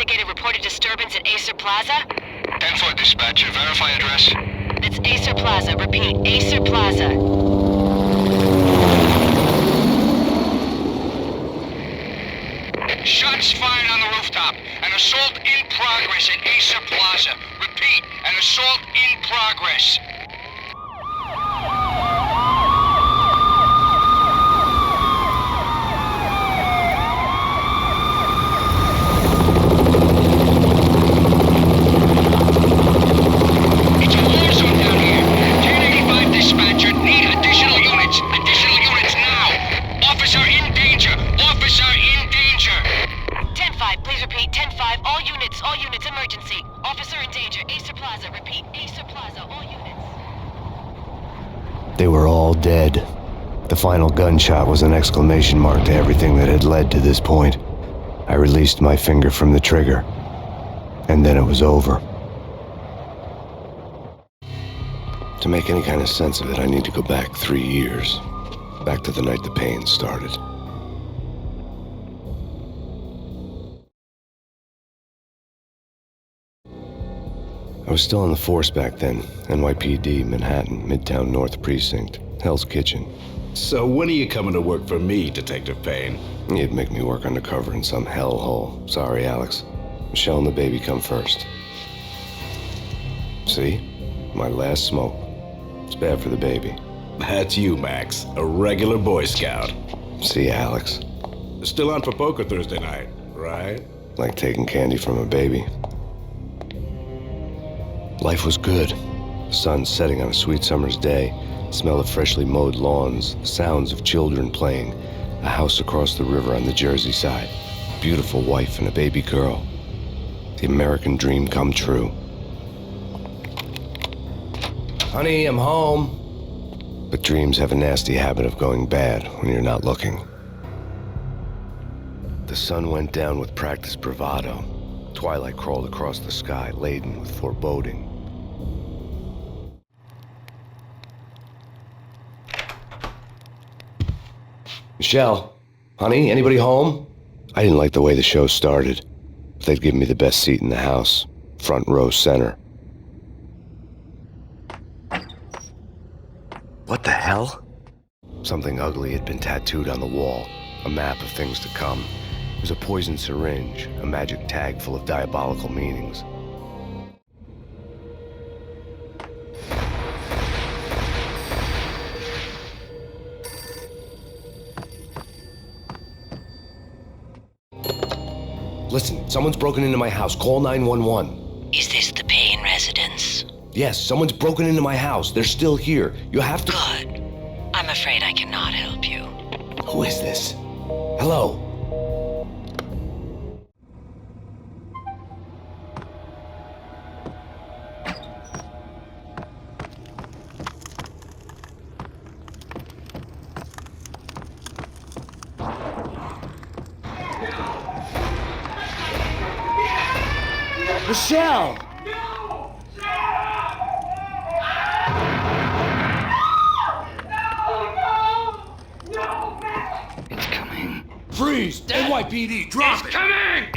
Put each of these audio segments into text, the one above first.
investigated reported disturbance at Acer Plaza? 10-4 dispatcher, verify address. It's Acer Plaza. Repeat, Acer Plaza. Shots fired on the rooftop. An assault in progress at Acer Plaza. Repeat, an assault in progress. It's a war zone down here. 1085 dispatcher, need additional units. Additional units now. Officer in danger. Officer in danger. 10-5, please repeat. 10-5, all units, emergency. Officer in danger, Acer Plaza. Repeat, Acer Plaza, all units. They were all dead. The final gunshot was an exclamation mark to everything that had led to this point. I released my finger from the trigger, and then it was over. To make any kind of sense of it, I need to go back 3 years. Back to the night the Payne started. I was still on the force back then. NYPD, Manhattan, Midtown North Precinct, Hell's Kitchen. So when are you coming to work for me, Detective Payne? You'd make me work undercover in some hellhole. Sorry, Alex. Michelle and the baby come first. See? My last smoke. It's bad for the baby. That's you, Max. A regular Boy Scout. See, Alex. Still on for poker Thursday night, right? Like taking candy from a baby. Life was good. The sun setting on a sweet summer's day, smell of freshly mowed lawns, the sounds of children playing, a house across the river on the Jersey side, beautiful wife and a baby girl. The American dream come true. Honey, I'm home. But dreams have a nasty habit of going bad when you're not looking. The sun went down with practiced bravado. Twilight crawled across the sky, laden with foreboding. Michelle, honey, anybody home? I didn't like the way the show started. They'd given me the best seat in the house, front row center. What the hell? Something ugly had been tattooed on the wall, a map of things to come. It was a poison syringe, a magic tag full of diabolical meanings. Listen, someone's broken into my house. Call 911. Is this the Payne residence? Yes, someone's broken into my house. They're still here. You have to... Good. I'm afraid I cannot help you. Who is this? Hello? Michelle! It's coming. Freeze! NYPD, drop It's coming!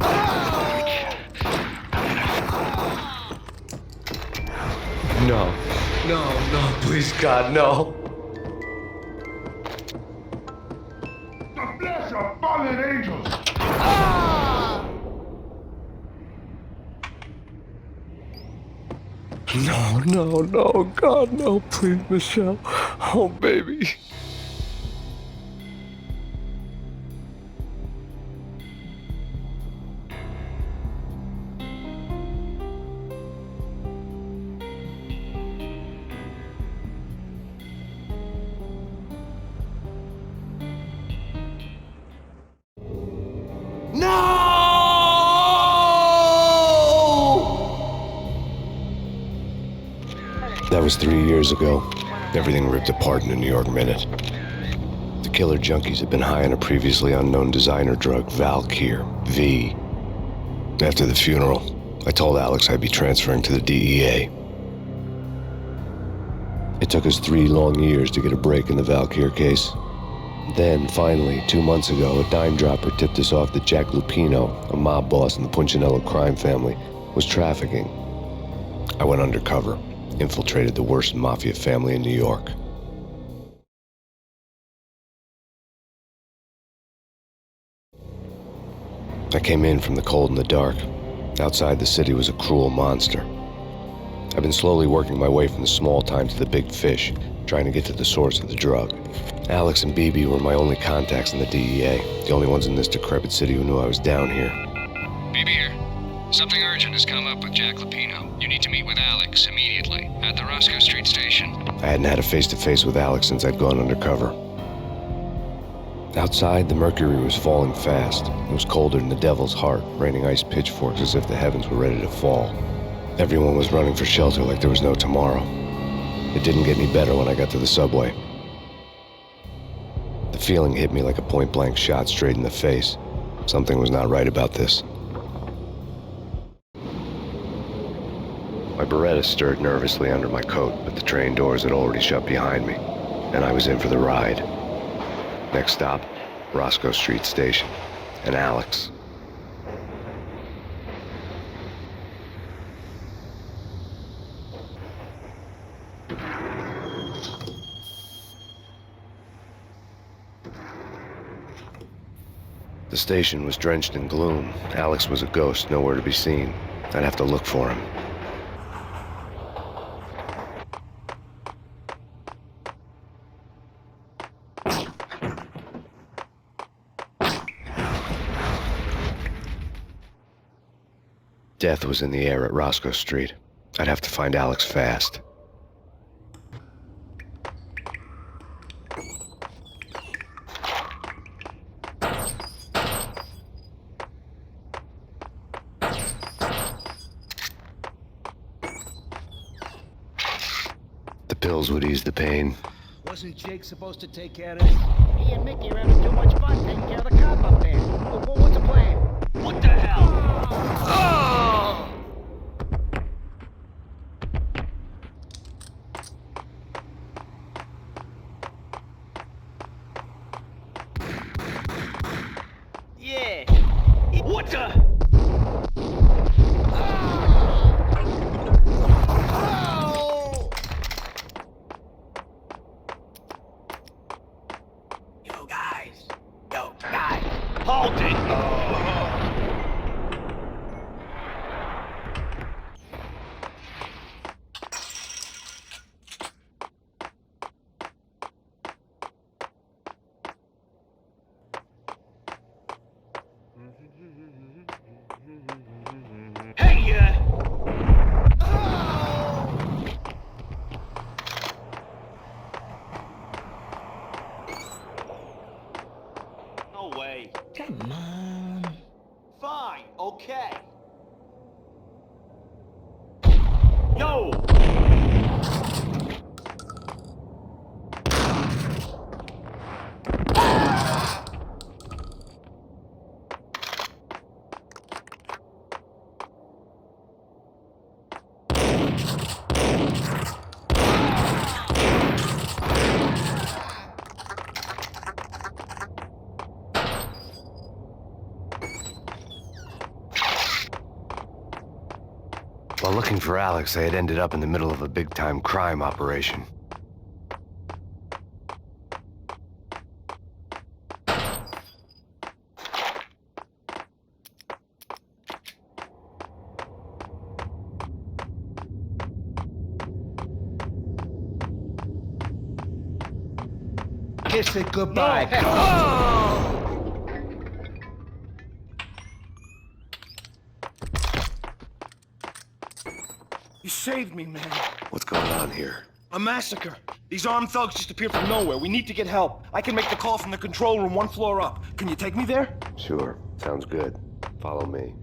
No. No, please, God, no. The flesh of fallen angels! No, God, no, please, Michelle. Oh, baby. That was 3 years ago. Everything ripped apart in a New York minute. The killer junkies had been high on a previously unknown designer drug, Valkyr, V. After the funeral, I told Alex I'd be transferring to the DEA. It took us 3 long years to get a break in the Valkyr case. Then, finally, 2 months ago, a dime dropper tipped us off that Jack Lupino, a mob boss in the Punchinello crime family, was trafficking. I went undercover, infiltrated the worst mafia family in New York. I came in from the cold and the dark. Outside the city was a cruel monster. I've been slowly working my way from the small time to the big fish, trying to get to the source of the drug. Alex and BB were my only contacts in the DEA, the only ones in this decrepit city who knew I was down here. BB here. Something urgent has come up with Jack Lupino. You need to meet with Alex immediately at the Roscoe Street station. I hadn't had a face-to-face with Alex since I'd gone undercover. Outside, the mercury was falling fast. It was colder than the devil's heart, raining ice pitchforks as if the heavens were ready to fall. Everyone was running for shelter like there was no tomorrow. It didn't get any better when I got to the subway. The feeling hit me like a point-blank shot straight in the face. Something was not right about this. My Beretta stirred nervously under my coat, but the train doors had already shut behind me, and I was in for the ride. Next stop, Roscoe Street Station, and Alex. The station was drenched in gloom. Alex was a ghost, nowhere to be seen. I'd have to look for him. Death was in the air at Roscoe Street. I'd have to find Alex fast. The pills would ease the pain. Wasn't Jake supposed to take care of this? Me and Mickey are having too much fun taking care of the cop up there. What's the plan? What the hell? Yeah. What the? Yo, guys. Yo, guys. Hold it! Hey, no way. Come on. Fine, okay. Yo! While looking for Alex, I had ended up in the middle of a big-time crime operation. Kiss it goodbye. You saved me, man. What's going on here? A massacre. These armed thugs just appeared from nowhere. We need to get help. I can make the call from the control room 1 floor up. Can you take me there? Sure, sounds good. Follow me.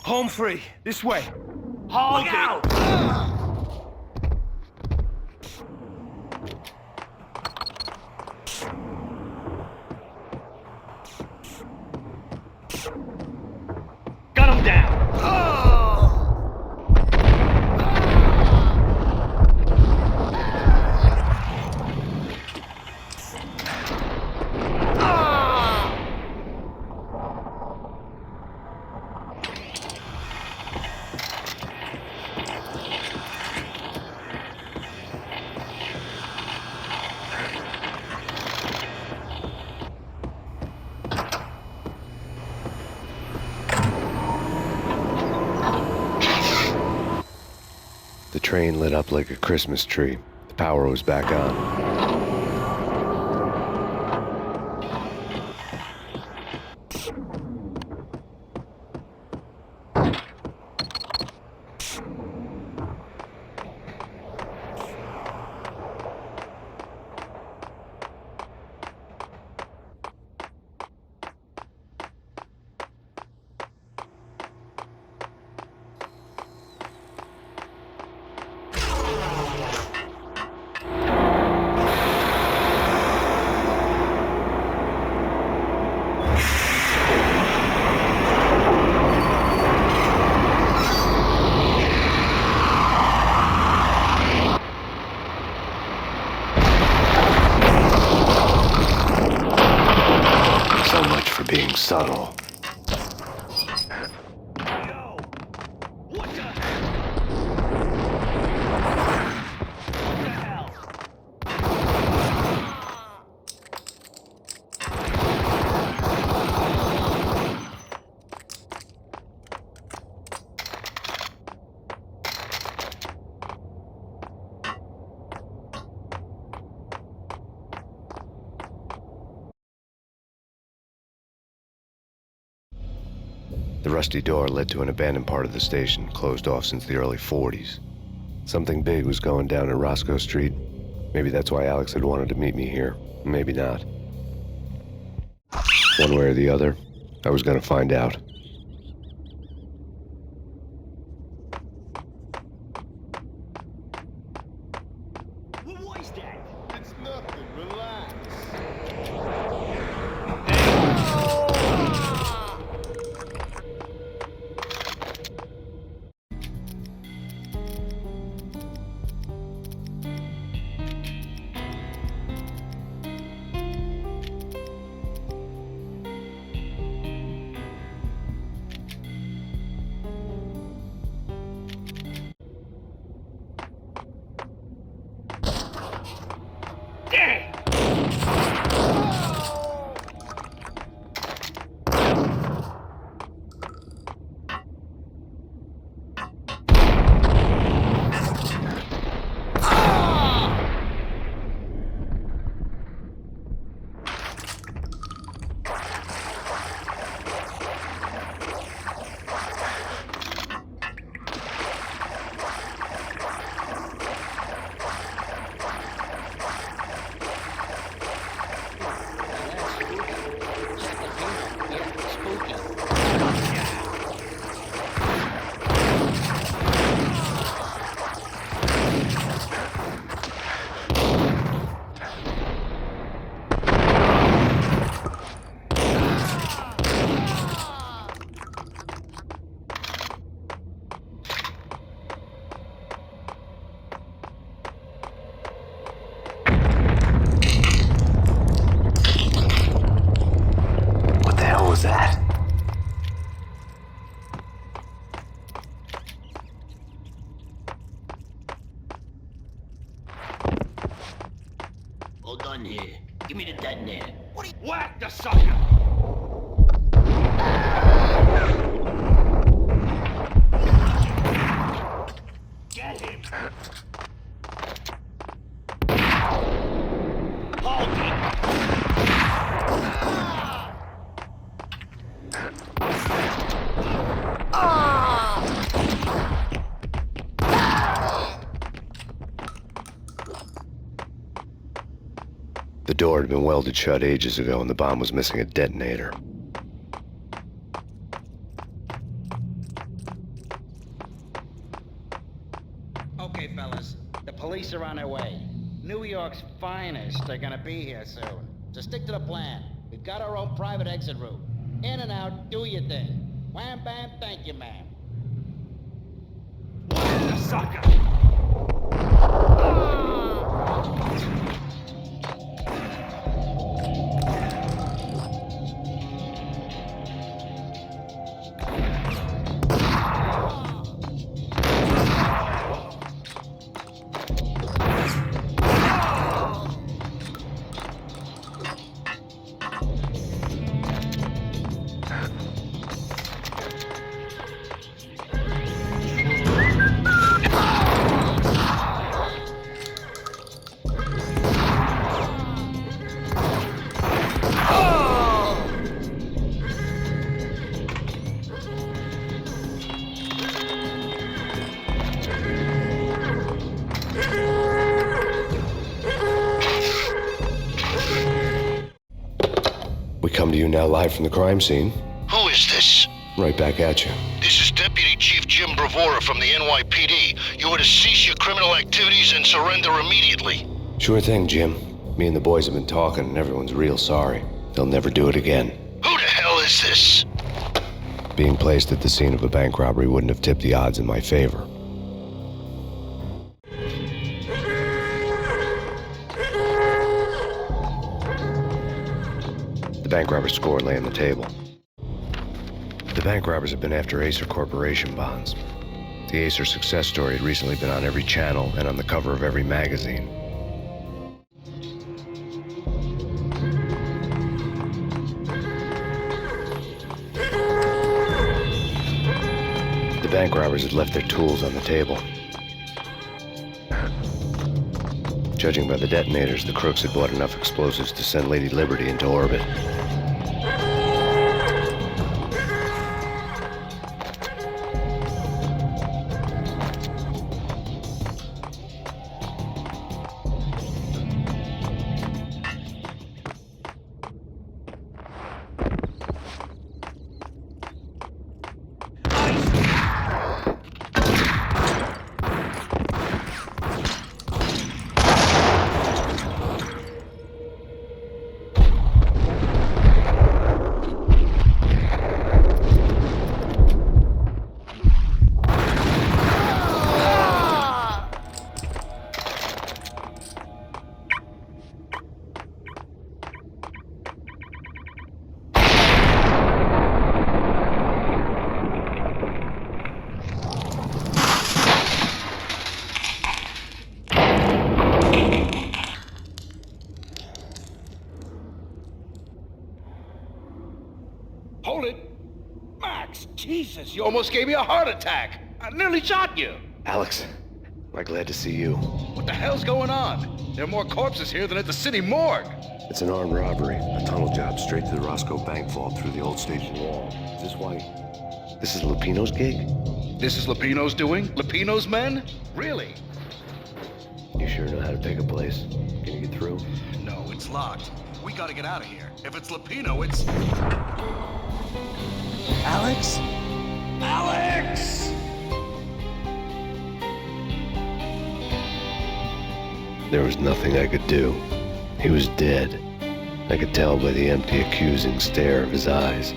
Home free. This way. Hold Look it! out! The train lit up like a Christmas tree. The power was back on. So much for being subtle. Yo! What the hell? The rusty door led to an abandoned part of the station, closed off since the early 40s. Something big was going down at Roscoe Street. Maybe that's why Alex had wanted to meet me here. Maybe not. One way or the other, I was gonna find out. What was that? It's nothing. Relax. What the hell was that? Hold on here. Give me the detonator. Whack the sucker! Get him! Hold it! The door had been welded shut ages ago and the bomb was missing a detonator. Okay, fellas. The police are on their way. New York's finest are gonna be here soon. So stick to the plan. We've got our own private exit route. In and out, do your thing. Wham bam, thank you, ma'am. Whack the sucker! to you now live from the crime scene. Who is this? Right back at you. This is Deputy Chief Jim Bravura from the NYPD. You are to cease your criminal activities and surrender immediately. Sure thing, Jim. Me and the boys have been talking and everyone's real sorry. They'll never do it again. Who the hell is this? Being placed at the scene of a bank robbery wouldn't have tipped the odds in my favor. The bank robber's score lay on the table. The bank robbers have been after Acer Corporation bonds. The Acer success story had recently been on every channel and on the cover of every magazine. The bank robbers had left their tools on the table. Judging by the detonators, the crooks had bought enough explosives to send Lady Liberty into orbit. Hold it! Max, Jesus, you almost gave me a heart attack! I nearly shot you! Alex, am I glad to see you. What the hell's going on? There are more corpses here than at the city morgue! It's an armed robbery. A tunnel job straight to the Roscoe Bank vault through the old station wall. Is this why? This is Lupino's gig? This is Lupino's doing? Lupino's men? Really? You sure know how to pick a place? Can you get through? No, it's locked. We gotta get out of here. If it's Lupino, it's... Alex? Alex! There was nothing I could do. He was dead. I could tell by the empty, accusing stare of his eyes.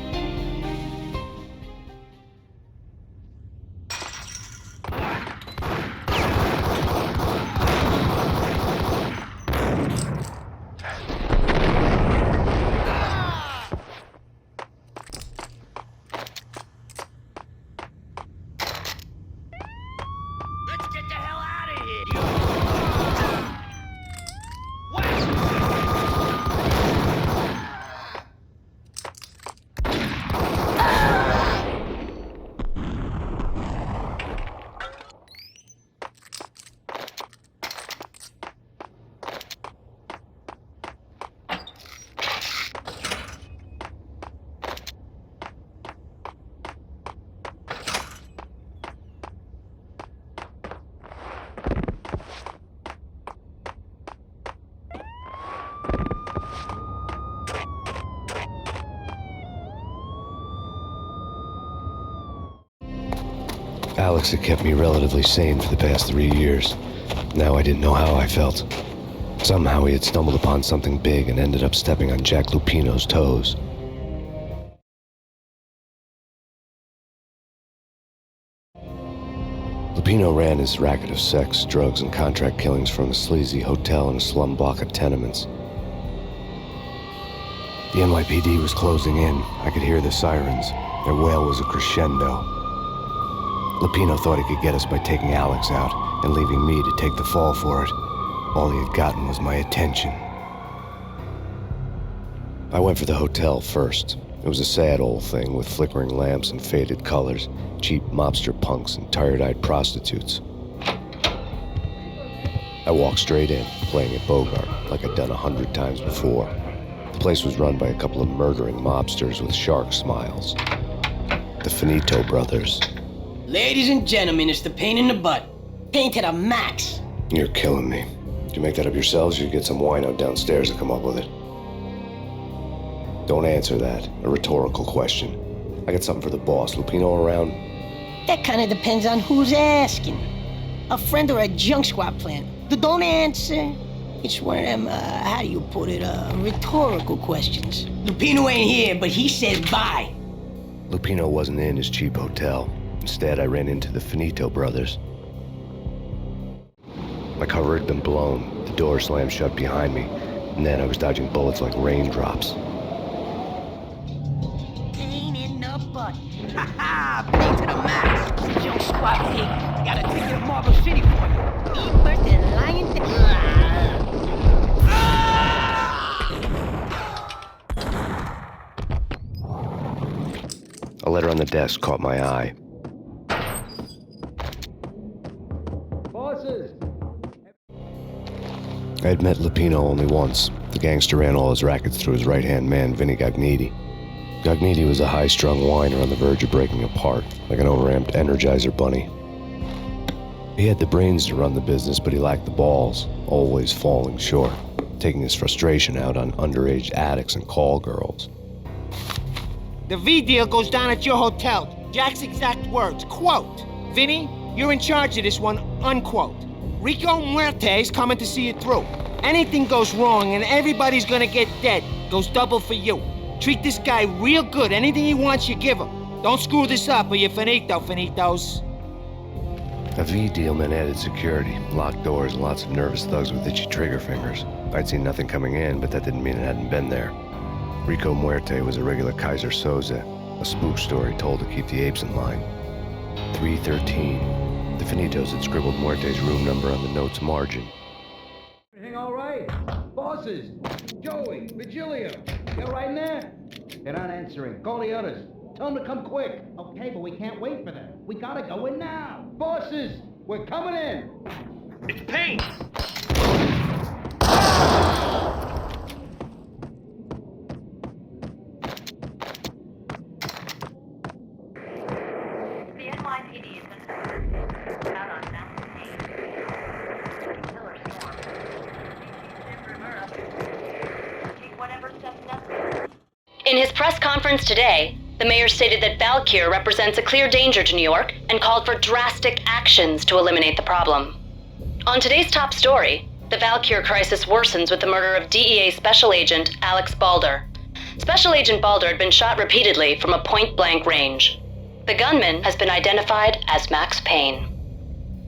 Let's get the hell out of here! Alex had kept me relatively sane for the past 3 years. Now I didn't know how I felt. Somehow he had stumbled upon something big and ended up stepping on Jack Lupino's toes. Lupino ran his racket of sex, drugs, and contract killings from a sleazy hotel in a slum block of tenements. The NYPD was closing in. I could hear the sirens. Their wail was a crescendo. Lupino thought he could get us by taking Alex out and leaving me to take the fall for it. All he had gotten was my attention. I went for the hotel first. It was a sad old thing with flickering lamps and faded colors, cheap mobster punks and tired-eyed prostitutes. I walked straight in, playing at Bogart, like I'd done 100 times before. The place was run by a couple of murdering mobsters with shark smiles. The Finito brothers. Ladies and gentlemen, it's the pain in the butt. Pain to the max. You're killing me. Did you make that up yourselves, or you get some wino downstairs to come up with it? Don't answer that. A rhetorical question. I got something for the boss. Lupino around? That kind of depends on who's asking. A friend or a junk squad plan. Don't answer. It's one of them, how do you put it, rhetorical questions. Lupino ain't here, but he said bye. Lupino wasn't in his cheap hotel. Instead, I ran into the Finito brothers. My cover had been blown. The door slammed shut behind me, and then I was dodging bullets like raindrops. Pain in the butt. Ha ha! Pain to the max. Junk squad pig. Got a ticket to Marble City for you. Eat first and lion. A letter on the desk caught my eye. Bosses! I had met Lupino only once. The gangster ran all his rackets through his right-hand man, Vinny Gagniti. Gagniti was a high-strung whiner on the verge of breaking apart, like an overamped Energizer bunny. He had the brains to run the business, but he lacked the balls, always falling short, taking his frustration out on underage addicts and call girls. The V deal goes down at your hotel. Jack's exact words, quote, "Vinny, you're in charge of this one," unquote. Rico Muerte's coming to see it through. Anything goes wrong and everybody's gonna get dead. Goes double for you. Treat this guy real good. Anything he wants, you give him. Don't screw this up or you're finito, finitos. A V deal meant added security, locked doors, and lots of nervous thugs with itchy trigger fingers. I'd seen nothing coming in, but that didn't mean it hadn't been there. Rico Muerte was a regular Kaiser Soze, a spook story told to keep the apes in line. 313. The Finitos had scribbled Muerte's room number on the note's margin. Everything all right? Bosses! Joey! Virgilio! You all right in there? They're not answering. Call the others. Tell them to come quick. Okay, but we can't wait for them. We gotta go in now. Bosses! We're coming in! It's Payne! The NYPD has been out on Mountain Killer storm. Take whatever steps necessary. In his press conference today, the mayor stated that Valkyr represents a clear danger to New York and called for drastic actions to eliminate the problem. On today's top story, the Valkyr crisis worsens with the murder of DEA Special Agent Alex Balder. Special Agent Balder had been shot repeatedly from a point-blank range. The gunman has been identified as Max Payne.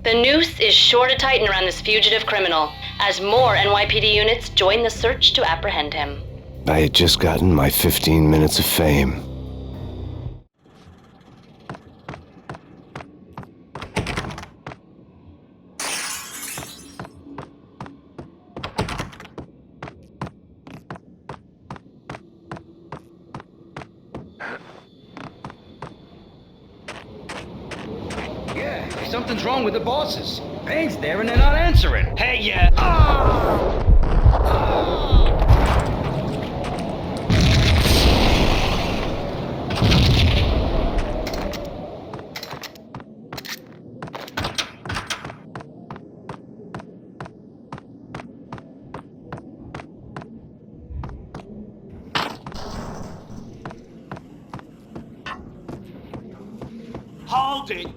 The noose is sure to tighten around this fugitive criminal as more NYPD units join the search to apprehend him. I had just gotten my 15 minutes of fame. Yeah, something's wrong with the bosses. Payne's there and they're not answering. Hey, yeah! Hold it!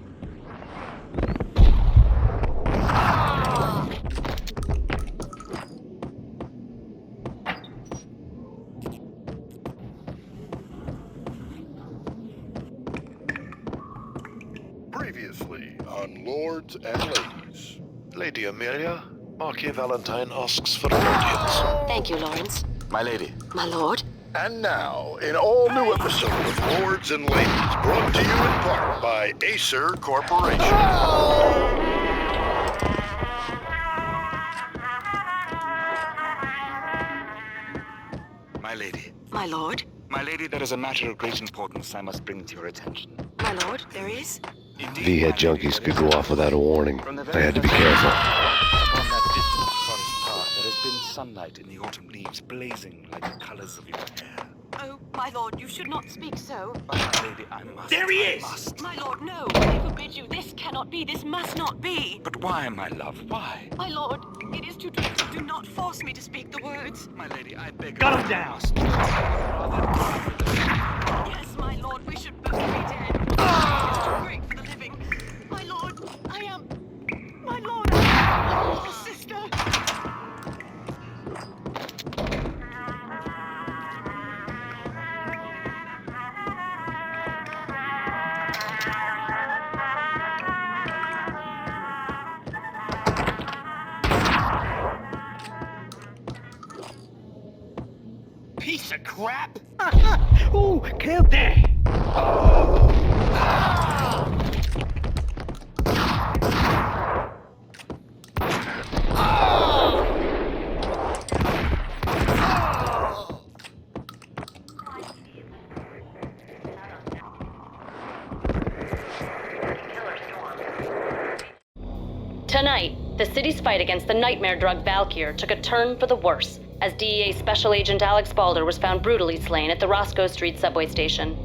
Previously on Lords and Ladies. Lady Amelia, Marquis Valentine asks for an audience. Thank you, Lawrence. My lady. My lord. And now, an all-new episode of Lords and Ladies, brought to you in part by Acer Corporation. My lady. My lord. My lady, there is a matter of great importance I must bring to your attention. My lord, there is? Indeed, V-head my lady, junkies there could is go off without a warning. From the I very had to be first careful. Upon that distant forest path, there has been sunlight in the autumn leaves blazing like the colors of your hair. No, my lord, you should not speak so. But, my lady, I must. There he is! My lord, no. I forbid you. This cannot be. This must not be. But why, my love? Why? My lord, it is too dreadful. Do not force me to speak the words. My lady, I beg. Gun him down! Yes, my lord, we should both be dead. It is too great for the living. My lord, I am... My lord, I am your sister. Piece of crap! Ooh, killed that! Tonight, the city's fight against the nightmare drug Valkyr took a turn for the worse as DEA Special Agent Alex Balder was found brutally slain at the Roscoe Street subway station.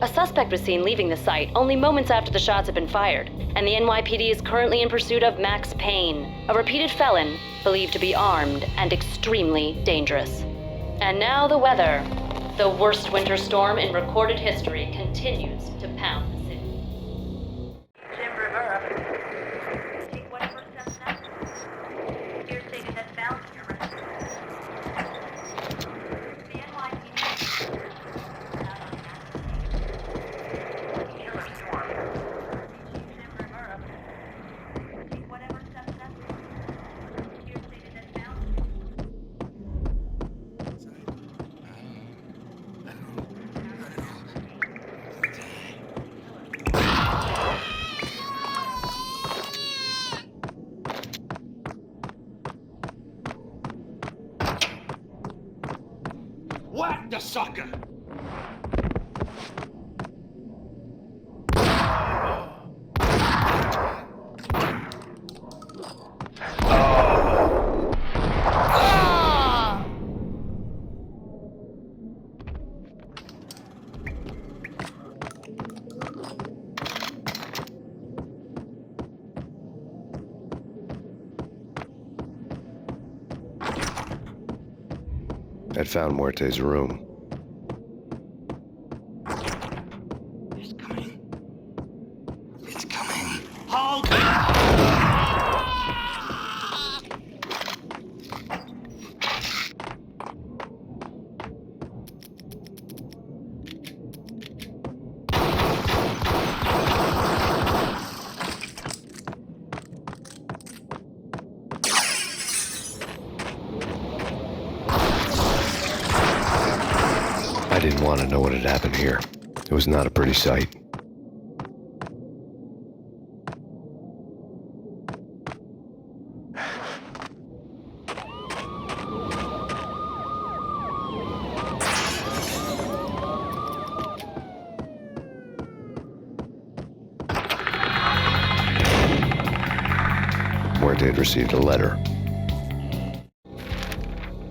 A suspect was seen leaving the site only moments after the shots had been fired, and the NYPD is currently in pursuit of Max Payne, a repeated felon believed to be armed and extremely dangerous. And now the weather. The worst winter storm in recorded history continues to pound the city. Jim Rivera. Take whatever steps necessary. Here stated that Valkyr represents the NYPD. Killer storm. Jim Rivera. Take whatever steps necessary. Here stated that Valkyr. Whack the sucker! I'd found Muerte's room. It's coming. It's coming. Hold! I didn't want to know what had happened here. It was not a pretty sight. Muerte had received a letter.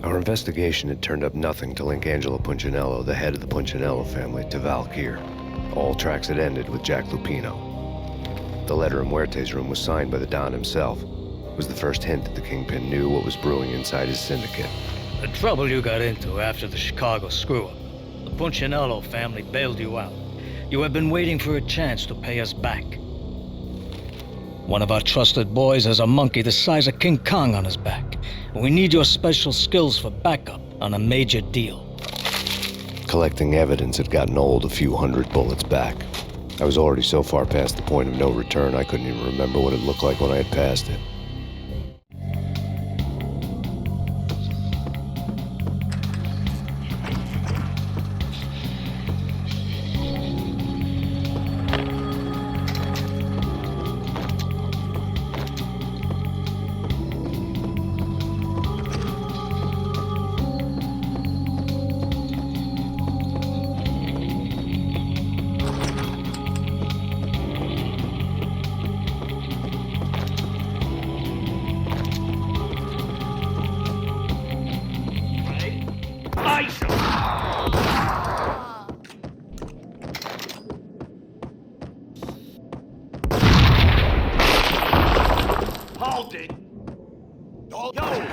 Our investigation had turned up nothing to link Angelo Punchinello, the head of the Punchinello family, to Valkyr. All tracks had ended with Jack Lupino. The letter in Muerte's room was signed by the Don himself. It was the first hint that the Kingpin knew what was brewing inside his syndicate. The trouble you got into after the Chicago screw-up. The Punchinello family bailed you out. You have been waiting for a chance to pay us back. One of our trusted boys has a monkey the size of King Kong on his back. We need your special skills for backup on a major deal. Collecting evidence had gotten old a few hundred bullets back. I was already so far past the point of no return I couldn't even remember what it looked like when I had passed it. hold it! Yo!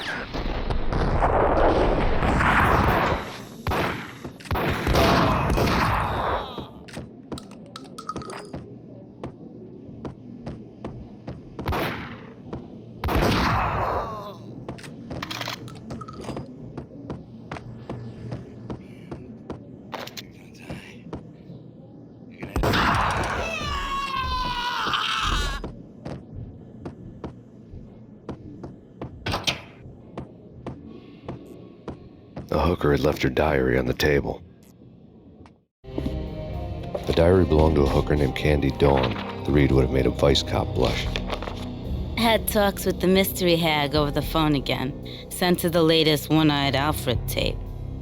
The hooker had left her diary on the table. The diary belonged to a hooker named Candy Dawn. The read would have made a vice cop blush. Had talks with the mystery hag over the phone again. Sent her the latest One-Eyed Alfred tape.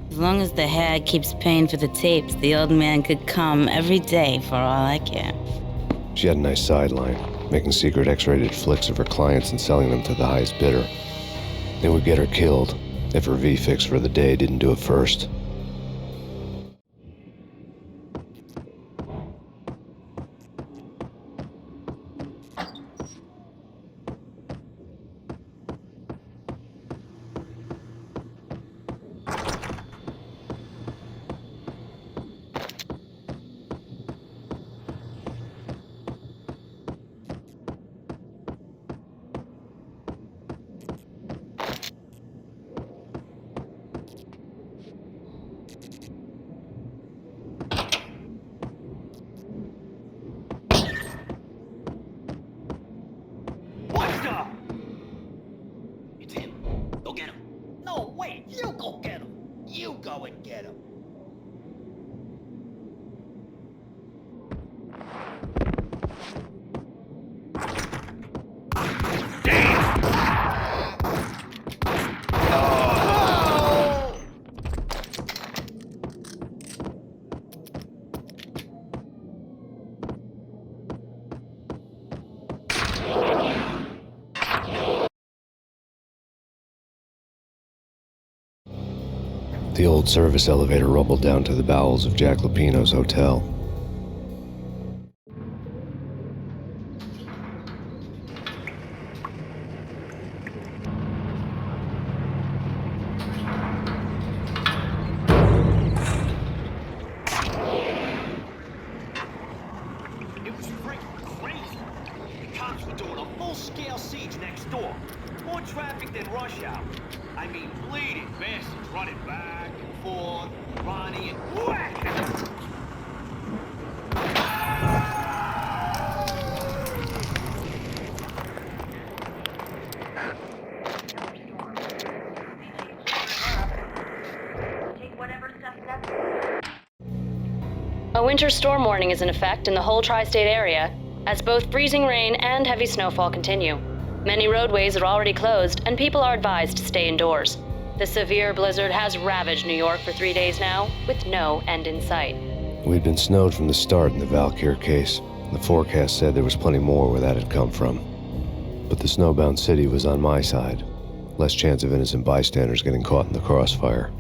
As long as the hag keeps paying for the tapes, the old man could come every day for all I care. She had a nice sideline, making secret X-rated flicks of her clients and selling them to the highest bidder. It would get her killed if her V-fix for the day didn't do it first. What's up? It's him. Go get him. No, wait. You go get him. You go and get him. The old service elevator rumbled down to the bowels of Jack Lupino's hotel. It was freaking crazy. The cops were doing a full-scale siege next door. More traffic than rush hour. I mean, bleeding bastards running back and forth, Ronnie and whack! Take whatever steps necessary. A winter storm warning is in effect in the whole tri-state area, as both freezing rain and heavy snowfall continue. Many roadways are already closed, and people are advised to stay indoors. The severe blizzard has ravaged New York for 3 days now, with no end in sight. We'd been snowed from the start in the Valkyr case. The forecast said there was plenty more where that had come from. But the snowbound city was on my side. Less chance of innocent bystanders getting caught in the crossfire.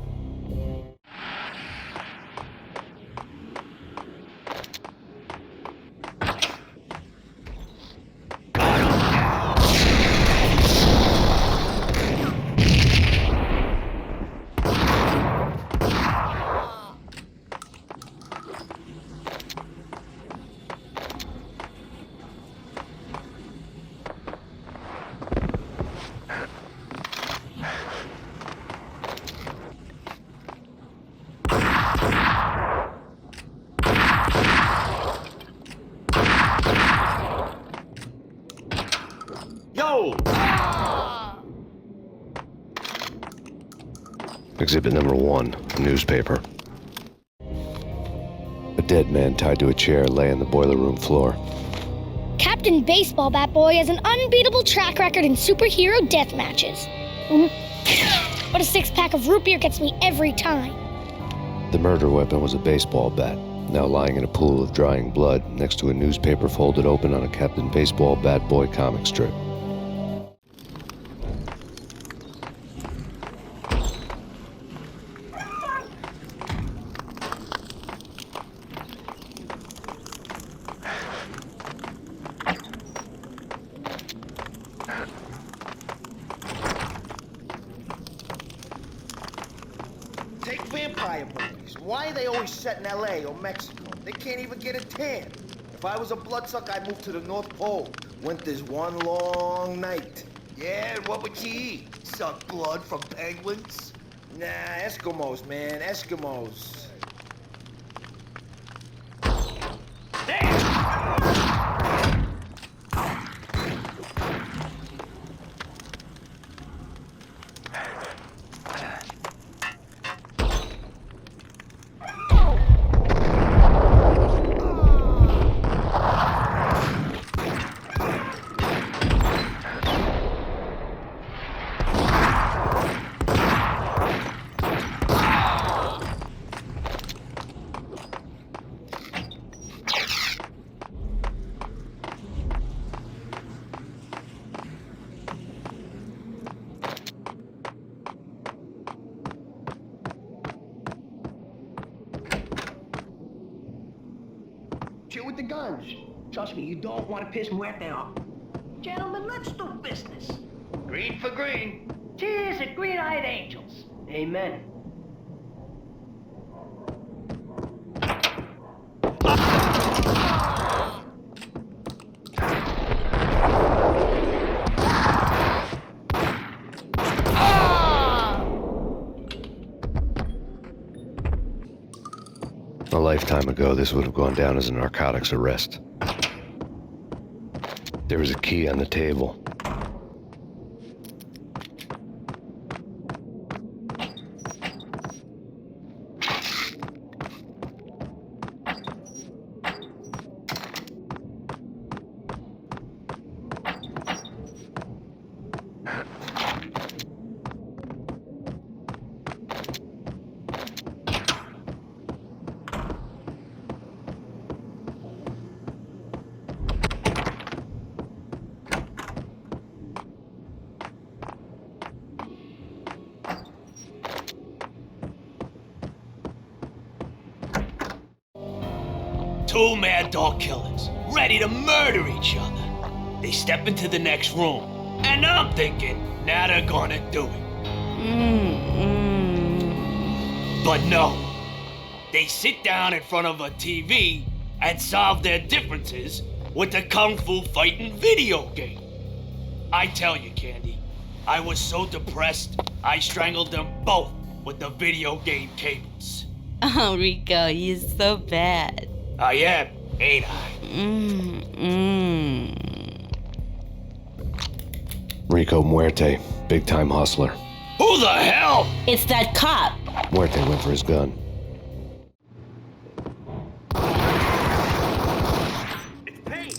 Yo! Exhibit number 1, a newspaper. A dead man tied to a chair lay on the boiler room floor. Captain Baseball Bat Boy has an unbeatable track record in superhero death matches. But a 6-pack of root beer gets me every time. The murder weapon was a baseball bat, now lying in a pool of drying blood next to a newspaper folded open on a Captain Baseball Bat Boy comic strip. fire police. Why are they always set in L.A. or Mexico? They can't even get a tan. If I was a bloodsucker, I'd move to the North Pole. Winter's one long night. Yeah, and what would you eat? Suck blood from penguins? Nah, Eskimos, man, Eskimos. Chill with the guns. Trust me, you don't want to piss Muerte off. Gentlemen, let's do business. Green for green. Cheers at green-eyed angels. Amen. A lifetime ago, this would have gone down as a narcotics arrest. There was a key on the table. Two mad dog killers, ready to murder each other. They step into the next room, and I'm thinking, now they're gonna do it. But no. They sit down in front of a TV and solve their differences with the Kung Fu fighting video game. I tell you, Candy, I was so depressed, I strangled them both with the video game cables. Oh, Rico, you're so bad. I am, ain't I? Rico Muerte, big-time hustler. Who the hell? It's that cop. Muerte went for his gun. It's Payne.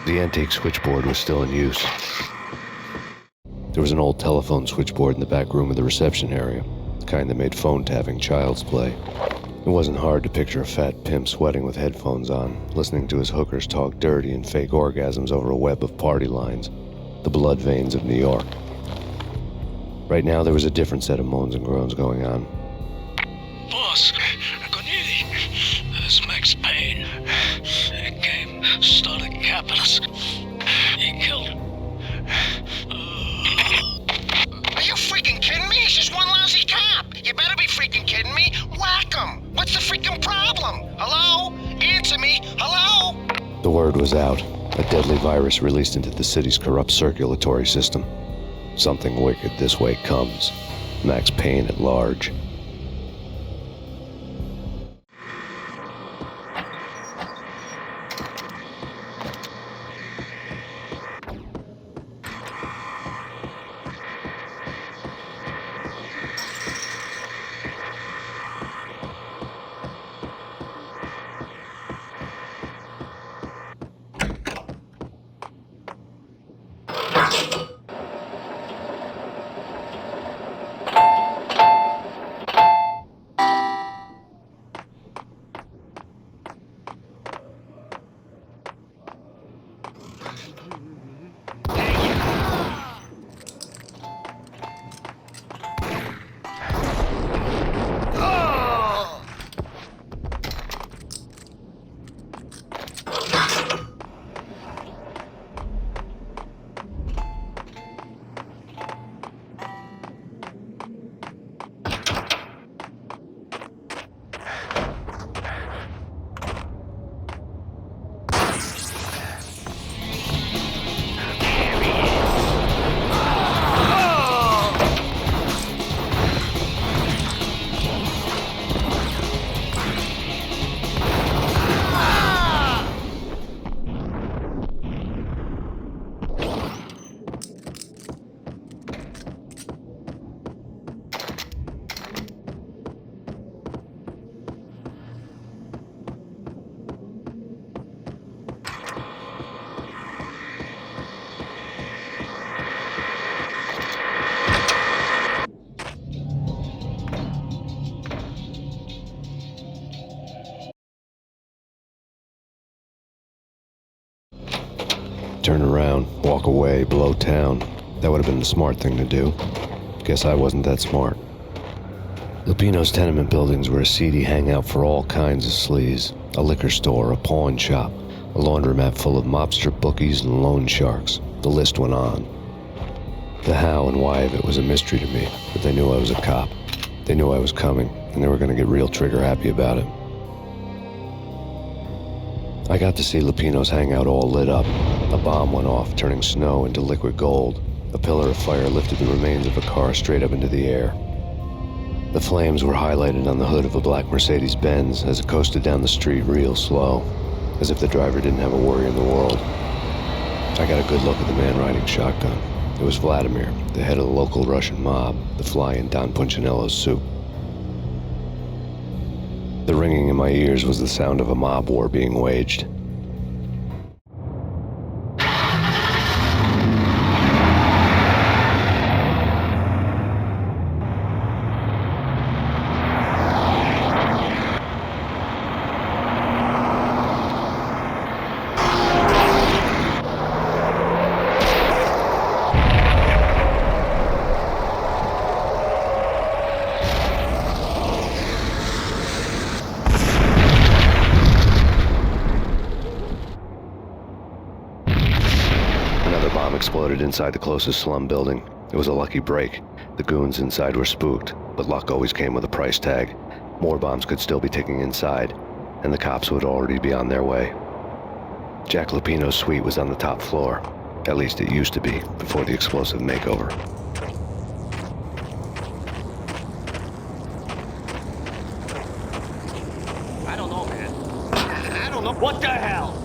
The antique switchboard was still in use. There was an old telephone switchboard in the back room of the reception area, the kind that made phone tapping child's play. It wasn't hard to picture a fat pimp sweating with headphones on, listening to his hookers talk dirty and fake orgasms over a web of party lines, the blood veins of New York. Right now, there was a different set of moans and groans going on. Boss, Corneli, it's Max Payne. He came, started capitalist. He killed him. Are you freaking kidding me? He's just one lousy cop. You better be freaking kidding me. Whack him. What's the freaking problem? Hello? Answer me. Hello? The word was out. A deadly virus released into the city's corrupt circulatory system. Something wicked this way comes. Max Payne at large. Turn around, walk away, blow town. That would have been the smart thing to do. Guess I wasn't that smart. Lupino's tenement buildings were a seedy hangout for all kinds of sleaze. A liquor store, a pawn shop, a laundromat full of mobster bookies and loan sharks. The list went on. The how and why of it was a mystery to me, but they knew I was a cop. They knew I was coming, and they were going to get real trigger happy about it. I got to see Lupino's hangout all lit up. A bomb went off, turning snow into liquid gold. A pillar of fire lifted the remains of a car straight up into the air. The flames were highlighted on the hood of a black Mercedes-Benz as it coasted down the street real slow, as if the driver didn't have a worry in the world. I got a good look at the man riding shotgun. It was Vladimir, the head of the local Russian mob, the fly in Don Punchinello's soup. The ringing in my ears was the sound of a mob war being waged. Exploded inside the closest slum building. It was a lucky break. The goons inside were spooked, but luck always came with a price tag. More bombs could still be ticking inside, and the cops would already be on their way. Jack Lupino's suite was on the top floor. At least it used to be, before the explosive makeover. I don't know, man. I don't know. What the hell?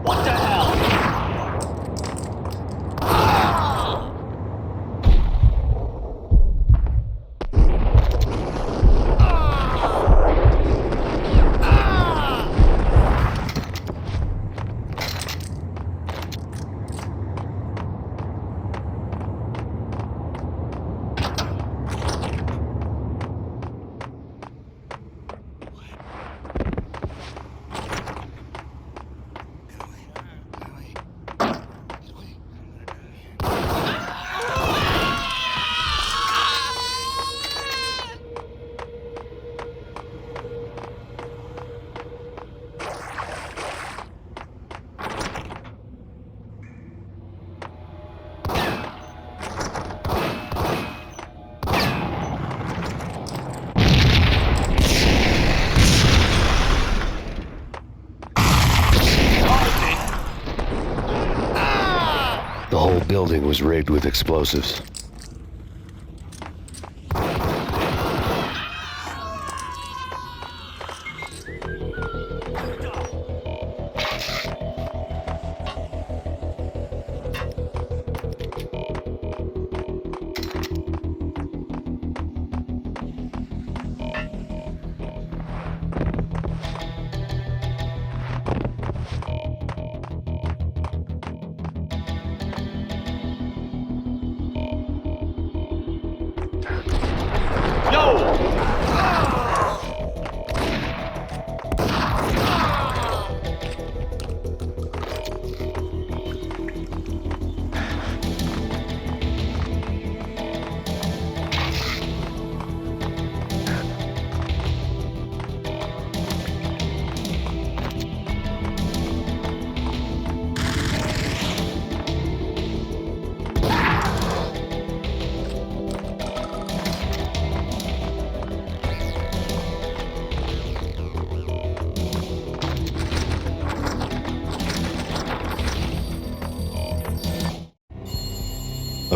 What the hell? The whole building was rigged with explosives.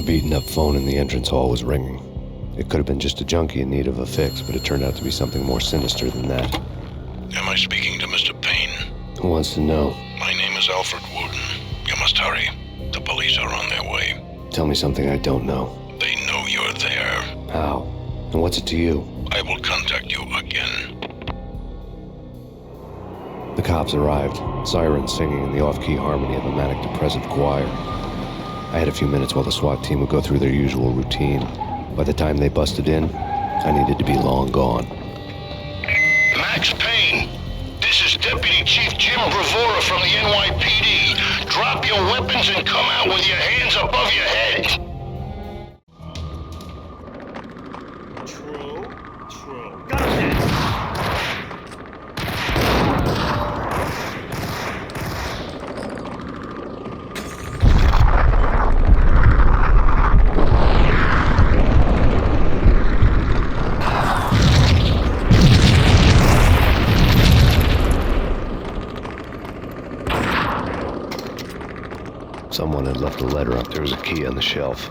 beaten-up phone in the entrance hall was ringing. It could have been just a junkie in need of a fix, but it turned out to be something more sinister than that. Am I speaking to Mr. Payne? Who wants to know? My name is Alfred Wooten. You must hurry. The police are on their way. Tell me something I don't know. They know you're there. How? And what's it to you? I will contact you again. The cops arrived, sirens singing in the off-key harmony of a manic-depressive choir. I had a few minutes while the SWAT team would go through their usual routine. By the time they busted in, I needed to be long gone. Max Payne, this is Deputy Chief Jim Bravura from the NYPD. Drop your weapons and come out with your hands above your head. True. Got him there. Someone had left a letter up. There was a key on the shelf.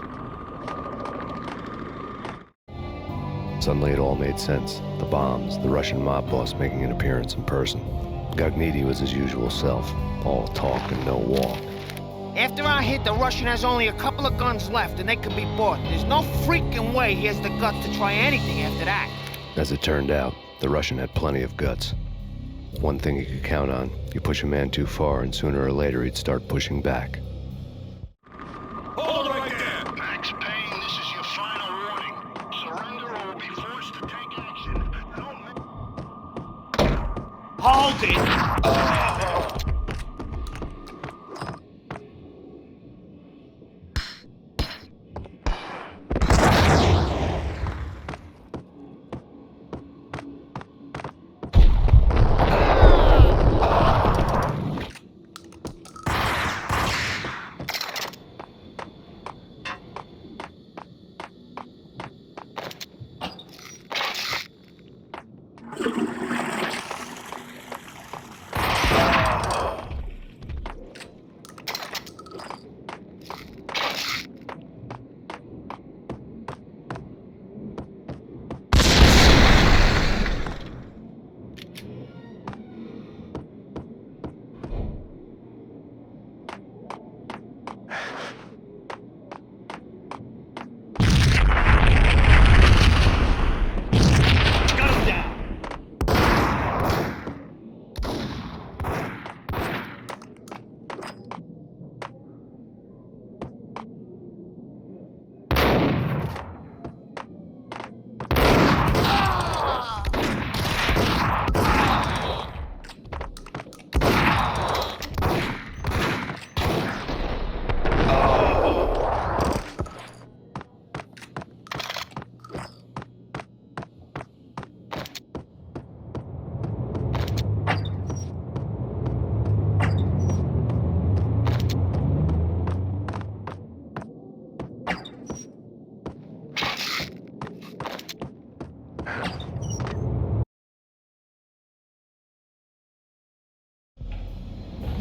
Suddenly it all made sense. The bombs, the Russian mob boss making an appearance in person. Gagniti was his usual self. All talk and no walk. After our hit, the Russian has only a couple of guns left, and they can be bought. There's no freaking way he has the guts to try anything after that. As it turned out, the Russian had plenty of guts. One thing you could count on, you push a man too far, and sooner or later he'd start pushing back. Hold right there! Max Payne, this is your final warning. Surrender or we'll be forced to take action. Hold it!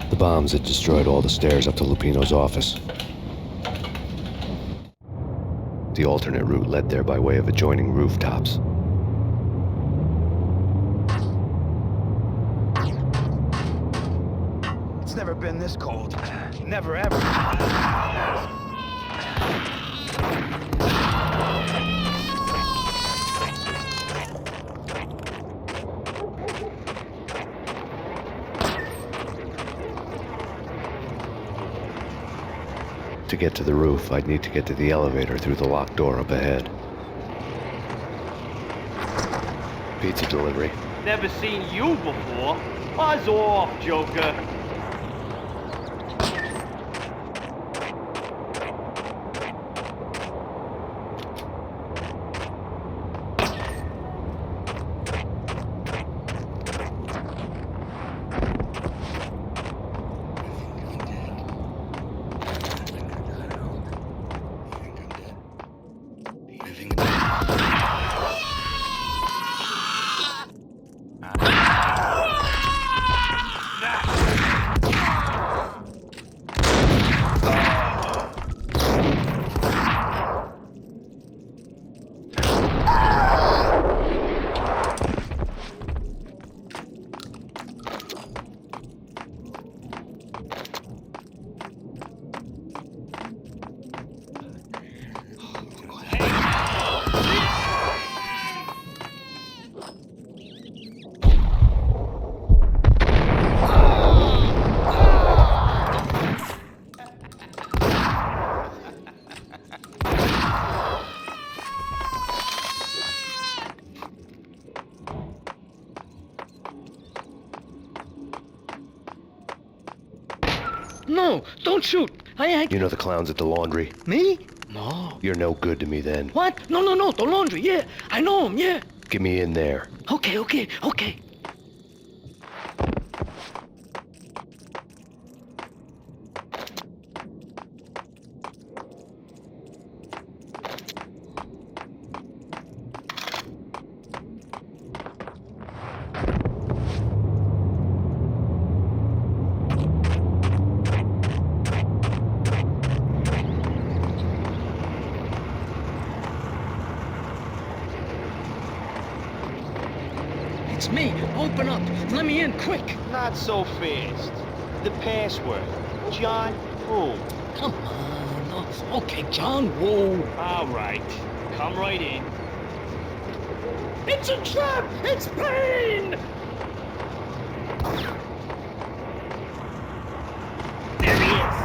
The bombs had destroyed all the stairs up to Lupino's office. The alternate route led there by way of adjoining rooftops. It's never been this cold. Never ever. To get to the roof, I'd need to get to the elevator through the locked door up ahead. Pizza delivery. Never seen you before. Buzz off, Joker. No, don't shoot. You know the clowns at the laundry? Me? No. You're no good to me then. What? No, the laundry, yeah. I know him, yeah. Get me in there. Okay. It's me. Open up. Let me in, quick. Not so fast. The password. John Woo. Come on. Okay, John Woo. All right. Come right in. It's a trap! It's Payne! There he is.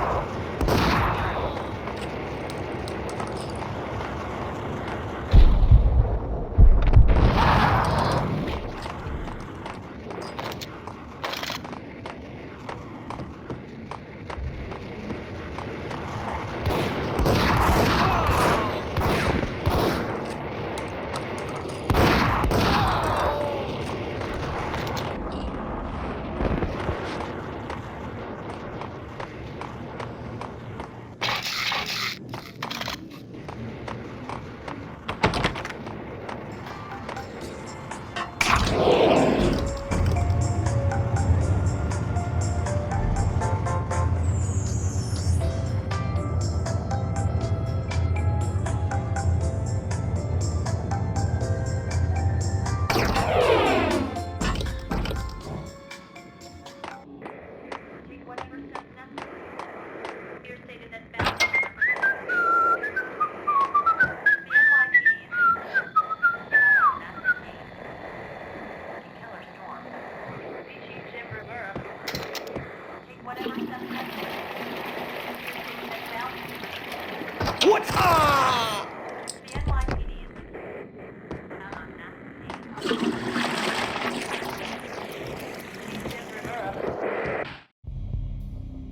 What's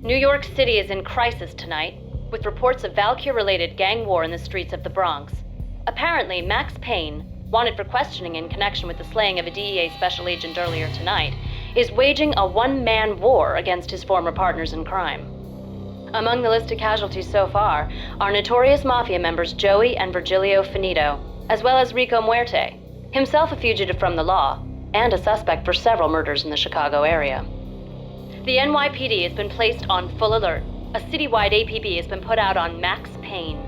New York City is in crisis tonight, with reports of Valkyr-related gang war in the streets of the Bronx. Apparently, Max Payne, wanted for questioning in connection with the slaying of a DEA special agent earlier tonight, is waging a one-man war against his former partners in crime. Among the listed casualties so far are notorious mafia members Joey and Virgilio Finito, as well as Rico Muerte, himself a fugitive from the law, and a suspect for several murders in the Chicago area. The NYPD has been placed on full alert. A citywide APB has been put out on Max Payne.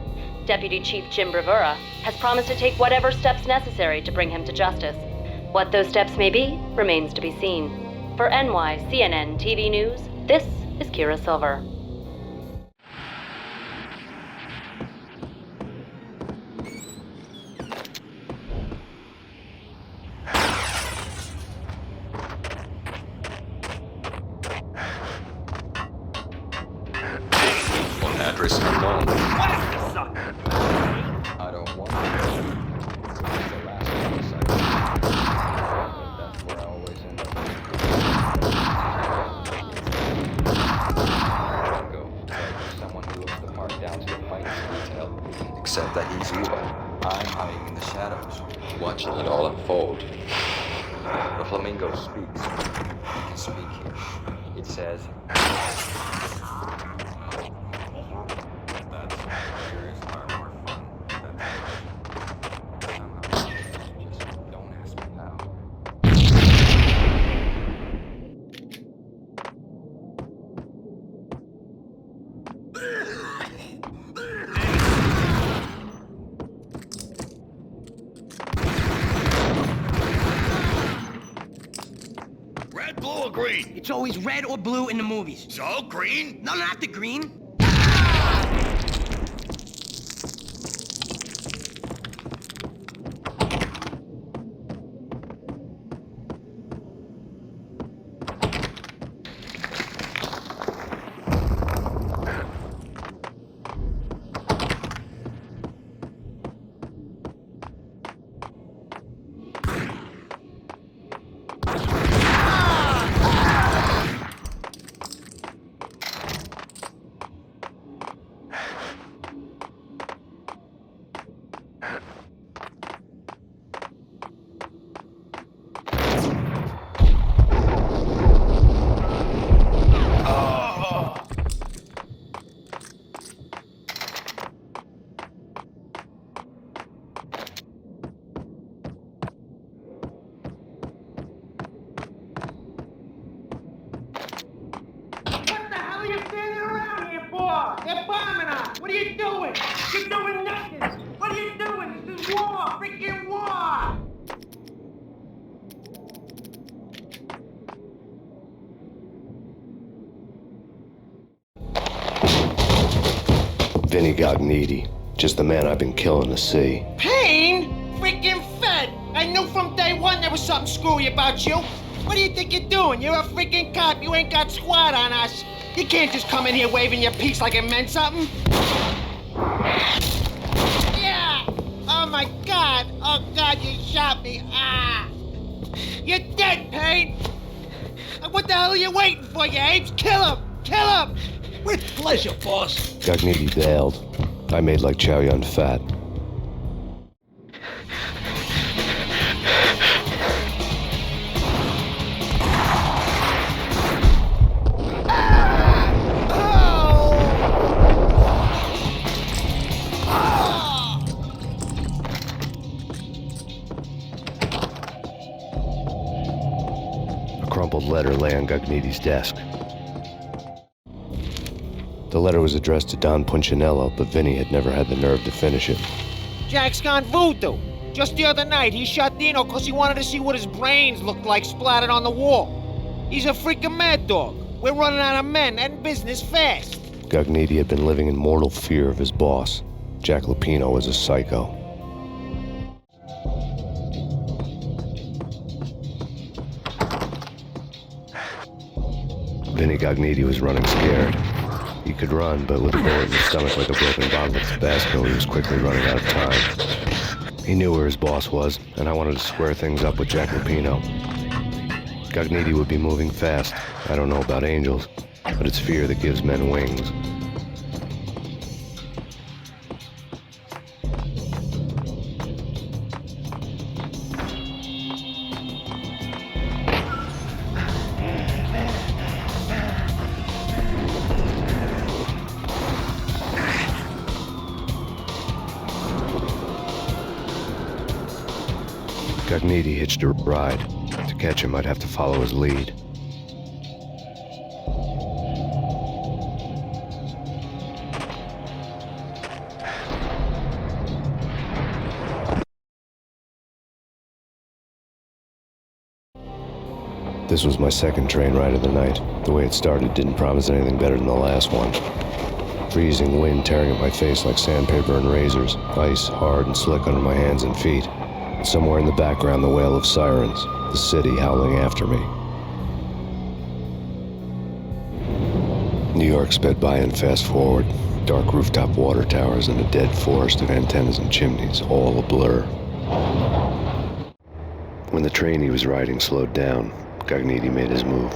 Deputy Chief Jim Bravura has promised to take whatever steps necessary to bring him to justice. What those steps may be remains to be seen. For NYCNN TV News, this is Kira Silver. Address unknown. What is this sucker? I don't want to. It's the last place I that's where I always end up. Go. Someone who looks the part down to the finest detail. Except that he's you. I'm hiding in the shadows, watching it all unfold. The flamingo speaks. He can speak here. It says... Blue or green? It's always red or blue in the movies. So, green? No, not the green. doing? You're doing nothing! What are you doing? This is war! Freaking war! Vinny Gognitti. Just the man I've been killing to see. Payne? Freaking Fed! I knew from day one there was something screwy about you. What do you think you're doing? You're a freaking cop. You ain't got squad on us. You can't just come in here waving your piece like it meant something. Yeah! Oh my God! Oh God, you shot me! Ah! You're dead, Payne! What the hell are you waiting for, you apes? Kill him! Kill him! With pleasure, boss. Gognitti bailed. I made like Chow Yun Fat. A crumpled letter lay on Gognitti's desk. The letter was addressed to Don Punchinello, but Vinny had never had the nerve to finish it. Jack's gone voodoo. Just the other night, he shot Dino because he wanted to see what his brains looked like splattered on the wall. He's a freaking mad dog. We're running out of men and business fast. Gognitti had been living in mortal fear of his boss. Jack Lupino was a psycho. Vinny Gognitti was running scared. He could run, but with a bullet in his stomach like a broken bottle of Tabasco, he was quickly running out of time. He knew where his boss was, and I wanted to square things up with Jack Lupino. Gognitti would be moving fast. I don't know about angels, but it's fear that gives men wings. Gognitti hitched a ride. To catch him, I'd have to follow his lead. This was my second train ride of the night. The way it started didn't promise anything better than the last one. Freezing wind tearing at my face like sandpaper and razors, ice hard and slick under my hands and feet. Somewhere in the background, the wail of sirens, the city howling after me. New York sped by in fast forward. Dark rooftop water towers and a dead forest of antennas and chimneys, all a blur. When the train he was riding slowed down, Gognitti made his move.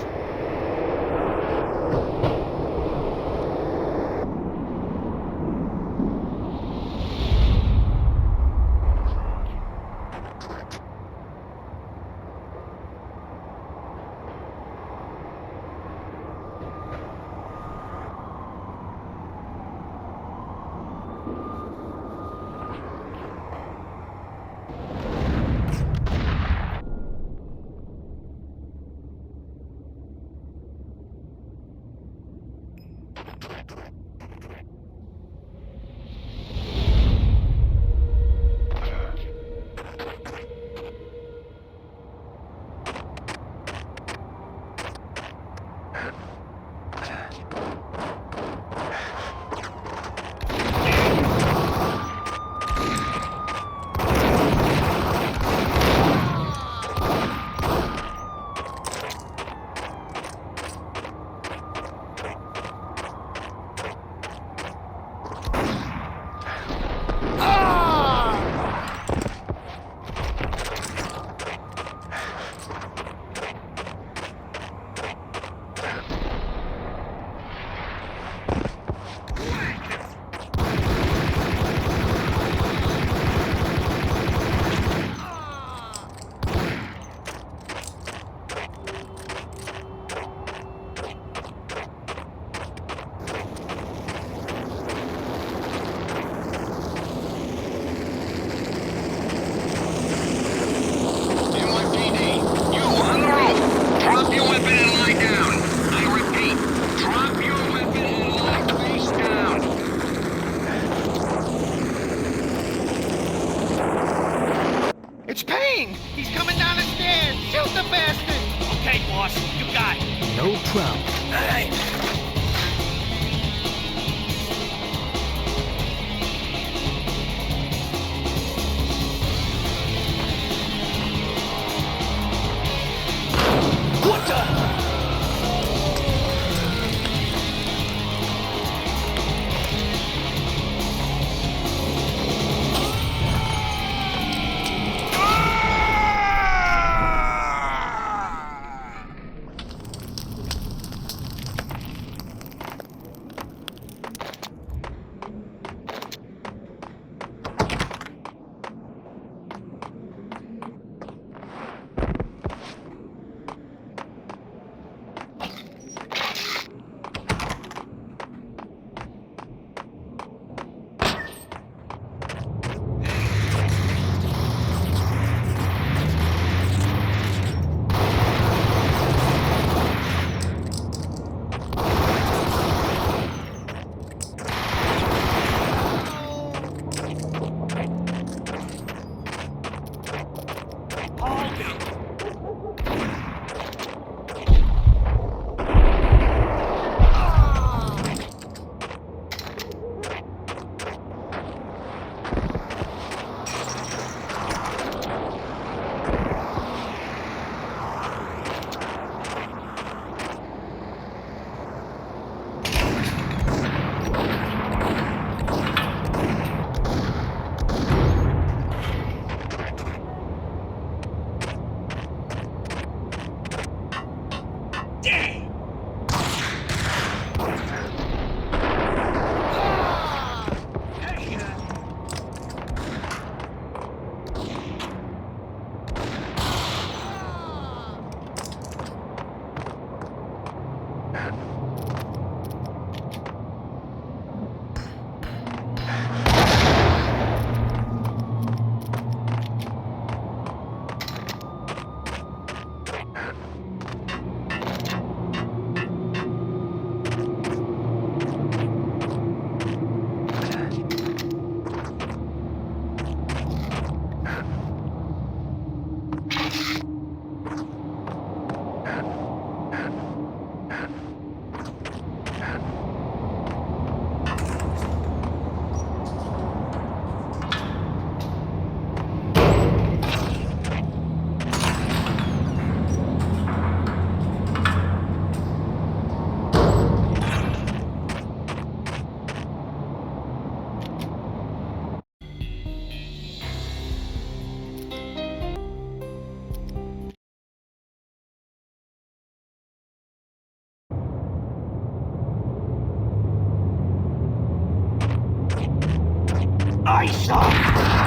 No problem. Hey! What the? I saw.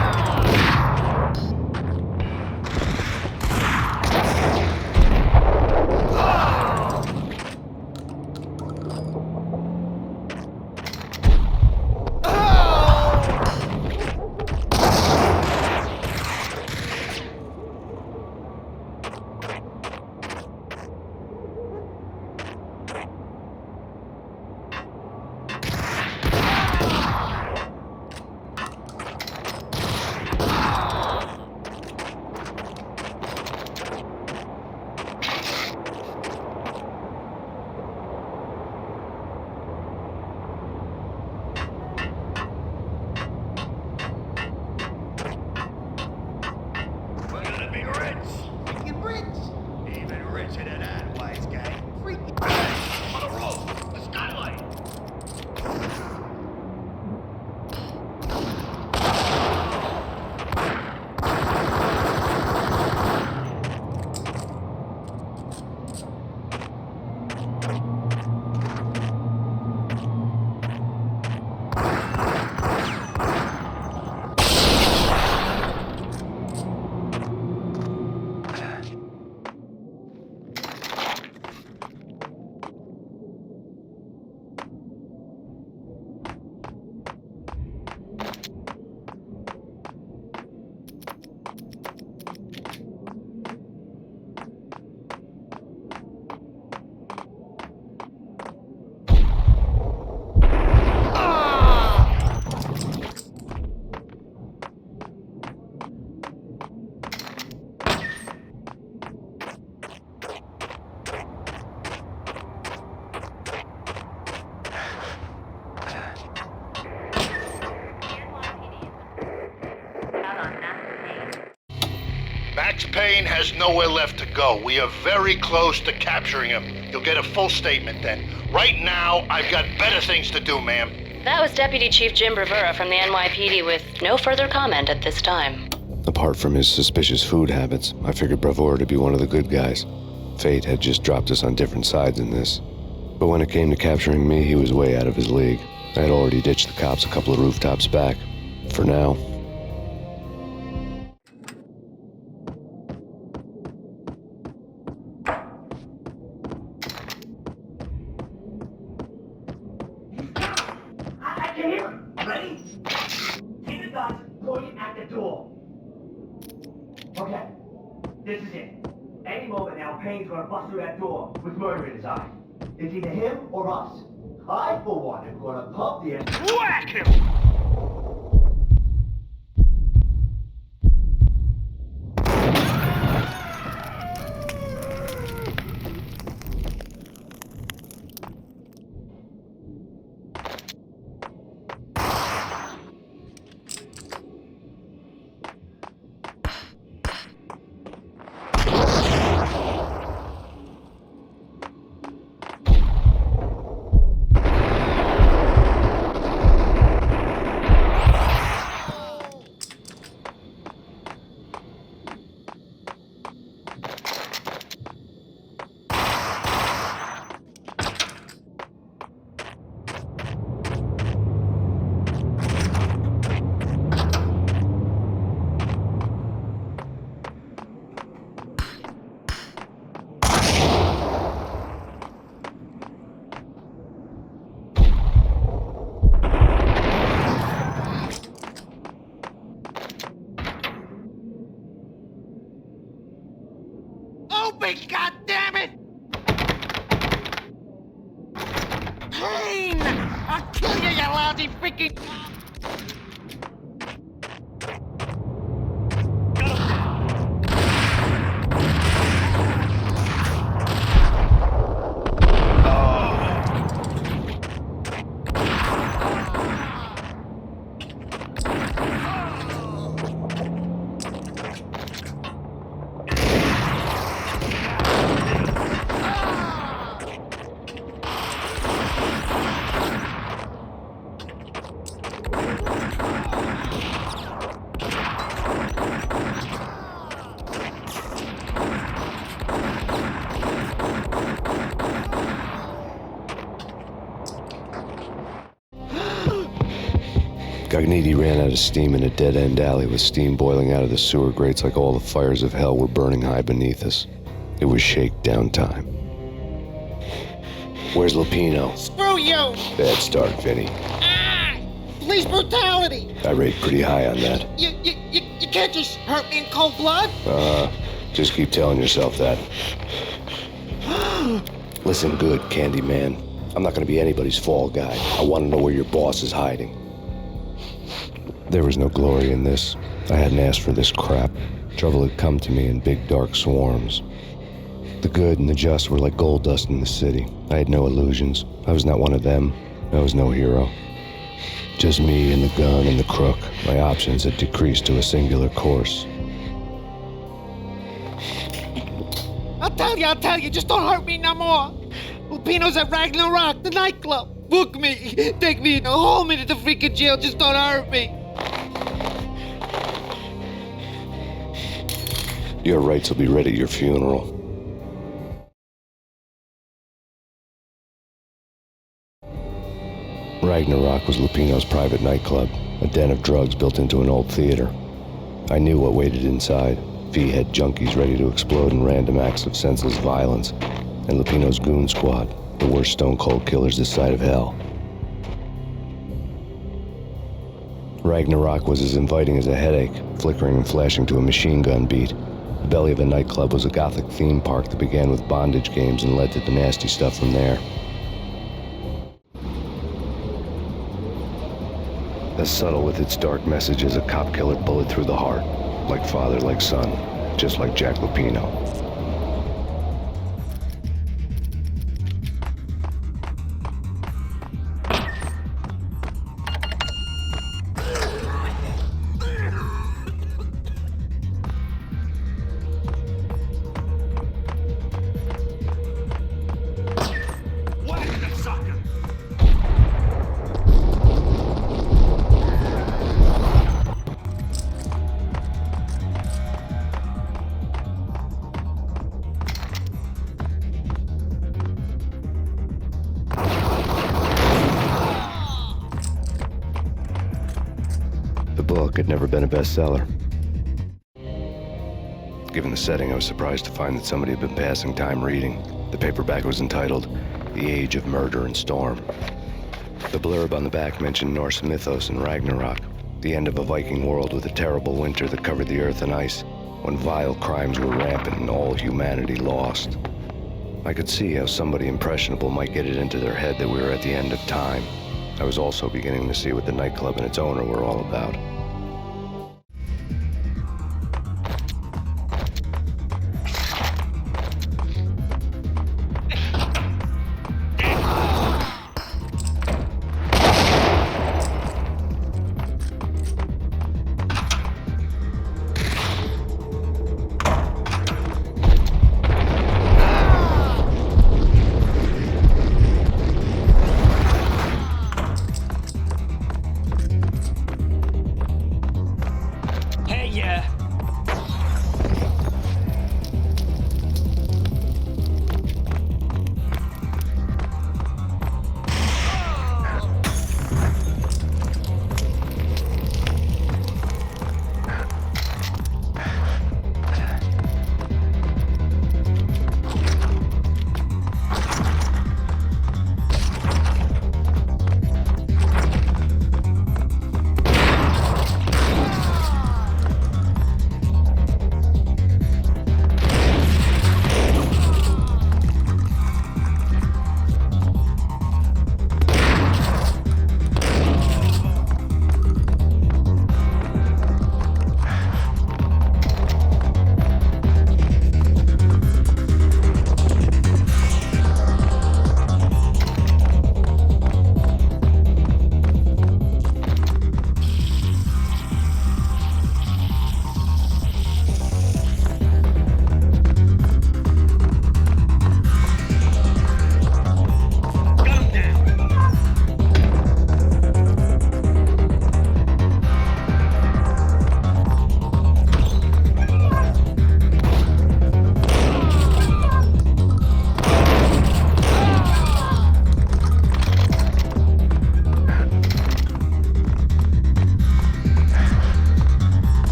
Payne has nowhere left to go. We are very close to capturing him. You'll get a full statement then. Right now, I've got better things to do, ma'am. That was Deputy Chief Jim Bravura from the NYPD with no further comment at this time. Apart from his suspicious food habits, I figured Bravura to be one of the good guys. Fate had just dropped us on different sides in this. But when it came to capturing me, he was way out of his league. I had already ditched the cops a couple of rooftops back. For now. I can hear him. Ready? Keep the guns pointing at the door. Okay, this is it. Any moment now, Payne's gonna bust through that door with murder in his eye. It's either him or us. I, for one, am gonna pump the end. Whack him! Open, goddammit! Payne! I'll kill you, you lousy freaking... Gagniti ran out of steam in a dead-end alley with steam boiling out of the sewer grates like all the fires of hell were burning high beneath us. It was shakedown time. Where's Lupino? Screw you! Bad start, Vinny. Ah! Police brutality! I rate pretty high on that. You can't just hurt me in cold blood? Just keep telling yourself that. Listen good, Candyman. I'm not gonna be anybody's fall guy. I want to know where your boss is hiding. There was no glory in this. I hadn't asked for this crap. Trouble had come to me in big dark swarms. The good and the just were like gold dust in the city. I had no illusions. I was not one of them. I was no hero. Just me and the gun and the crook. My options had decreased to a singular course. I'll tell you, just don't hurt me no more. Lupino's at Ragnarok, the nightclub. Book me, take me, hold me to the freaking jail, just don't hurt me. Your rights will be read at your funeral. Ragnarok was Lupino's private nightclub, a den of drugs built into an old theater. I knew what waited inside. V-head junkies ready to explode in random acts of senseless violence, and Lupino's goon squad, the worst stone-cold killers this side of hell. Ragnarok was as inviting as a headache, flickering and flashing to a machine gun beat. The belly of the nightclub was a gothic theme park that began with bondage games and led to the nasty stuff from there. As subtle with its dark message as a cop killer bullet through the heart. Like father, like son, just like Jack Lupino. book had never been a bestseller. Given the setting, I was surprised to find that somebody had been passing time reading. The paperback was entitled The Age of Murder and Storm. The blurb on the back mentioned Norse mythos and Ragnarok, the end of a Viking world with a terrible winter that covered the earth in ice, when vile crimes were rampant and all humanity lost. I could see how somebody impressionable might get it into their head that we were at the end of time. I was also beginning to see what the nightclub and its owner were all about.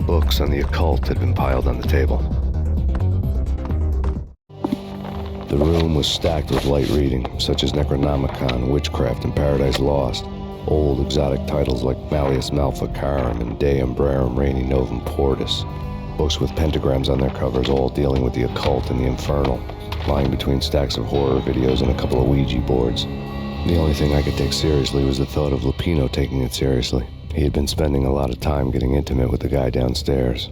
Books on the occult had been piled on the table. The room was stacked with light reading, such as Necronomicon, Witchcraft, and Paradise Lost. Old exotic titles like Malleus Maleficarum and De Umbrarum Reini Novum Portis. Books with pentagrams on their covers, all dealing with the occult and the infernal, lying between stacks of horror videos and a couple of Ouija boards. The only thing I could take seriously was the thought of Lupino taking it seriously. He had been spending a lot of time getting intimate with the guy downstairs.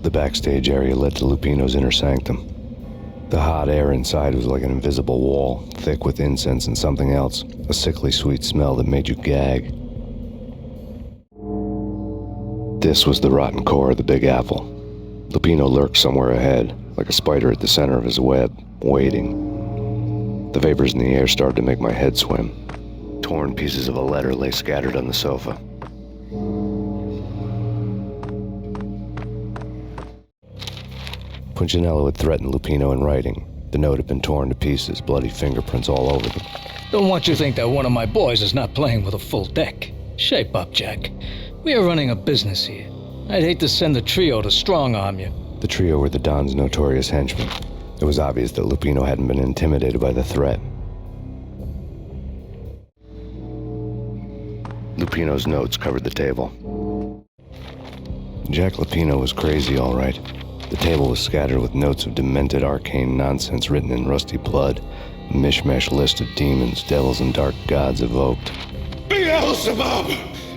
The backstage area led to Lupino's inner sanctum. The hot air inside was like an invisible wall, thick with incense and something else, a sickly sweet smell that made you gag. This was the rotten core of the Big Apple. Lupino lurked somewhere ahead, like a spider at the center of his web, waiting. The vapors in the air started to make my head swim. Torn pieces of a letter lay scattered on the sofa. Punchinello had threatened Lupino in writing. The note had been torn to pieces, bloody fingerprints all over them. Don't want you to think that one of my boys is not playing with a full deck. Shape up, Jack. We are running a business here. I'd hate to send the trio to strong-arm you. The trio were the Don's notorious henchmen. It was obvious that Lupino hadn't been intimidated by the threat. Lupino's notes covered the table. Jack Lupino was crazy, all right. The table was scattered with notes of demented arcane nonsense written in rusty blood, a mishmash list of demons, devils, and dark gods evoked. Beelzebub,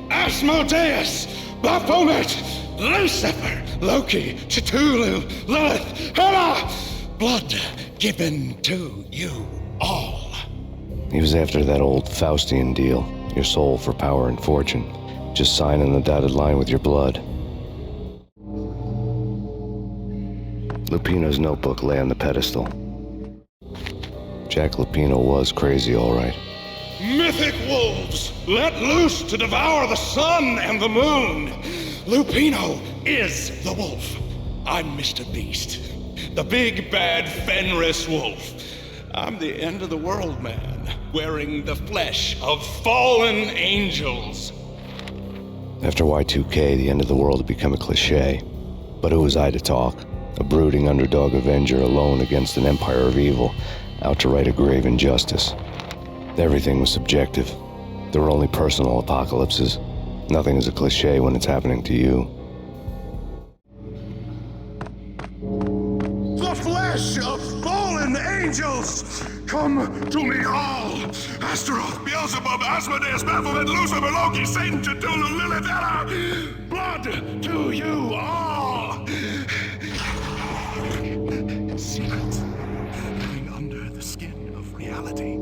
Asmodeus, Baphomet, Lucifer, Loki, Cthulhu, Lilith, Hela, blood given to you all. He was after that old Faustian deal, your soul for power and fortune. Just sign on the dotted line with your blood. Lupino's notebook lay on the pedestal. Jack Lupino was crazy, all right. Mythic wolves, let loose to devour the sun and the moon. Lupino is the wolf. I'm Mr. Beast, the big bad Fenris wolf. I'm the end of the world man, wearing the flesh of fallen angels. After Y2K, the end of the world had become a cliché. But who was I to talk? A brooding underdog avenger alone against an empire of evil, out to right a grave injustice. Everything was subjective. There were only personal apocalypses. Nothing is a cliché when it's happening to you. The flesh of fallen angels, come to me all. Astaroth, Beelzebub, Asmodeus, Baphomet, Lucifer, Loki, Satan, Cthulhu, Lilith, Hela. Blood to you all. Secrets living under the skin of reality.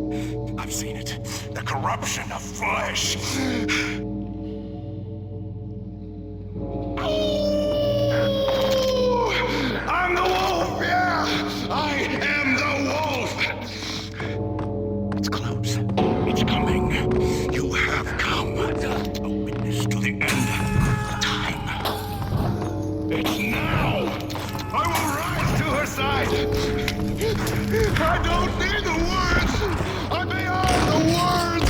I've seen it. The corruption of flesh. I'm the wolf, yeah! I am the wolf! It's close. It's coming. You have come. A witness to the end of time. It's now! I will rise to her side! I don't need the words! I'm beyond the words!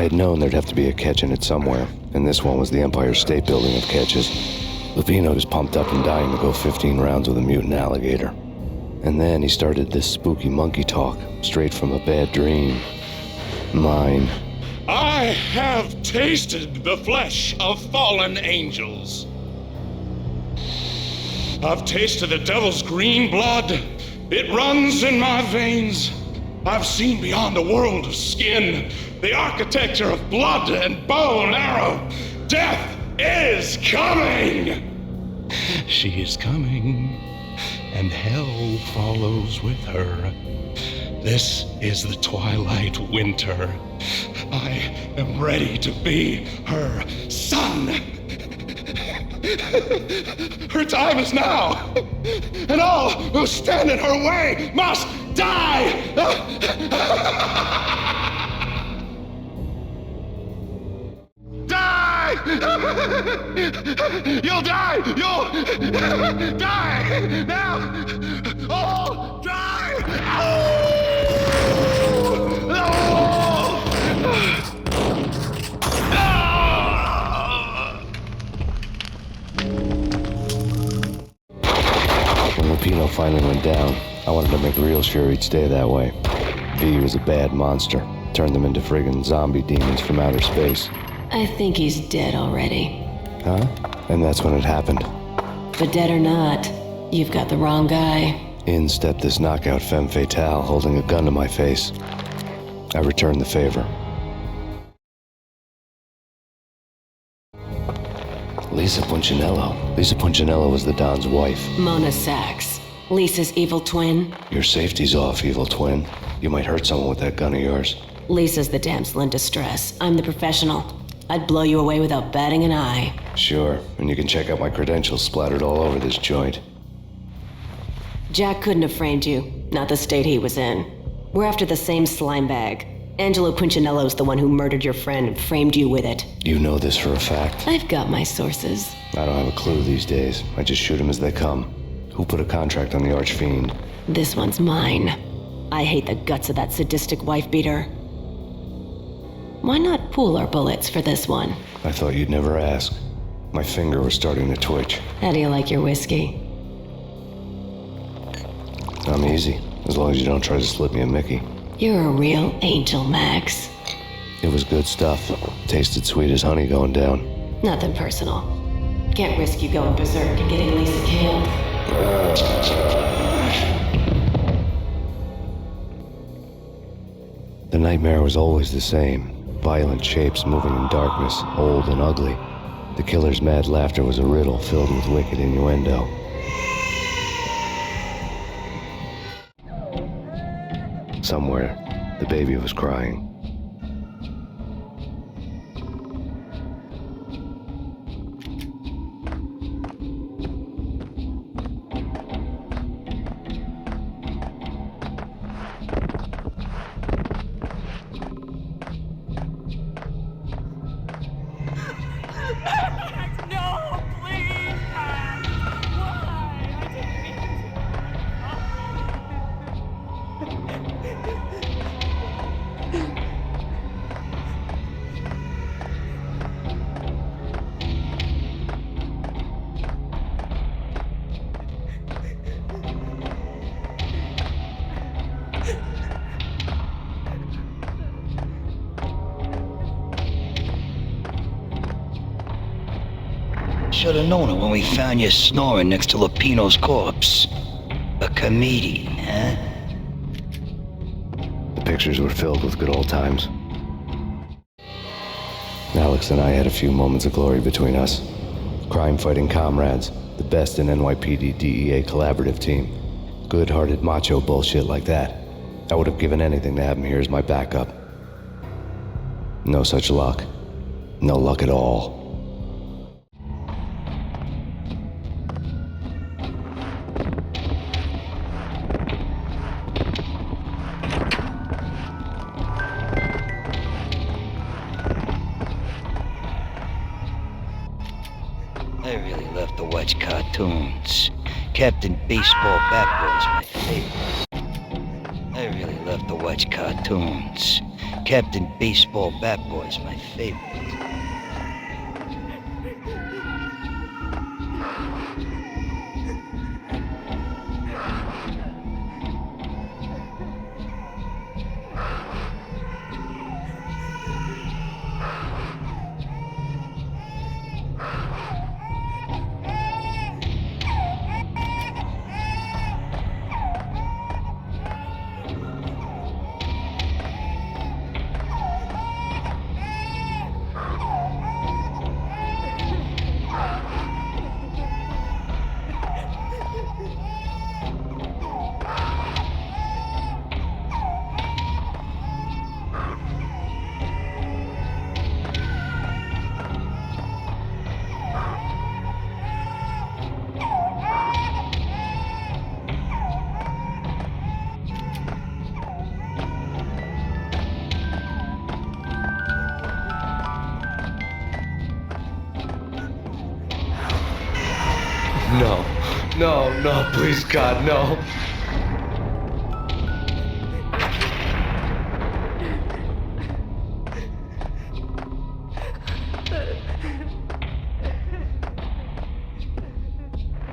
I had known there'd have to be a catch in it somewhere, and this one was the Empire State Building of catches. Lupino was pumped up and dying to go 15 rounds with a mutant alligator. And then he started this spooky monkey talk, straight from a bad dream. Mine. I have tasted the flesh of fallen angels. I've tasted the devil's green blood. It runs in my veins. I've seen beyond a world of skin, the architecture of blood and bow and arrow. Death is coming! She is coming, and hell follows with her. This is the twilight winter. I am ready to be her son. Her time is now, and all who stand in her way must die! Die! You'll die! You'll die! Now! Oh! Die! When Lupino finally went down, I wanted to make real sure he'd stay that way. V was a bad monster. Turned them into friggin' zombie demons from outer space. I think he's dead already. Huh? And that's when it happened. But dead or not, you've got the wrong guy. In stepped this knockout femme fatale holding a gun to my face. I returned the favor. Lisa Punchinello. Lisa Punchinello was the Don's wife. Mona Sachs. Lisa's evil twin. Your safety's off, evil twin. You might hurt someone with that gun of yours. Lisa's the damsel in distress. I'm the professional. I'd blow you away without batting an eye. Sure, and you can check out my credentials splattered all over this joint. Jack couldn't have framed you. Not the state he was in. We're after the same slime bag. Angelo Punchinello's the one who murdered your friend and framed you with it. You know this for a fact. I've got my sources. I don't have a clue these days. I just shoot them as they come. Who put a contract on the Archfiend? This one's mine. I hate the guts of that sadistic wife-beater. Why not pool our bullets for this one? I thought you'd never ask. My finger was starting to twitch. How do you like your whiskey? I'm easy, as long as you don't try to slip me a Mickey. You're a real angel, Max. It was good stuff. Tasted sweet as honey going down. Nothing personal. Can't risk you going berserk and getting Lisa killed. The nightmare was always the same. Violent shapes moving in darkness, old and ugly. The killer's mad laughter was a riddle filled with wicked innuendo. Somewhere, the baby was crying. No, please, Max. Why? I didn't mean Should have known it when we found you snoring next to Lupino's corpse. A comedian, huh? The pictures were filled with good old times. Alex and I had a few moments of glory between us. Crime-fighting comrades, the best in NYPD DEA collaborative team. Good-hearted macho bullshit like that. I would have given anything to have him here as my backup. No such luck. No luck at all. I really love to watch cartoons. Captain Baseball Bat Boy is my favorite. I really love to watch cartoons. Captain Baseball Bat Boy's my favorite. No. No, no, please, God, no.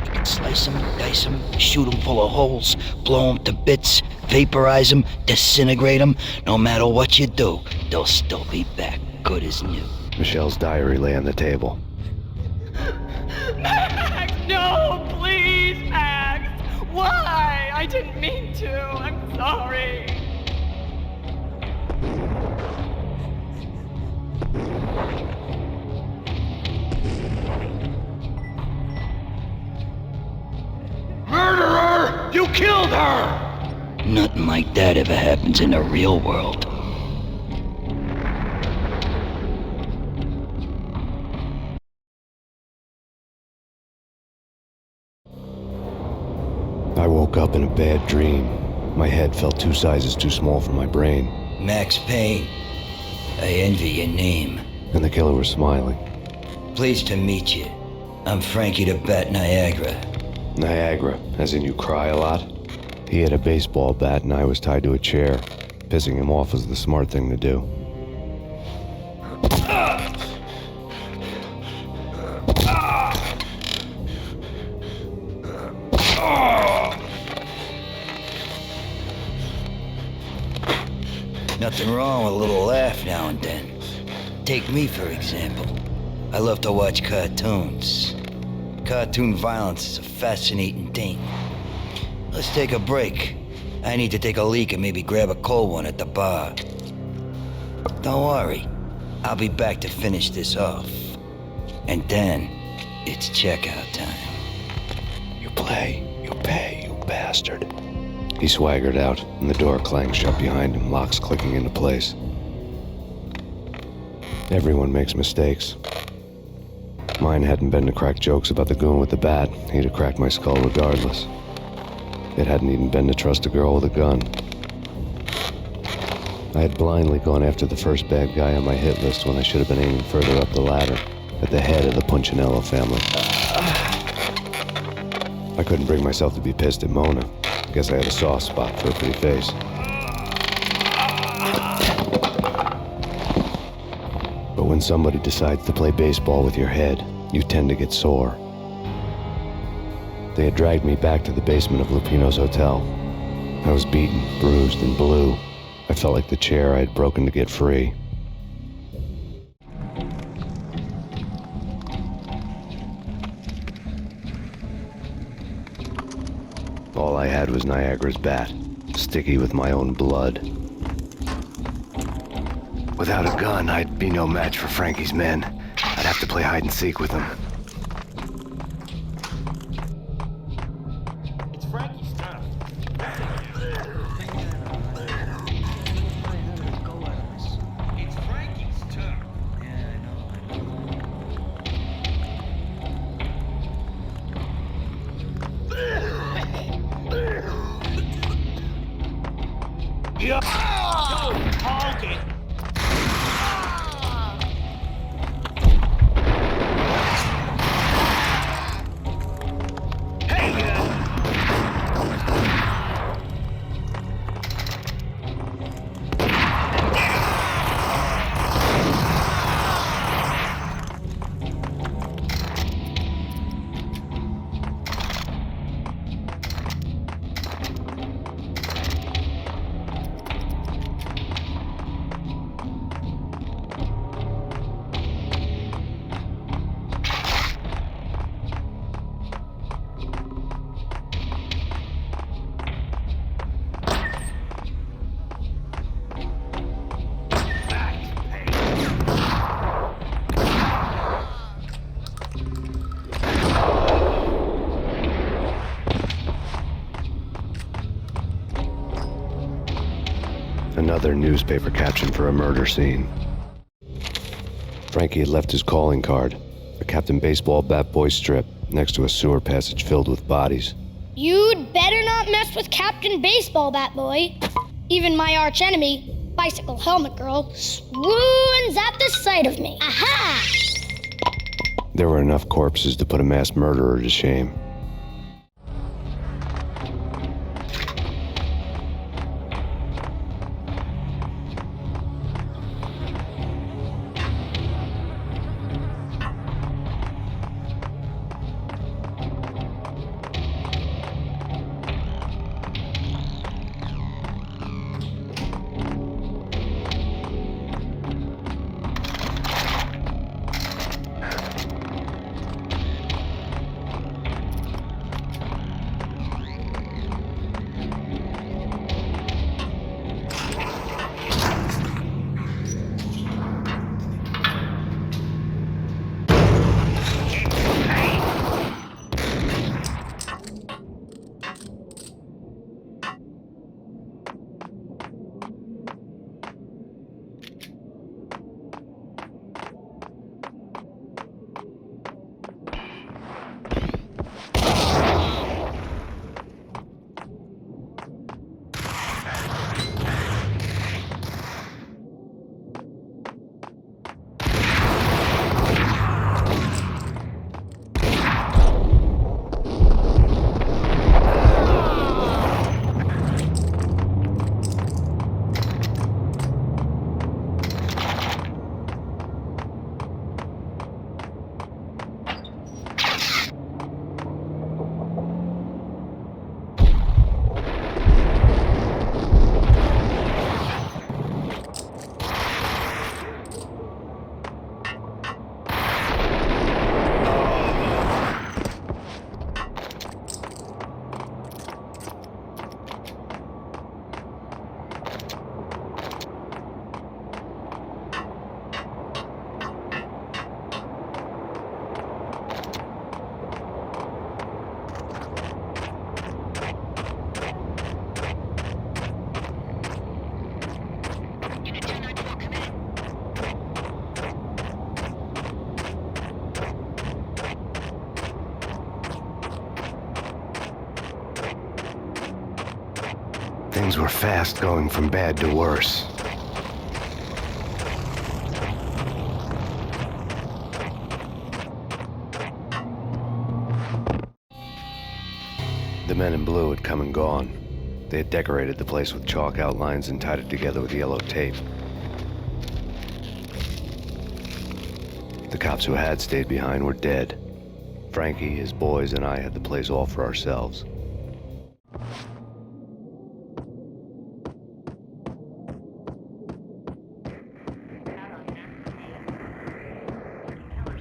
You can slice them, dice them, shoot them full of holes, blow them to bits, vaporize them, disintegrate them. No matter what you do, they'll still be back, good as new. Michelle's diary lay on the table. Max, no, please, Max. Why? I didn't mean to. I'm sorry. Murderer! You killed her! Nothing like that ever happens in the real world. I woke up in a bad dream. My head felt 2 sizes too small for my brain. Max Payne. I envy your name. And the killer was smiling. Pleased to meet you. I'm Frankie the Bat Niagara. Niagara, as in you cry a lot? He had a baseball bat and I was tied to a chair. Pissing him off was the smart thing to do. Nothing wrong with a little laugh now and then. Take me, for example. I love to watch cartoons. Cartoon violence is a fascinating thing. Let's take a break. I need to take a leak and maybe grab a cold one at the bar. Don't worry. I'll be back to finish this off. And then, it's checkout time. You play, you pay, you bastard. He swaggered out, and the door clanged shut behind him, locks clicking into place. Everyone makes mistakes. Mine hadn't been to crack jokes about the goon with the bat. He'd have cracked my skull regardless. It hadn't even been to trust a girl with a gun. I had blindly gone after the first bad guy on my hit list when I should have been aiming further up the ladder, at the head of the Punchinello family. I couldn't bring myself to be pissed at Mona. Guess I had a soft spot for a pretty face. But when somebody decides to play baseball with your head, you tend to get sore. They had dragged me back to the basement of Lupino's hotel. I was beaten, bruised, and blue. I felt like the chair I had broken to get free. All I had was Niagara's bat, sticky with my own blood. Without a gun, I'd be no match for Frankie's men. I'd have to play hide and seek with them. It's Frankie's turn. It's Frankie's turn. Yeah. Dude, hold it. Another newspaper caption for a murder scene. Frankie had left his calling card, a Captain Baseball bat boy strip, next to a sewer passage filled with bodies. You'd better not mess with Captain Baseball Bat Boy. Even my arch enemy, Bicycle Helmet Girl, swoons at the sight of me. Aha! There were enough corpses to put a mass murderer to shame. Things were fast going from bad to worse. The men in blue had come and gone. They had decorated the place with chalk outlines and tied it together with yellow tape. The cops who had stayed behind were dead. Frankie, his boys, and I had the place all for ourselves.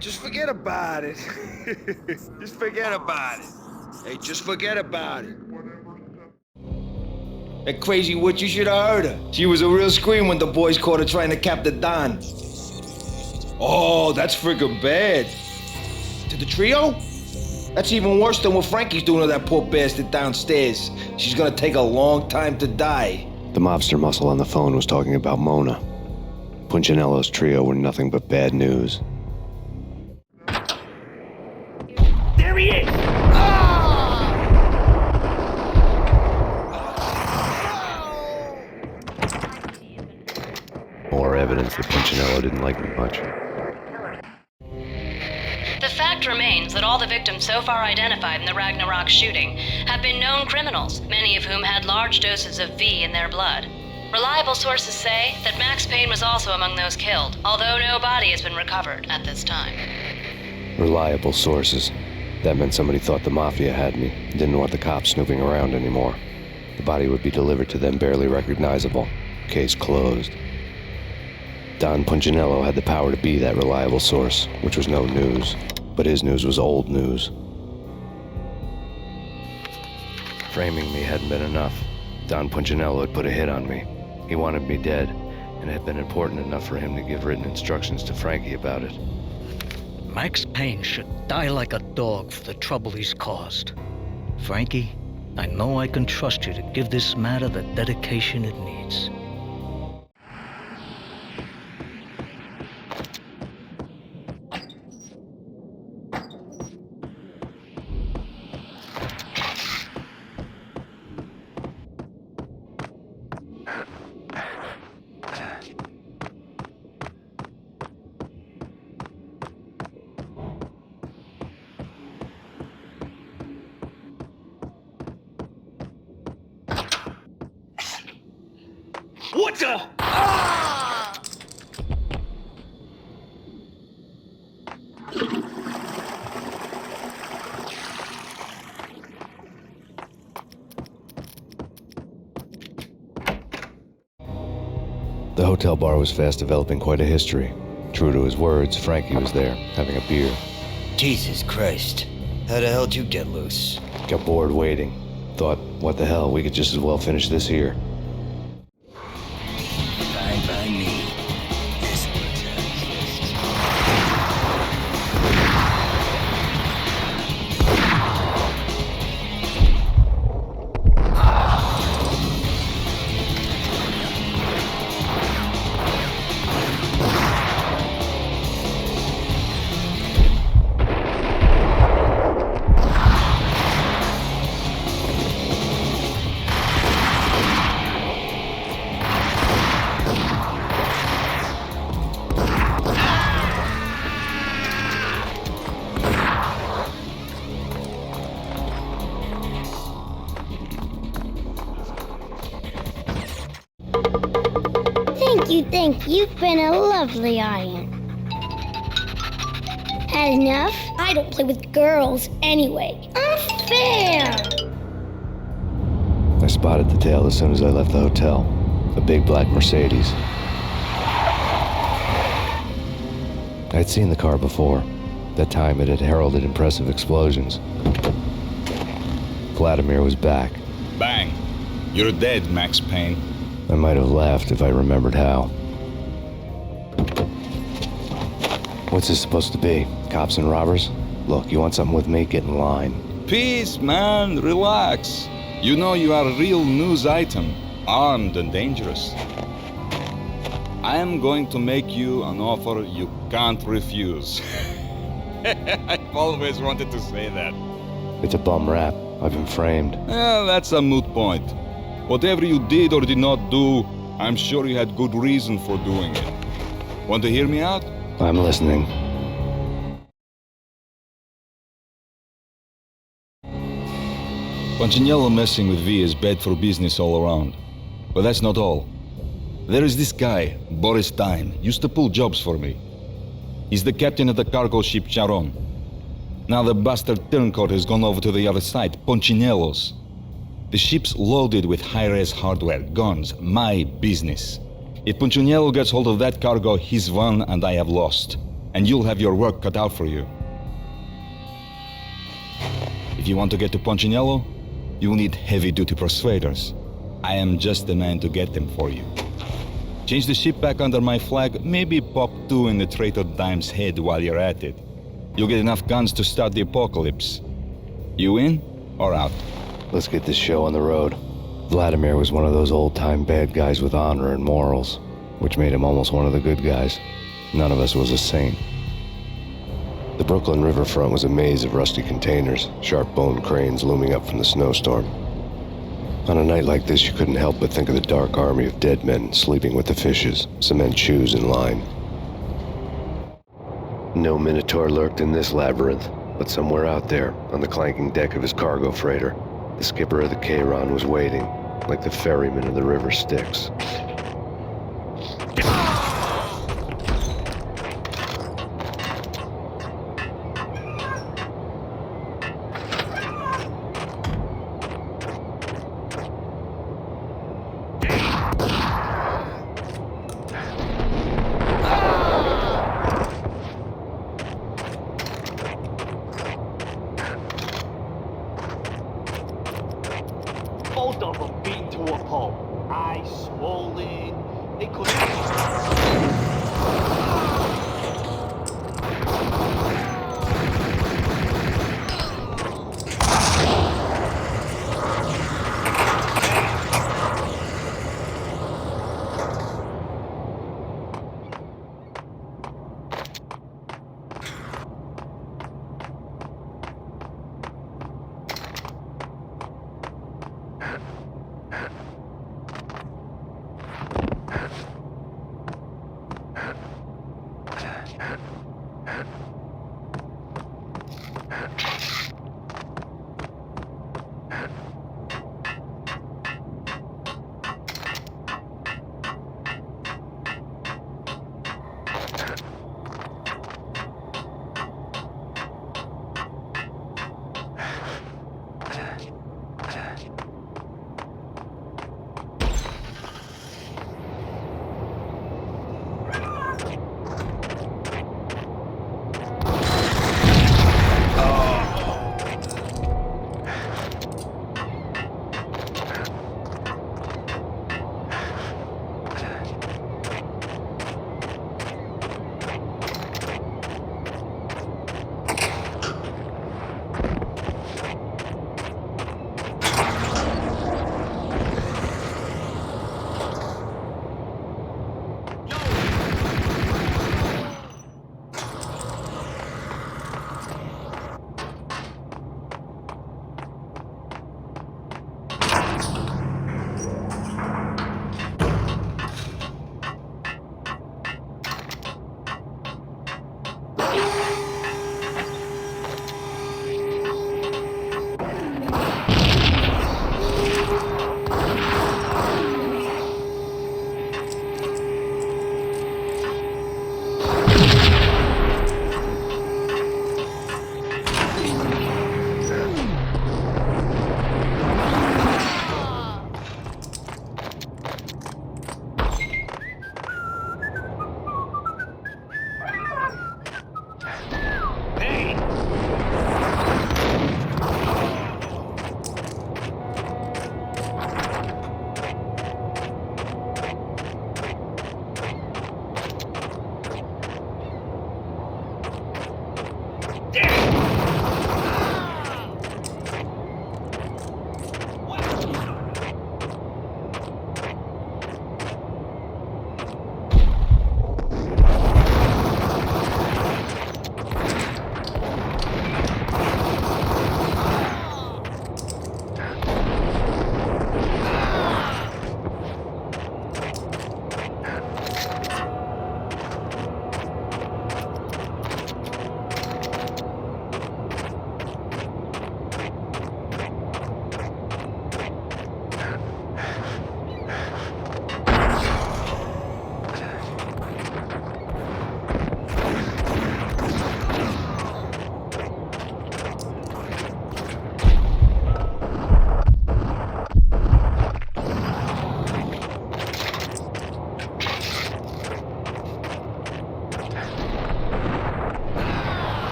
Just forget about it. Just forget about it. Hey, just forget about it. That crazy witch, you should have heard her. She was a real scream when the boys caught her trying to cap the Don. Oh, that's friggin' bad. To the trio? That's even worse than what Frankie's doing to that poor bastard downstairs. She's gonna take a long time to die. The mobster muscle on the phone was talking about Mona. Punchinello's trio were nothing but bad news. There he is! More evidence that Punchinello didn't like me much. The fact remains that all the victims so far identified in the Ragnarok shooting have been known criminals, many of whom had large doses of V in their blood. Reliable sources say that Max Payne was also among those killed, although no body has been recovered at this time. Reliable sources. That meant somebody thought the Mafia had me, and didn't want the cops snooping around anymore. The body would be delivered to them barely recognizable. Case closed. Don Punchinello had the power to be that reliable source, which was no news. But his news was old news. Framing me hadn't been enough. Don Punchinello had put a hit on me. He wanted me dead, and it had been important enough for him to give written instructions to Frankie about it. Max Payne should die like a dog for the trouble he's caused. Frankie, I know I can trust you to give this matter the dedication it needs. What the? The hotel bar was fast developing quite a history. True to his words, Frankie was there, having a beer. Jesus Christ. How the hell did you get loose? Got bored waiting. Thought, what the hell, we could just as well finish this here. Fine by me. This one's Thank you. You've been a lovely iron. Had enough? I don't play with girls anyway. Unfair! I spotted the tail as soon as I left the hotel. A big black Mercedes. I'd seen the car before. That time it had heralded impressive explosions. Vladimir was back. Bang! You're dead, Max Payne. I might have laughed if I remembered how. What's this supposed to be? Cops and robbers? Look, you want something with me? Get in line. Peace, man. Relax. You know you are a real news item. Armed and dangerous. I am going to make you an offer you can't refuse. I've always wanted to say that. It's a bum rap. I've been framed. Well, that's a moot point. Whatever you did or did not do, I'm sure you had good reason for doing it. Want to hear me out? I'm listening. Punchinello messing with V is bad for business all around. But that's not all. There is this guy, Boris Stein, used to pull jobs for me. He's the captain of the cargo ship Charon. Now the bastard turncoat has gone over to the other side, Punchinello's. The ship's loaded with high-res hardware, guns, my business. If Punchinello gets hold of that cargo, he's won and I have lost. And you'll have your work cut out for you. If you want to get to Punchinello, you'll need heavy-duty persuaders. I am just the man to get them for you. Change the ship back under my flag, maybe pop 2 in the traitor Dime's head while you're at it. You'll get enough guns to start the apocalypse. You in or out? Let's get this show on the road. Vladimir was one of those old-time bad guys with honor and morals, which made him almost one of the good guys. None of us was a saint. The Brooklyn riverfront was a maze of rusty containers, sharp-boned cranes looming up from the snowstorm. On a night like this, you couldn't help but think of the dark army of dead men sleeping with the fishes, cement shoes in line. No Minotaur lurked in this labyrinth, but somewhere out there, on the clanking deck of his cargo freighter, the skipper of the Chiron was waiting, like the ferryman of the River Styx. Both of them beaten to a pulp. Eyes swollen. They couldn't.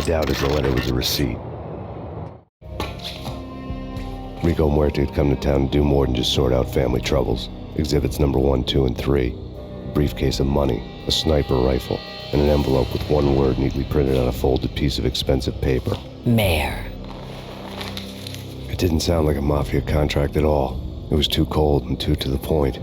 doubted the letter was a receipt. Rico Muerte had come to town to do more than just sort out family troubles. Exhibits number 1, 2, and 3. A briefcase of money, a sniper rifle, and an envelope with one word neatly printed on a folded piece of expensive paper. Mayor. It didn't sound like a mafia contract at all. It was too cold and too to the point.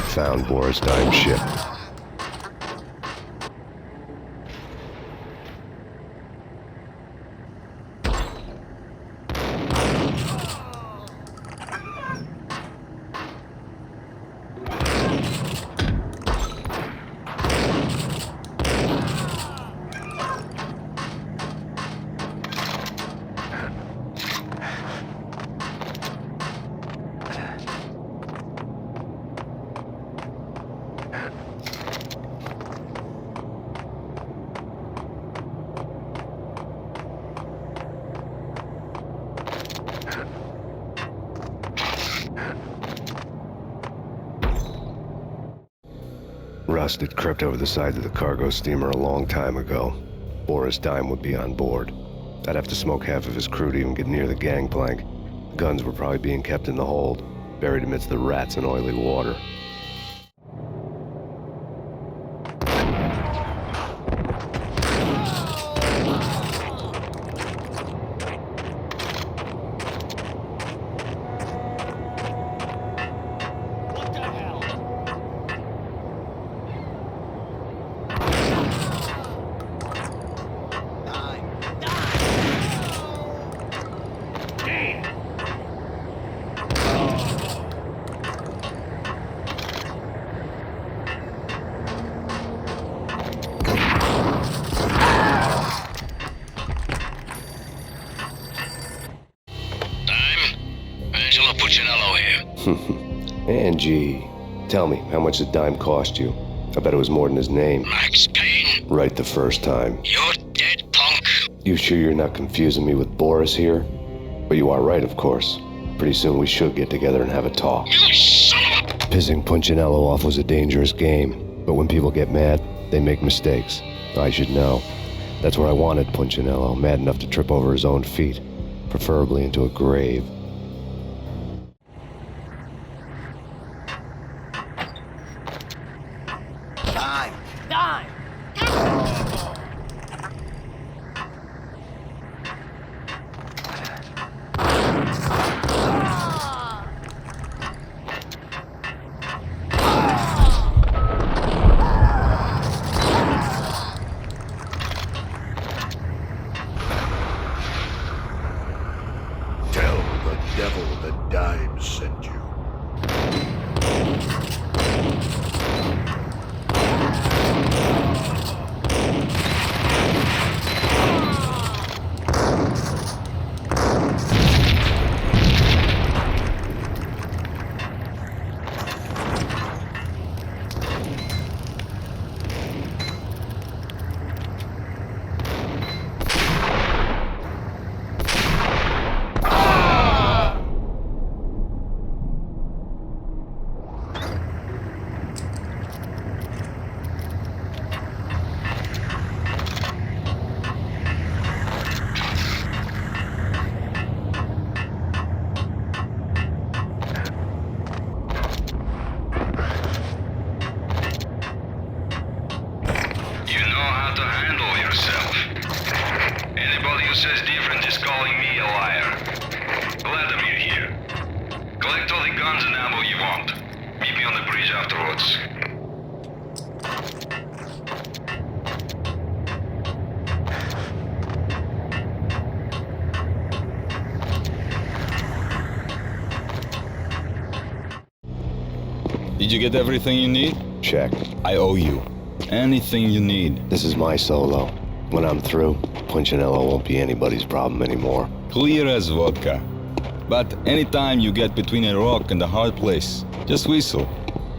found Boris Dime's ship. Rust had crept over the sides of the cargo steamer a long time ago. Boris Dime would be on board. I'd have to smoke half of his crew to even get near the gangplank. The guns were probably being kept in the hold, buried amidst the rats and oily water. Angie, tell me, how much did Dime cost you? I bet it was more than his name. Max Payne. Right the first time. You're dead, punk. You sure you're not confusing me with Boris here? But you are right, of course. Pretty soon we should get together and have a talk. You son of a... Pissing Punchinello off was a dangerous game, but when people get mad, they make mistakes. I should know. That's where I wanted Punchinello, mad enough to trip over his own feet, preferably into a grave. Did you get everything you need? Check. I owe you. Anything you need. This is my solo. When I'm through, Punchinello won't be anybody's problem anymore. Clear as vodka. But anytime you get between a rock and a hard place, just whistle.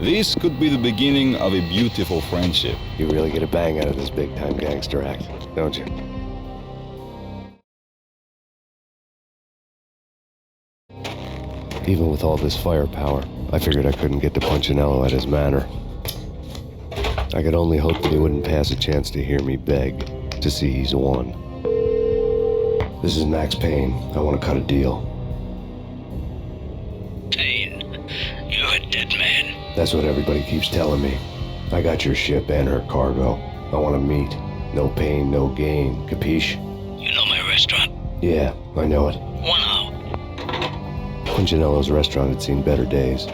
This could be the beginning of a beautiful friendship. You really get a bang out of this big-time gangster act, don't you? Even with all this firepower, I figured I couldn't get to Punchinello at his manor. I could only hope that he wouldn't pass a chance to hear me beg to see he's won. This is Max Payne. I want to cut a deal. Payne, you're a dead man. That's what everybody keeps telling me. I got your ship and her cargo. I want to meet. No pain, no gain. Capiche? You know my restaurant? Yeah, I know it. 1 hour. Punchinello's restaurant had seen better days.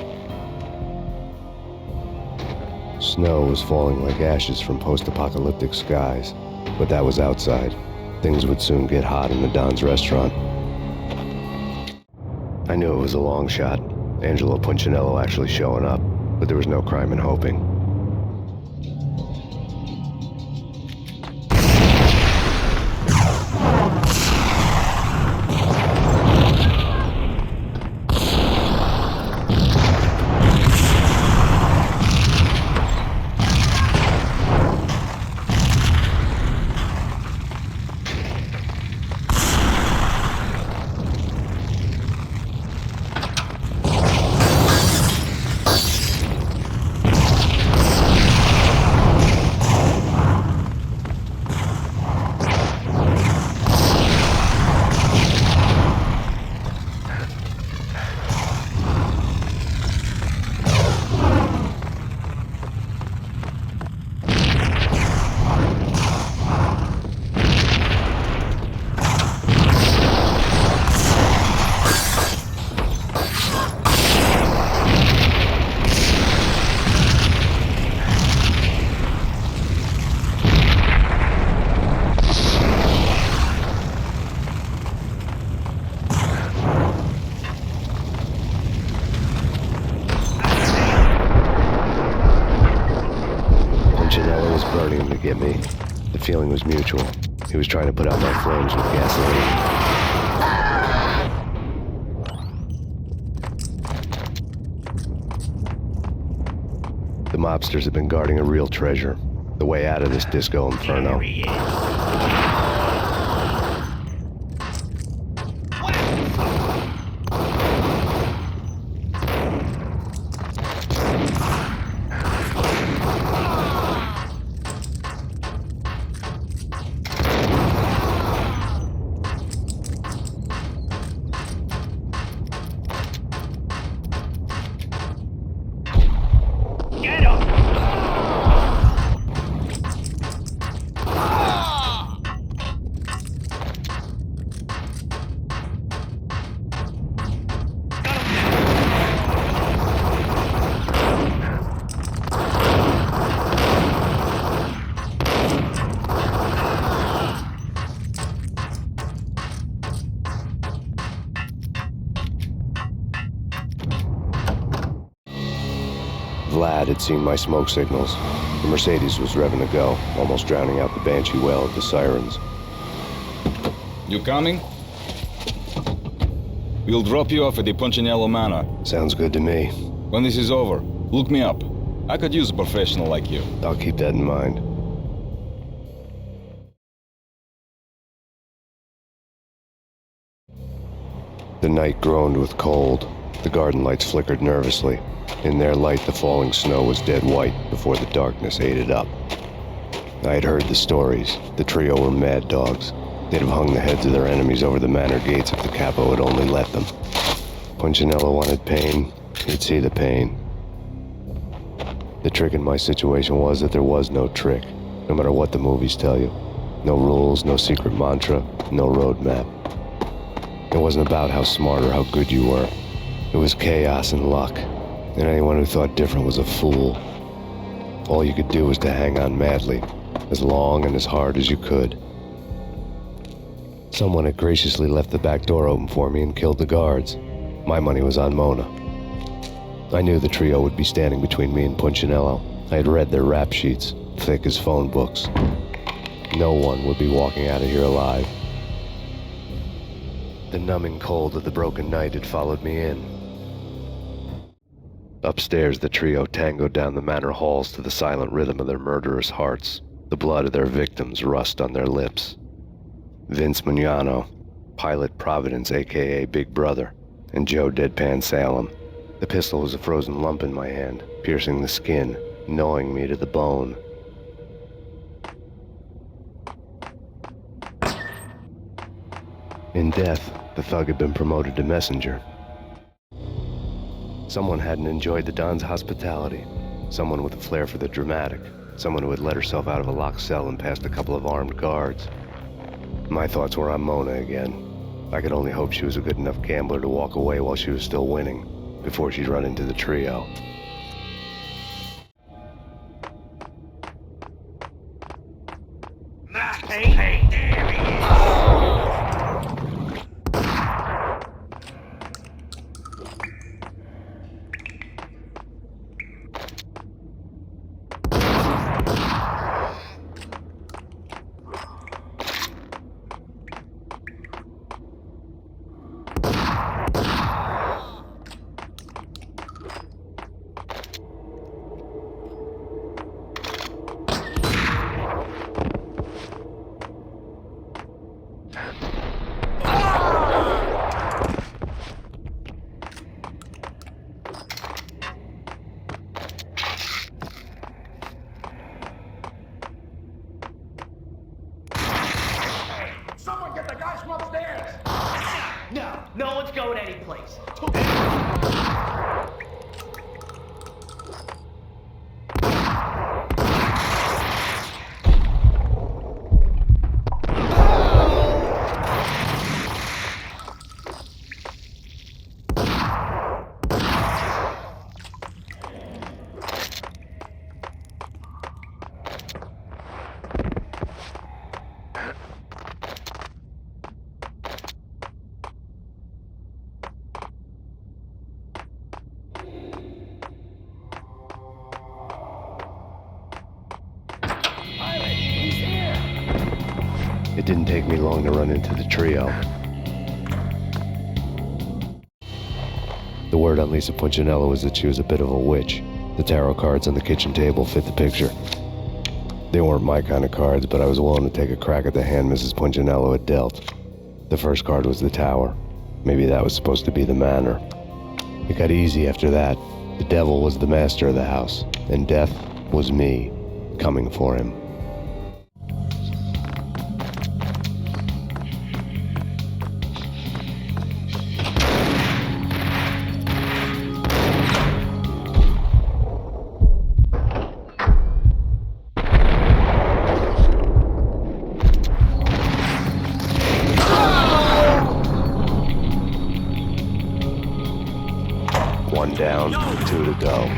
Snow was falling like ashes from post-apocalyptic skies, but that was outside. Things would soon get hot in the Don's restaurant. I knew it was a long shot, Angelo Punchinello actually showing up, but there was no crime in hoping. Punchinello was burning to get me. The feeling was mutual. He was trying to put out my flames with gasoline. The mobsters have been guarding a real treasure. The way out of this disco inferno. Vlad had seen my smoke signals. The Mercedes was revving to go, almost drowning out the banshee wail of the sirens. You coming? We'll drop you off at the Punchinello Manor. Sounds good to me. When this is over, look me up. I could use a professional like you. I'll keep that in mind. The night groaned with cold. The garden lights flickered nervously. In their light, the falling snow was dead white before the darkness ate it up. I had heard the stories. The trio were mad dogs. They'd have hung the heads of their enemies over the manor gates if the capo had only let them. Punchinello wanted Payne. He'd see the pain. The trick in my situation was that there was no trick, no matter what the movies tell you. No rules, no secret mantra, no roadmap. It wasn't about how smart or how good you were. It was chaos and luck. And anyone who thought different was a fool. All you could do was to hang on madly, as long and as hard as you could. Someone had graciously left the back door open for me and killed the guards. My money was on Mona. I knew the trio would be standing between me and Punchinello. I had read their rap sheets, thick as phone books. No one would be walking out of here alive. The numbing cold of the broken night had followed me in. Upstairs, the trio tangoed down the manor halls to the silent rhythm of their murderous hearts, the blood of their victims rust on their lips. Vince Mugnano, Pilot Providence, a.k.a. Big Brother, and Joe Deadpan Salem. The pistol was a frozen lump in my hand, piercing the skin, gnawing me to the bone. In death, the thug had been promoted to messenger. Someone hadn't enjoyed the Don's hospitality. Someone with a flair for the dramatic. Someone who had let herself out of a locked cell and past a couple of armed guards. My thoughts were on Mona again. I could only hope she was a good enough gambler to walk away while she was still winning, before she'd run into the trio. No one's going anyplace. It didn't take me long to run into the trio. The word on Lisa Punchinello was that she was a bit of a witch. The tarot cards on the kitchen table fit the picture. They weren't my kind of cards, but I was willing to take a crack at the hand Mrs. Punchinello had dealt. The first card was the tower. Maybe that was supposed to be the manor. It got easy after that. The devil was the master of the house, and death was me, coming for him. One down, 2 to go.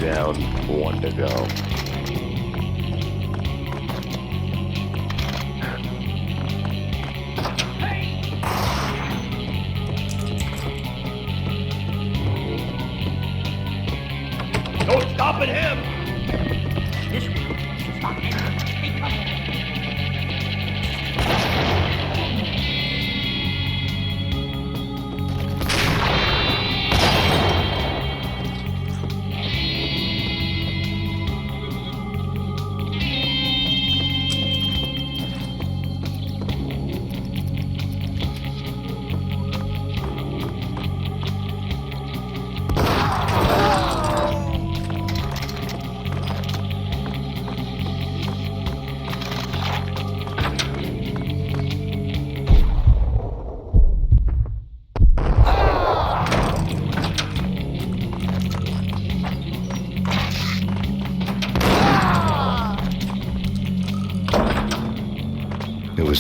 Down, 1 to go. No stopping him! This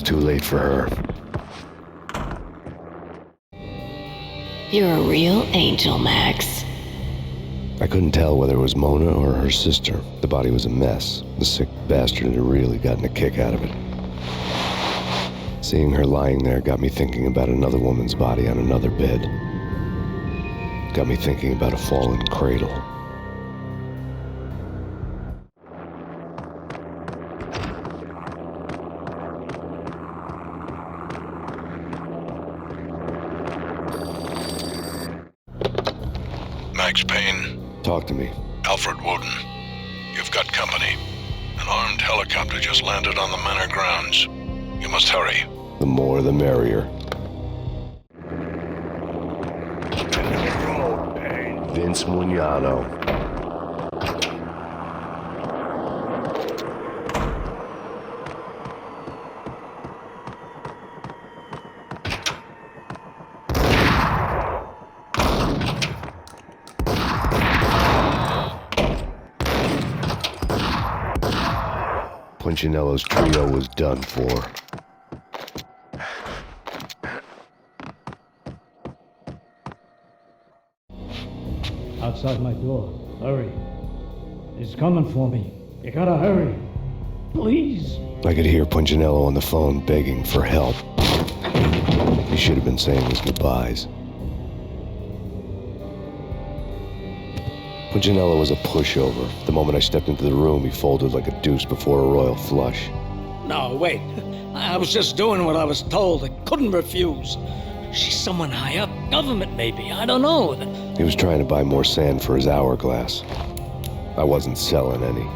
was too late for her. You're a real angel, Max. I couldn't tell whether it was Mona or her sister. The body was a mess. The sick bastard had really gotten a kick out of it. Seeing her lying there got me thinking about another woman's body on another bed. Got me thinking about a fallen cradle. Max Payne. Talk to me. Alfred Woden. You've got company. An armed helicopter just landed on the manor grounds. You must hurry. The more the merrier. Vince Mugnano. Punchinello's trio was done for. Outside my door. Hurry. He's coming for me. You gotta hurry. Please. I could hear Punchinello on the phone begging for help. He should have been saying his goodbyes. Punchinello was a pushover. The moment I stepped into the room, he folded like a deuce before a royal flush. No, wait. I was just doing what I was told. I couldn't refuse. She's someone high up. Government, maybe. I don't know. He was trying to buy more sand for his hourglass. I wasn't selling any.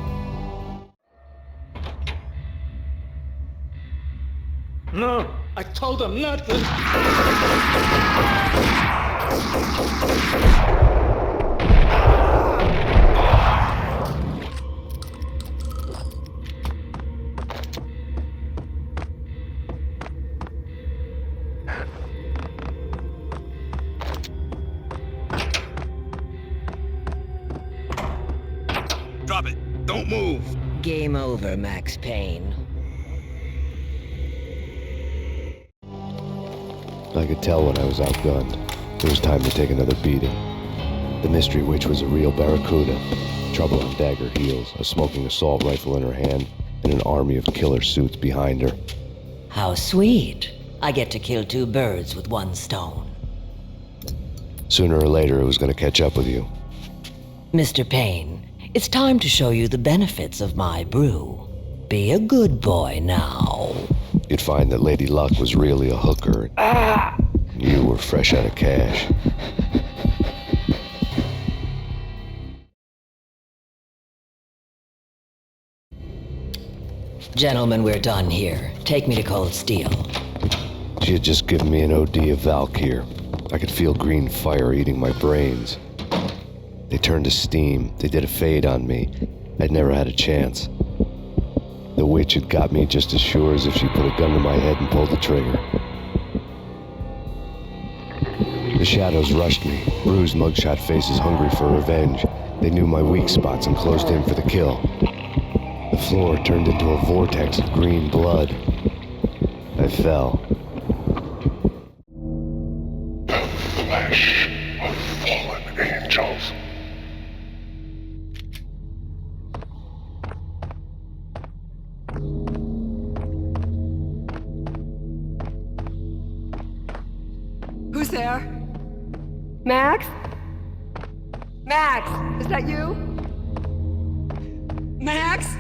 No, I told him not to. Drop it. Don't move. Game over, Max Payne. I could tell when I was outgunned. It was time to take another beating. The mystery witch was a real barracuda. Trouble on dagger heels, a smoking assault rifle in her hand, and an army of killer suits behind her. How sweet. I get to kill two birds with one stone. Sooner or later, it was going to catch up with you. Mr. Payne, it's time to show you the benefits of my brew. Be a good boy now. You'd find that Lady Luck was really a hooker. You were fresh out of cash. Gentlemen, we're done here. Take me to Cold Steel. She had just given me an OD of Valkyr. I could feel green fire eating my brains. They turned to steam. They did a fade on me. I'd never had a chance. The witch had got me just as sure as if she put a gun to my head and pulled the trigger. The shadows rushed me, bruised mugshot faces hungry for revenge. They knew my weak spots and closed in for the kill. The floor turned into a vortex of green blood. I fell. The flesh of fallen angels. Who's there? Max? Max, is that you? Max?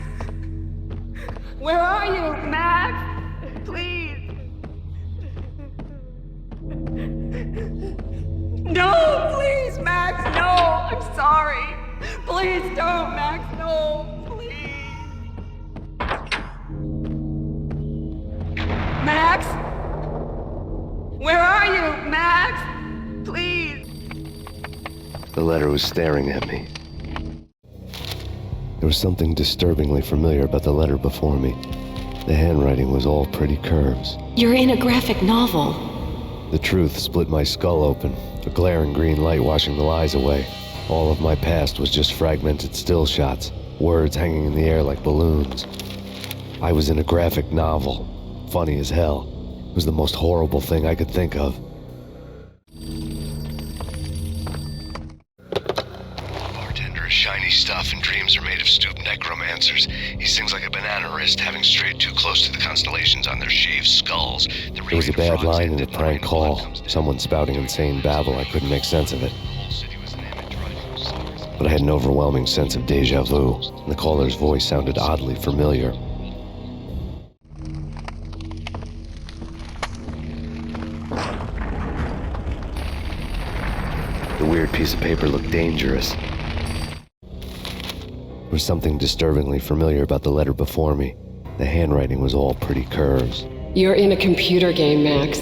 Where are you, Max? Please. No, please, Max, no. I'm sorry. Please don't, Max, no. Please. Max? Where are you, Max? Please. The letter was staring at me. There was something disturbingly familiar about the letter before me. The handwriting was all pretty curves. You're in a graphic novel. The truth split my skull open, a glaring green light washing the lies away. All of my past was just fragmented still shots, words hanging in the air like balloons. I was in a graphic novel. Funny as hell. It was the most horrible thing I could think of. Bartender is shiny stuff and dreams are made of stooped necromancers. He sings like a banana wrist, having strayed too close to the constellations on their shaved skulls. It was a bad line in a prank call. Someone spouting insane babble. I couldn't make sense of it. But I had an overwhelming sense of deja vu, and the caller's voice sounded oddly familiar. The weird piece of paper looked dangerous. There was something disturbingly familiar about the letter before me. The handwriting was all pretty curves. You're in a computer game, Max.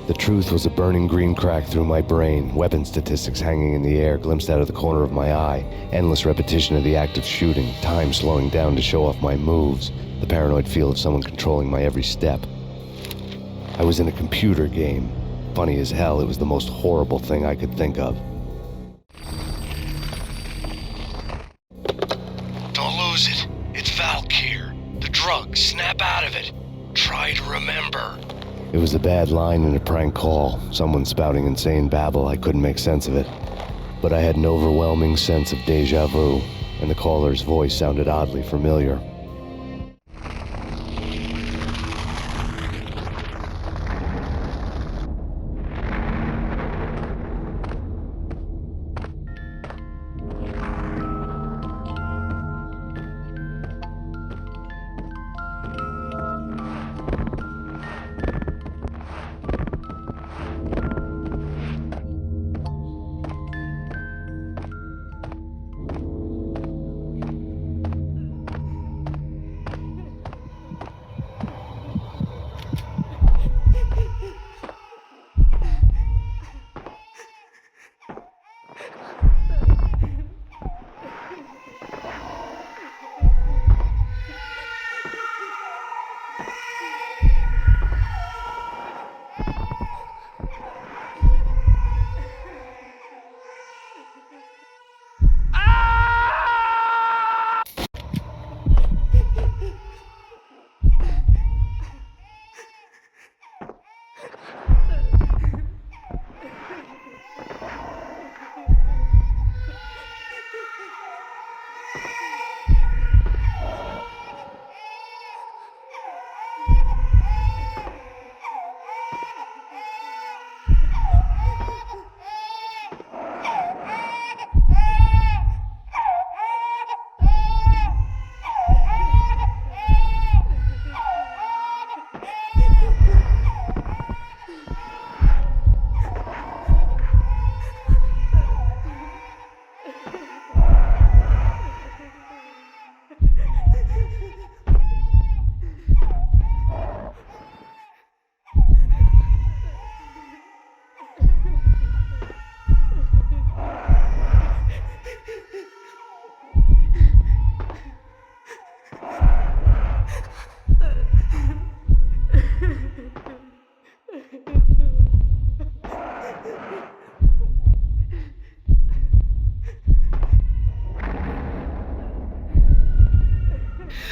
The truth was a burning green crack through my brain, weapon statistics hanging in the air, glimpsed out of the corner of my eye, endless repetition of the act of shooting, time slowing down to show off my moves, the paranoid feel of someone controlling my every step. I was in a computer game. Funny as hell, it was the most horrible thing I could think of. Don't lose it. It's Valkyr. The drug. Snap out of it. Try to remember. It was a bad line in a prank call, someone spouting insane babble. I couldn't make sense of it. But I had an overwhelming sense of deja vu, and the caller's voice sounded oddly familiar.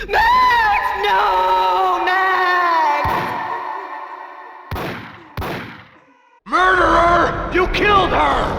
Max! No! Max! Murderer! You killed her!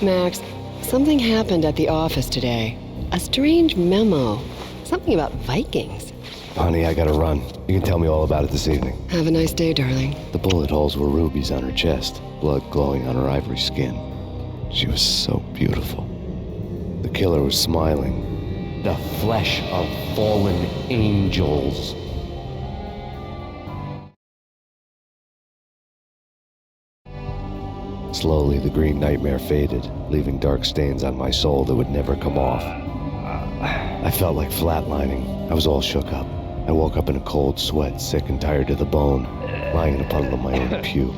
Max, something happened at the office today. A strange memo. Something about Vikings. Honey, I gotta run. You can tell me all about it this evening. Have a nice day, darling. The bullet holes were rubies on her chest, blood glowing on her ivory skin. She was so beautiful. The killer was smiling. The flesh of fallen angels. Slowly, the green nightmare faded, leaving dark stains on my soul that would never come off. I felt like flatlining. I was all shook up. I woke up in a cold sweat, sick and tired to the bone, lying in a puddle of my own puke.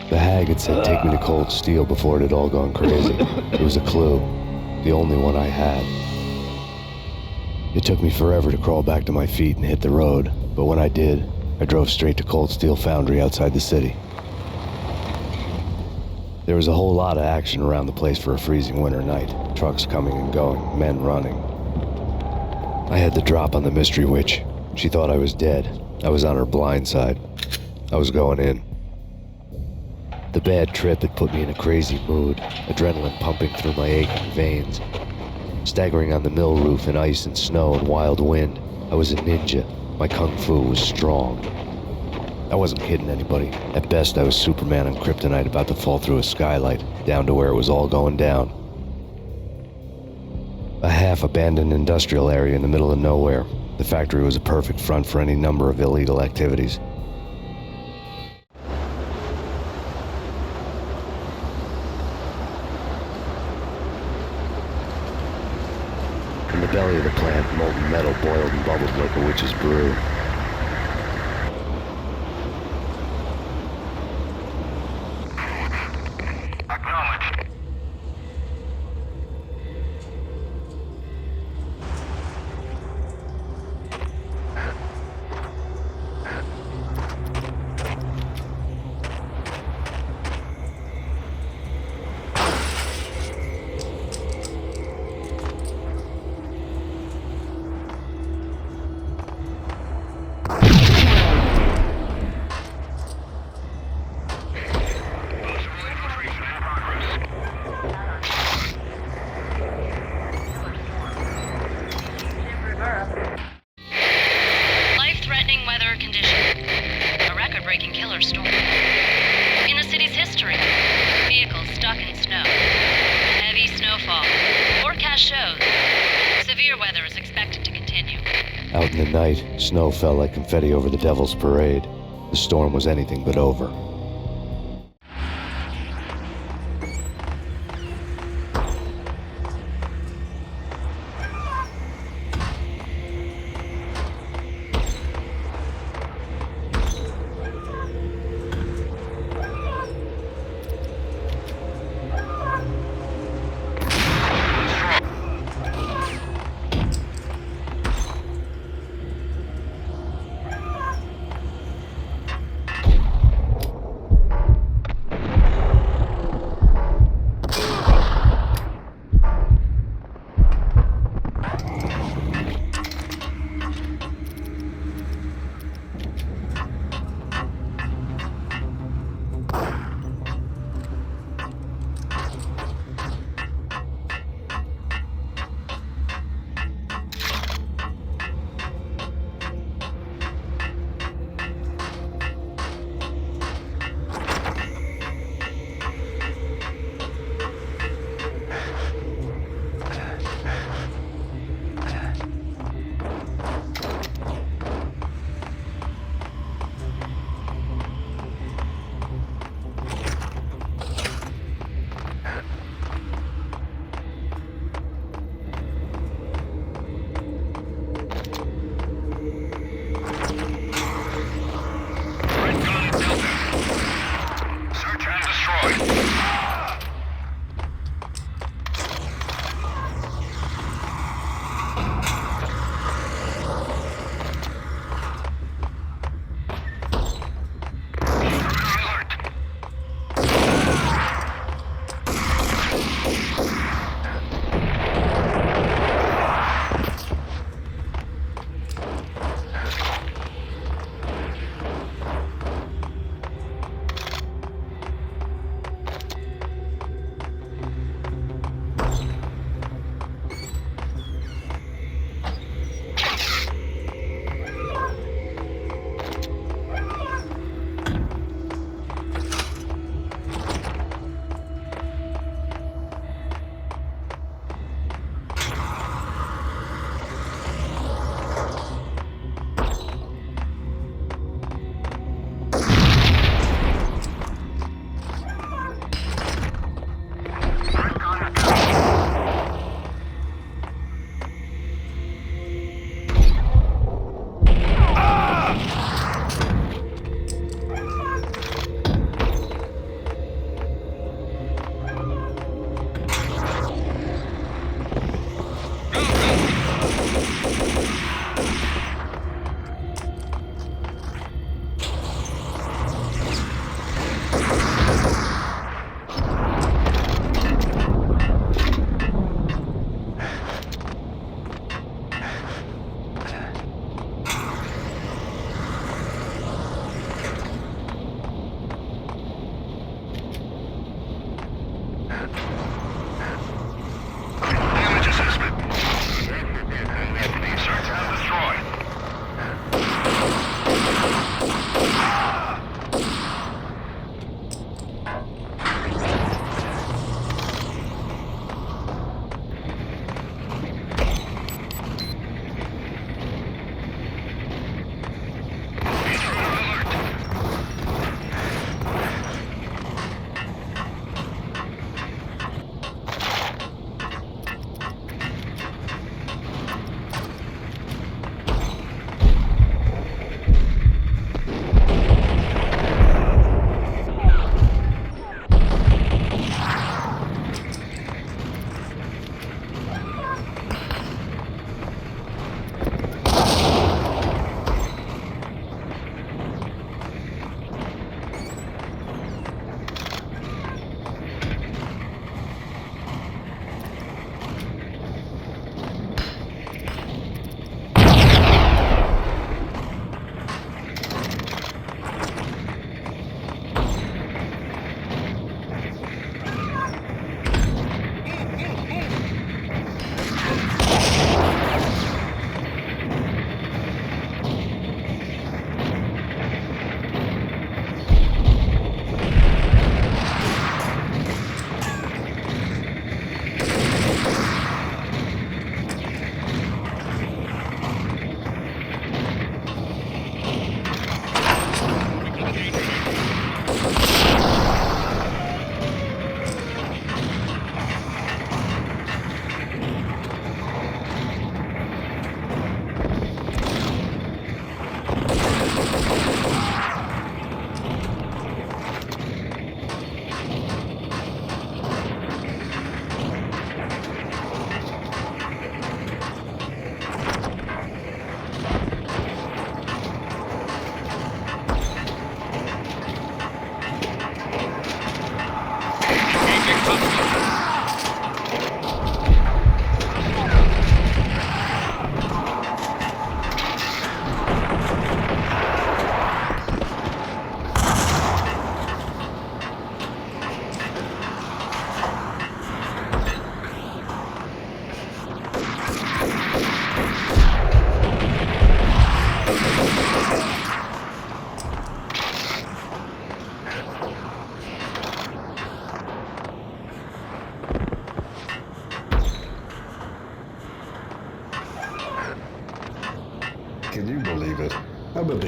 The hag had said take me to Cold Steel before it had all gone crazy. It was a clue, the only one I had. It took me forever to crawl back to my feet and hit the road, but when I did, I drove straight to Cold Steel Foundry outside the city. There was a whole lot of action around the place for a freezing winter night. Trucks coming and going, men running. I had the drop on the mystery witch. She thought I was dead. I was on her blind side. I was going in. The bad trip had put me in a crazy mood, adrenaline pumping through my aching veins. Staggering on the mill roof in ice and snow and wild wind, I was a ninja. My kung fu was strong. I wasn't kidding anybody. At best, I was Superman on kryptonite about to fall through a skylight, down to where it was all going down. A half-abandoned industrial area in the middle of nowhere. The factory was a perfect front for any number of illegal activities. In the belly of the plant, molten metal boiled and bubbled like a witch's brew. Life-threatening weather condition. A record-breaking killer storm. In the city's history. Vehicles stuck in snow. Heavy snowfall. Forecast shows. Severe weather is expected to continue. Out in the night, snow fell like confetti over the Devil's Parade. The storm was anything but over.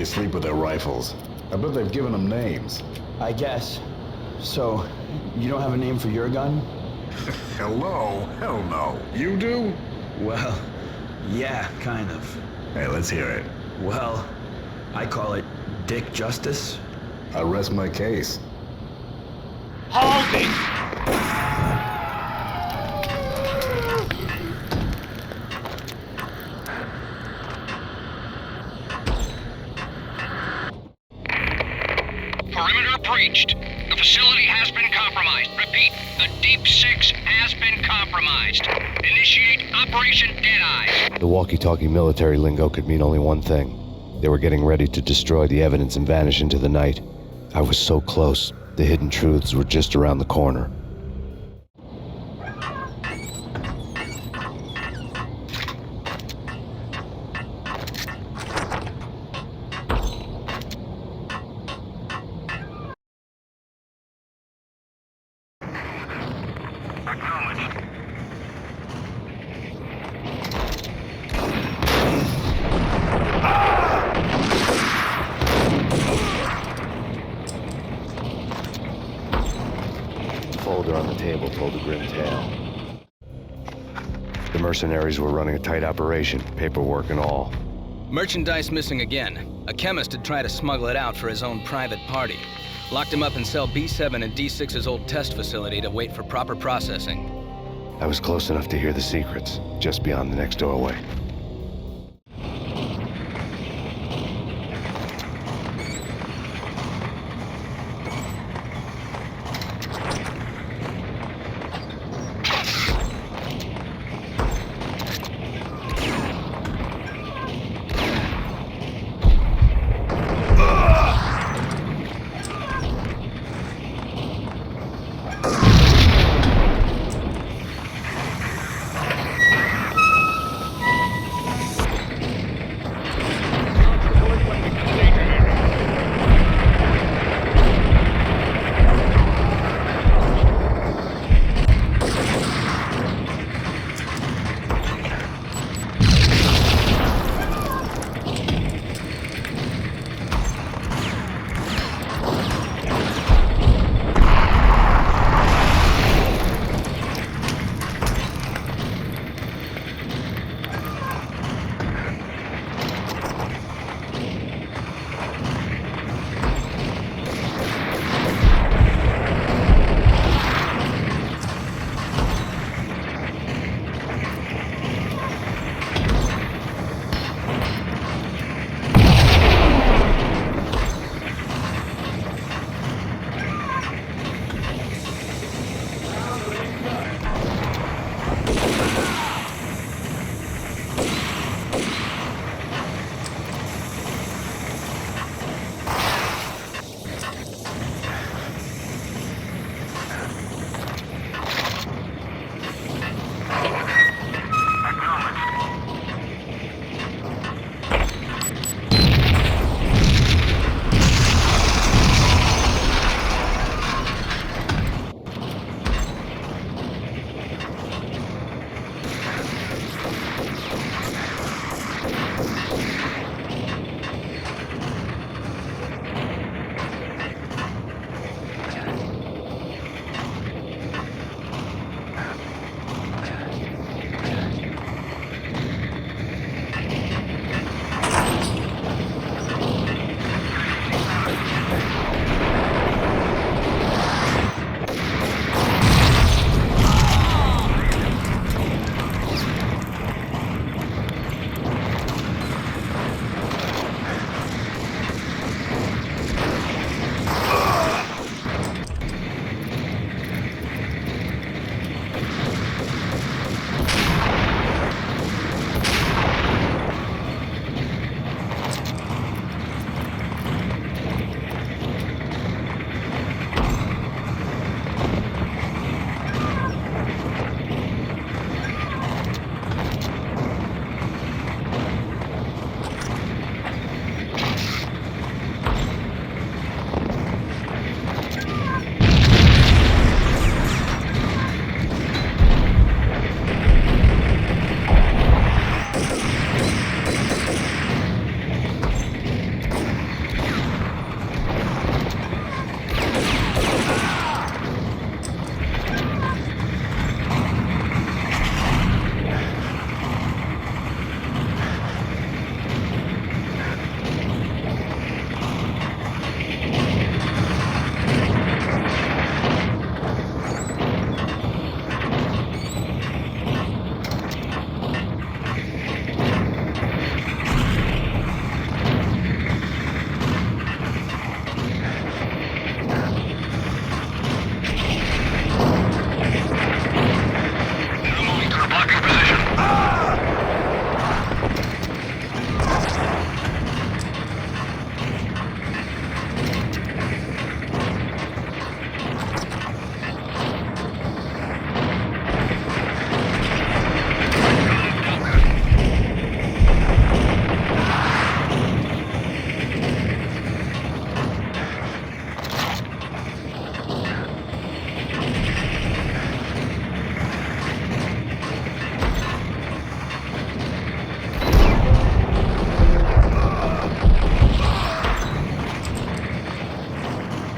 they sleep with their rifles. I bet they've given them names. I guess. So, you don't have a name for your gun? Hello? Hell no. You do? Well, yeah, kind of. Hey, let's hear it. Well, I call it Dick Justice. I rest my case. Hold it! Perimeter breached. The facility has been compromised. Repeat, the Deep Six has been compromised. Initiate Operation Deadeye. The walkie-talkie military lingo could mean only one thing. They were getting ready to destroy the evidence and vanish into the night. I was so close. The hidden truths were just around the corner. Folder on the table told a grim tale. The mercenaries were running a tight operation, paperwork and all. Merchandise missing again. A chemist had tried to smuggle it out for his own private party. Locked him up in cell B7 in D6's old test facility to wait for proper processing. I was close enough to hear the secrets, just beyond the next doorway.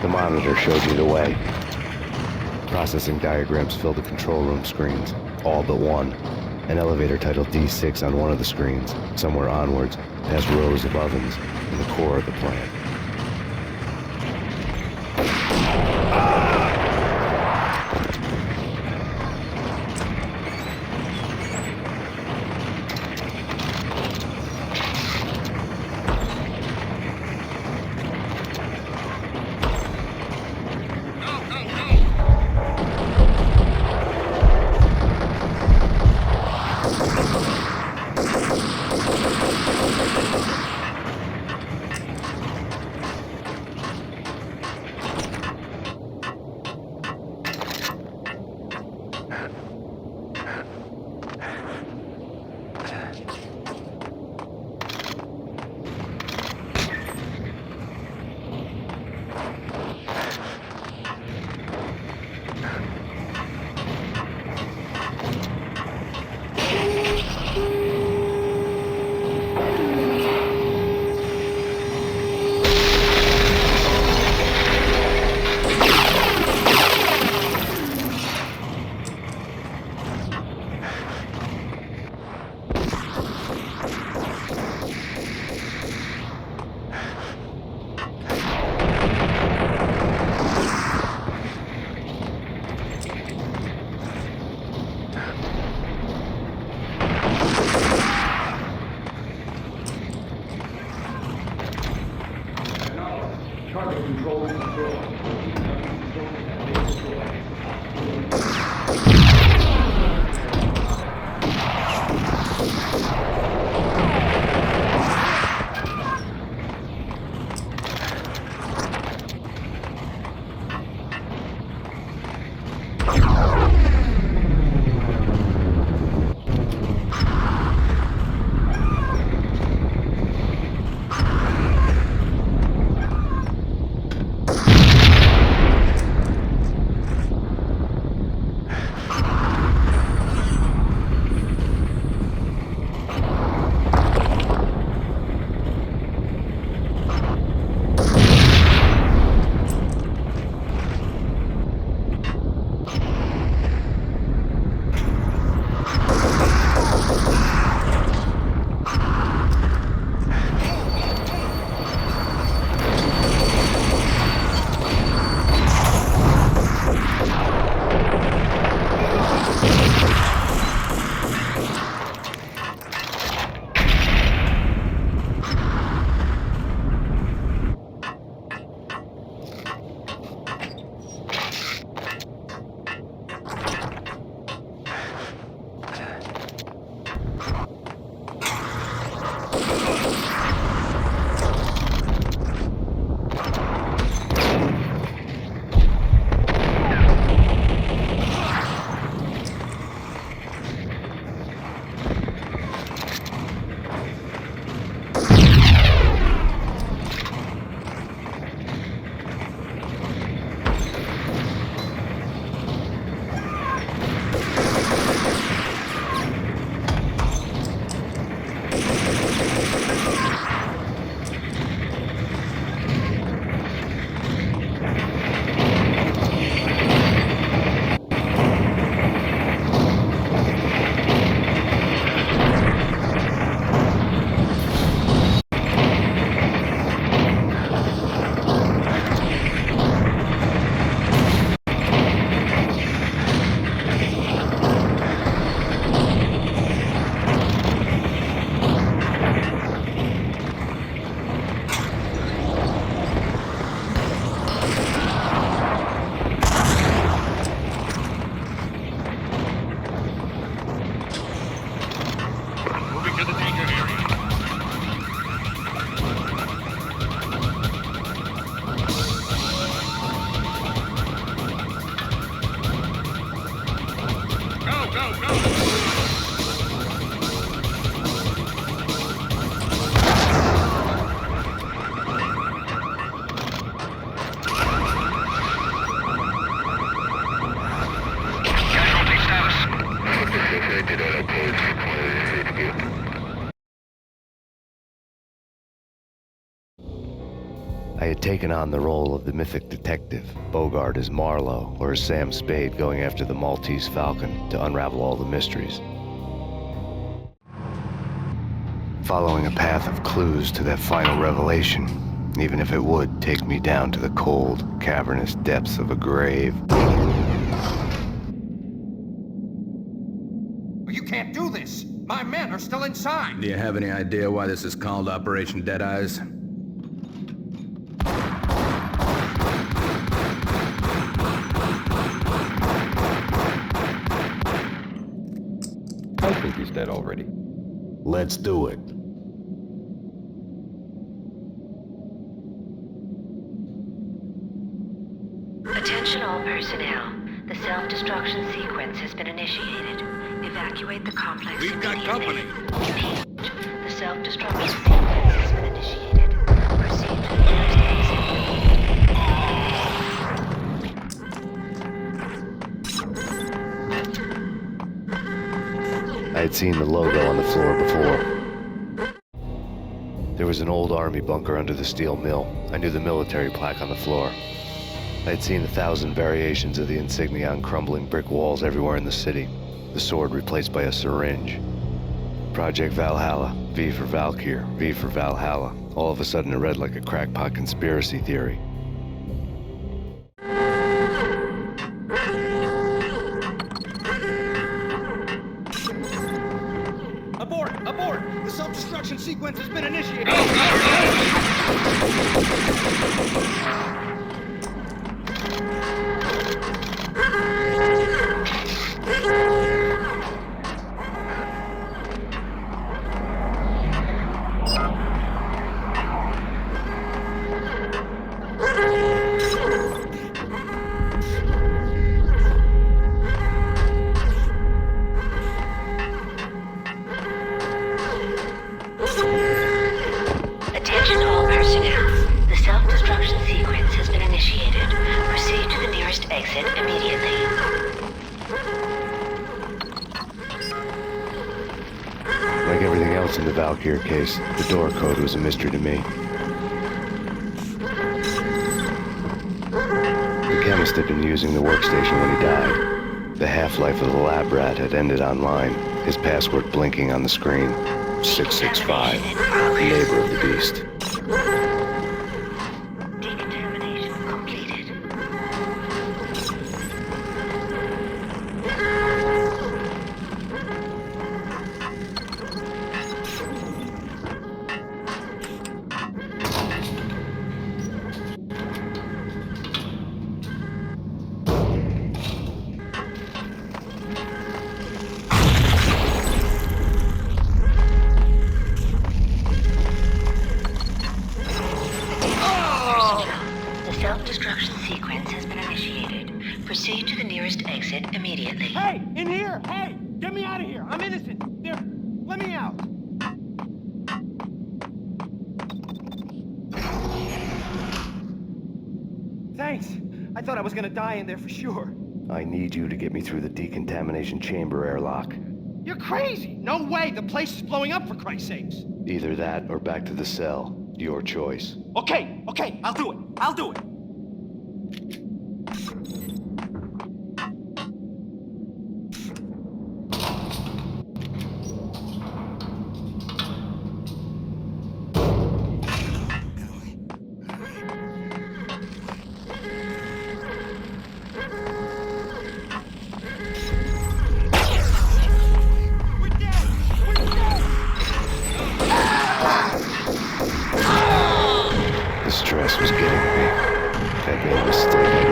The monitor showed me the way. Processing diagrams filled the control room screens, all but one. An elevator titled D6 on one of the screens, somewhere onwards, past rows of ovens, in the core of the plant. taken on the role of the mythic detective, Bogart as Marlowe, or as Sam Spade going after the Maltese Falcon to unravel all the mysteries. Following a path of clues to that final revelation, even if it would take me down to the cold, cavernous depths of a grave. You can't do this! My men are still inside! Do you have any idea why this is called Operation Deadeyes? I think he's dead already. Let's do it. Attention all personnel. The self-destruction sequence has been initiated. Evacuate the complex. We've got company. Repeat. The self-destruction sequence has been initiated. Proceed to the nearest I had seen the logo on the floor before. There was an old army bunker under the steel mill. I knew the military plaque on the floor. I had seen 1,000 variations of the insignia on crumbling brick walls everywhere in the city. The sword replaced by a syringe. Project Valhalla, V for Valkyr, V for Valhalla. All of a sudden it read like a crackpot conspiracy theory. Abort! Abort! The self-destruction sequence has been initiated! Attention all personnel. The self-destruction sequence has been initiated. Proceed to the nearest exit immediately. Like everything else in the Valkyr case, the door code was a mystery to me. The chemist had been using the workstation when he died. The half-life of the lab rat had ended online, his password blinking on the screen. 665, neighbor of the beast. Decontamination completed. The self-destruction sequence has been initiated. Proceed to the nearest exit immediately. Hey! In here! Hey! Get me out of here! I'm innocent! There! Let me out! Thanks. I thought I was gonna die in there for sure. I need you to get me through the decontamination chamber airlock. You're crazy! No way! The place is blowing up, for Christ's sakes! Either that or back to the cell. Your choice. Okay, okay, I'll do it. I'll do it. The stress was getting me. I'd made a mistake.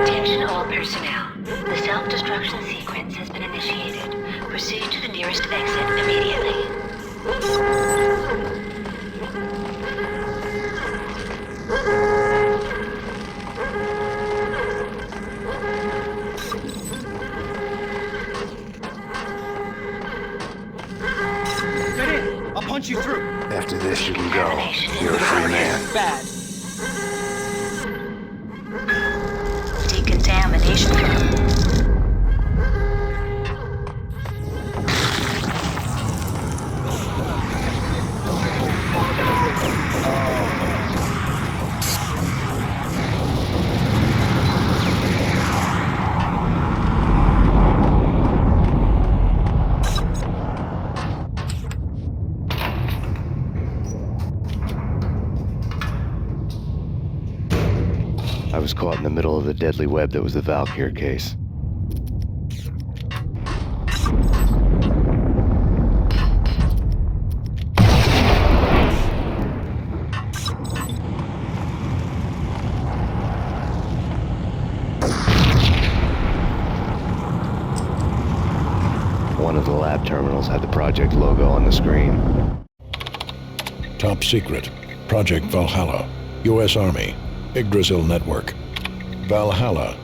Attention all personnel. The self-destruction sequence has been initiated. Proceed to the nearest exit immediately. punch you through. After this, you can go. You're a free man. Bad. Decontamination. I was caught in the middle of the deadly web that was the Valkyr case. One of the lab terminals had the project logo on the screen. Top secret. Project Valhalla. U.S. Army. Yggdrasil Network. Valhalla,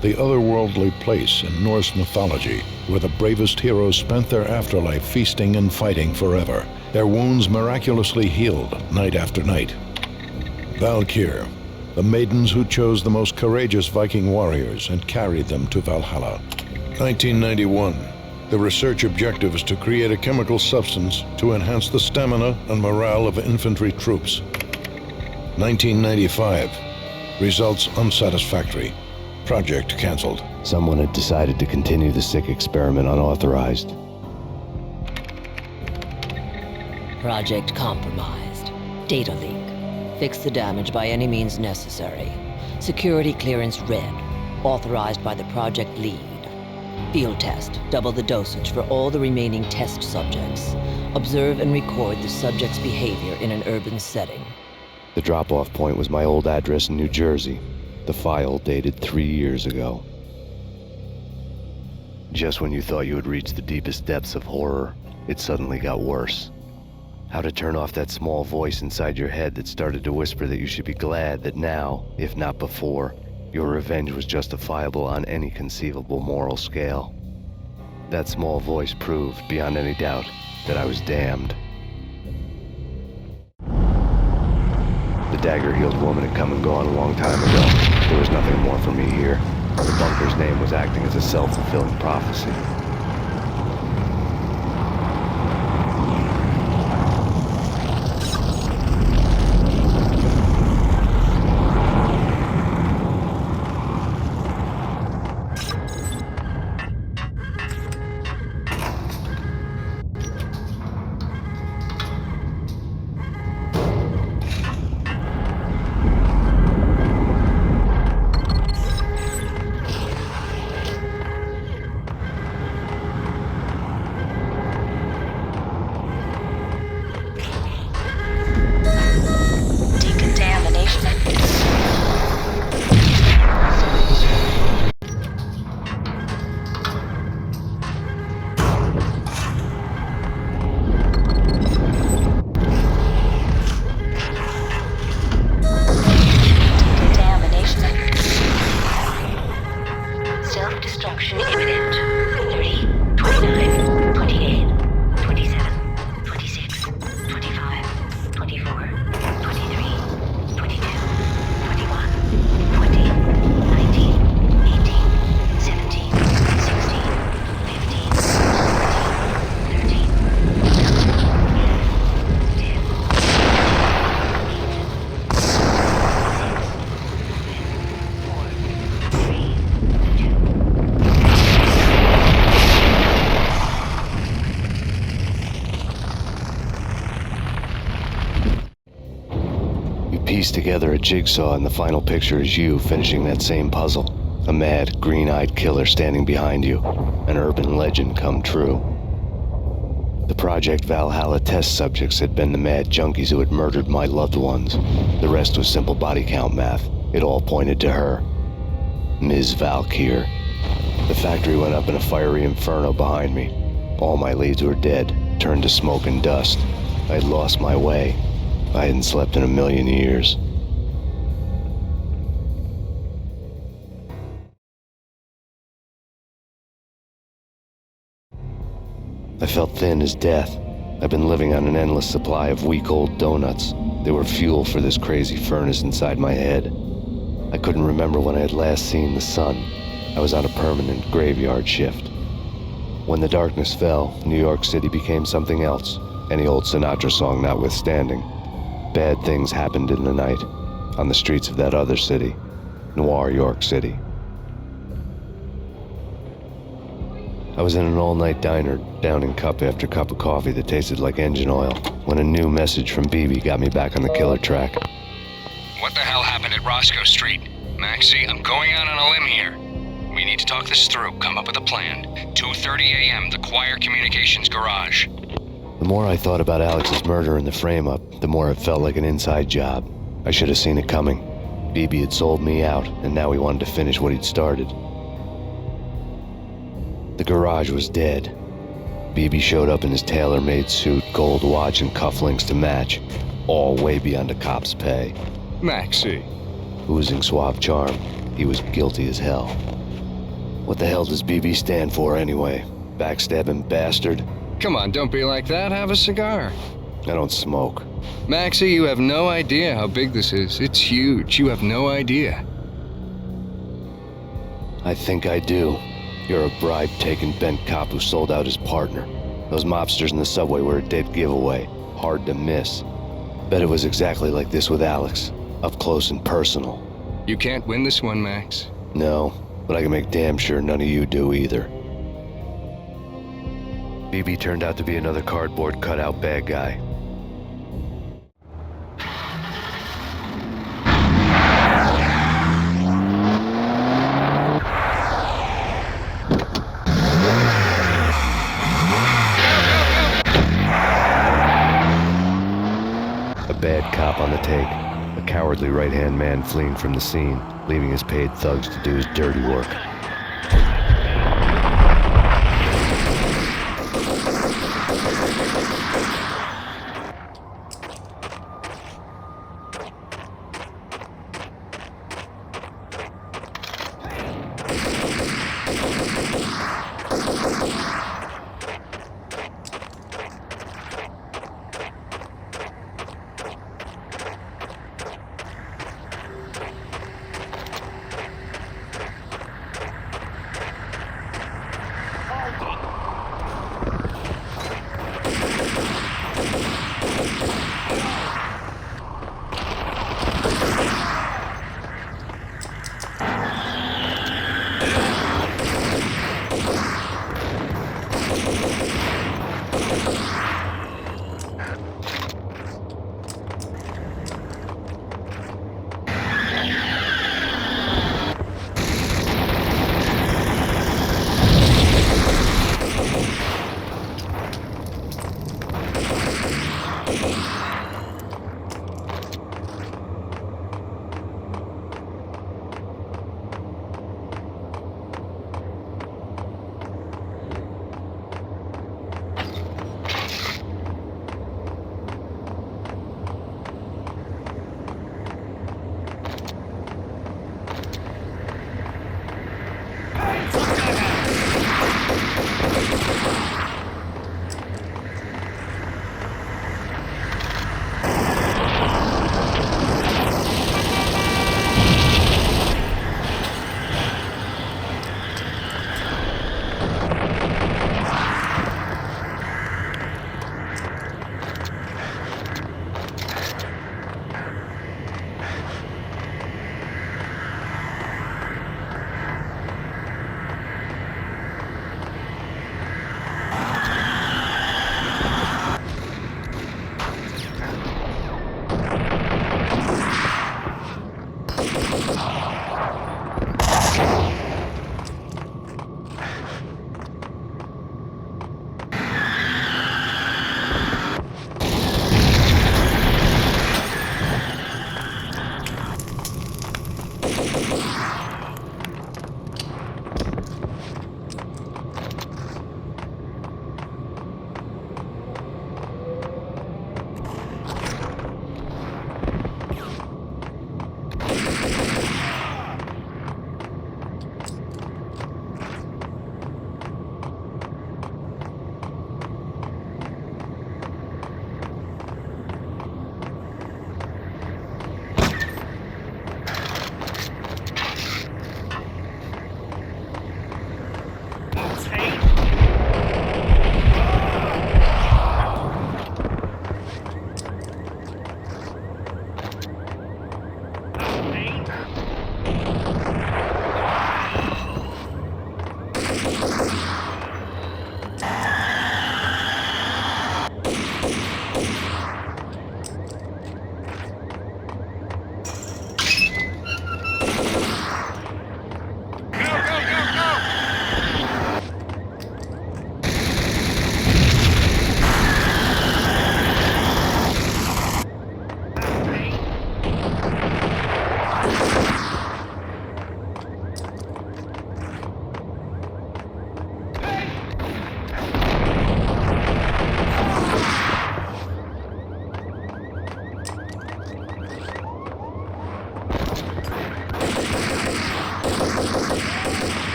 the otherworldly place in Norse mythology where the bravest heroes spent their afterlife feasting and fighting forever, their wounds miraculously healed night after night. Valkyr, the maidens who chose the most courageous Viking warriors and carried them to Valhalla. 1991. The research objective is to create a chemical substance to enhance the stamina and morale of infantry troops. 1995. Results unsatisfactory. Project canceled. Someone had decided to continue the sick experiment unauthorized. Project compromised. Data leak. Fix the damage by any means necessary. Security clearance red. Authorized by the project lead. Field test. Double the dosage for all the remaining test subjects. Observe and record the subject's behavior in an urban setting. The drop-off point was my old address in New Jersey. The file dated 3 years ago. Just when you thought you had reached the deepest depths of horror, it suddenly got worse. How to turn off that small voice inside your head that started to whisper that you should be glad that now, if not before, your revenge was justifiable on any conceivable moral scale. That small voice proved, beyond any doubt, that I was damned. The dagger-heeled woman had come and gone a long time ago. There was nothing more for me here. The bunker's name was acting as a self-fulfilling prophecy. Self-destruction imminent. 30, 29, 28, 27, 26, 25, 24, 23, 22, 21, 20, 19, 18, 17, 16, 15, 14, Piece together a jigsaw, and the final picture is you finishing that same puzzle. A mad, green-eyed killer standing behind you. An urban legend come true. The Project Valhalla test subjects had been the mad junkies who had murdered my loved ones. The rest was simple body count math. It all pointed to her. Ms. Valkyr. The factory went up in a fiery inferno behind me. All my leads were dead, turned to smoke and dust. I'd lost my way. I hadn't slept in a million years. I felt thin as death. I've been living on an endless supply of week-old donuts. They were fuel for this crazy furnace inside my head. I couldn't remember when I had last seen the sun. I was on a permanent graveyard shift. When the darkness fell, New York City became something else, any old Sinatra song notwithstanding. Bad things happened in the night, on the streets of that other city, Noir York City. I was in an all-night diner, downing cup after cup of coffee that tasted like engine oil, when a new message from BB got me back on the killer track. What the hell happened at Roscoe Street? Maxie, I'm going out on a limb here. We need to talk this through, come up with a plan. 2:30 a.m., the Choir Communications Garage. The more I thought about Alex's murder and the frame-up, the more it felt like an inside job. I should have seen it coming. BB had sold me out, and now he wanted to finish what he'd started. The garage was dead. BB showed up in his tailor-made suit, gold watch, and cufflinks to match, all way beyond a cop's pay. Maxie. Oozing suave charm, he was guilty as hell. What the hell does BB stand for anyway? Backstabbing bastard? Come on, don't be like that. Have a cigar. I don't smoke. Maxie, you have no idea how big this is. It's huge. You have no idea. I think I do. You're a bribe-taking bent cop who sold out his partner. Those mobsters in the subway were a dead giveaway. Hard to miss. Bet it was exactly like this with Alex. Up close and personal. You can't win this one, Max. No, but I can make damn sure none of you do either. BB turned out to be another cardboard cutout bad guy. A bad cop on the take. A cowardly right-hand man fleeing from the scene, leaving his paid thugs to do his dirty work.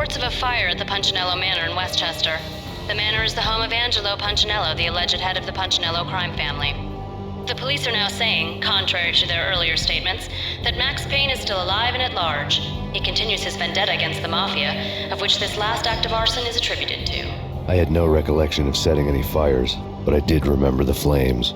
reports of a fire at the Punchinello Manor in Westchester. The manor is the home of Angelo Punchinello, the alleged head of the Punchinello crime family. The police are now saying, contrary to their earlier statements, that Max Payne is still alive and at large. He continues his vendetta against the Mafia, of which this last act of arson is attributed to. I had no recollection of setting any fires, but I did remember the flames.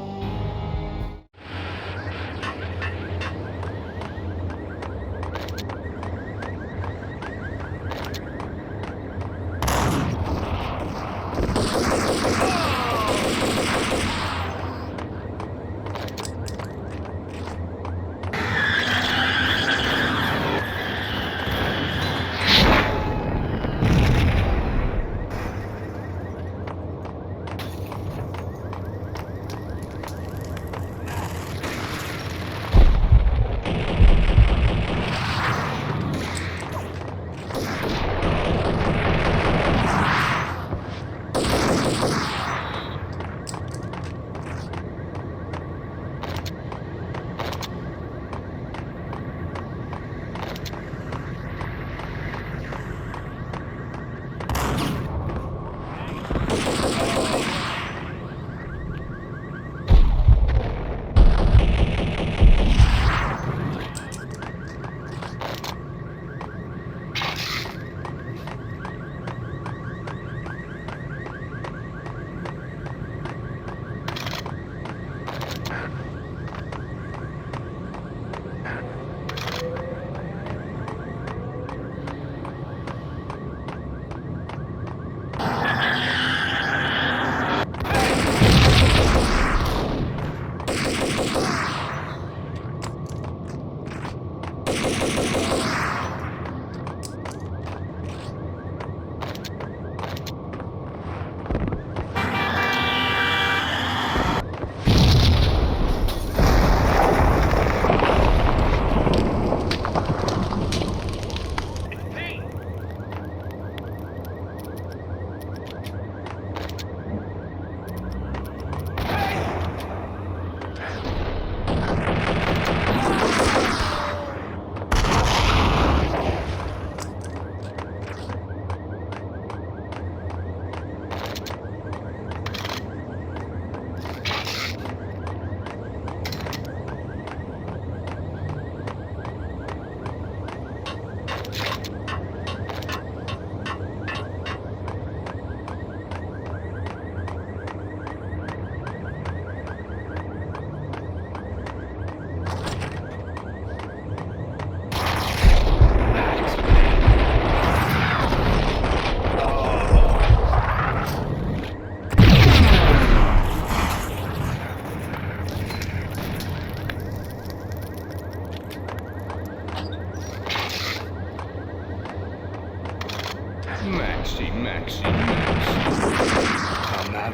Maxie.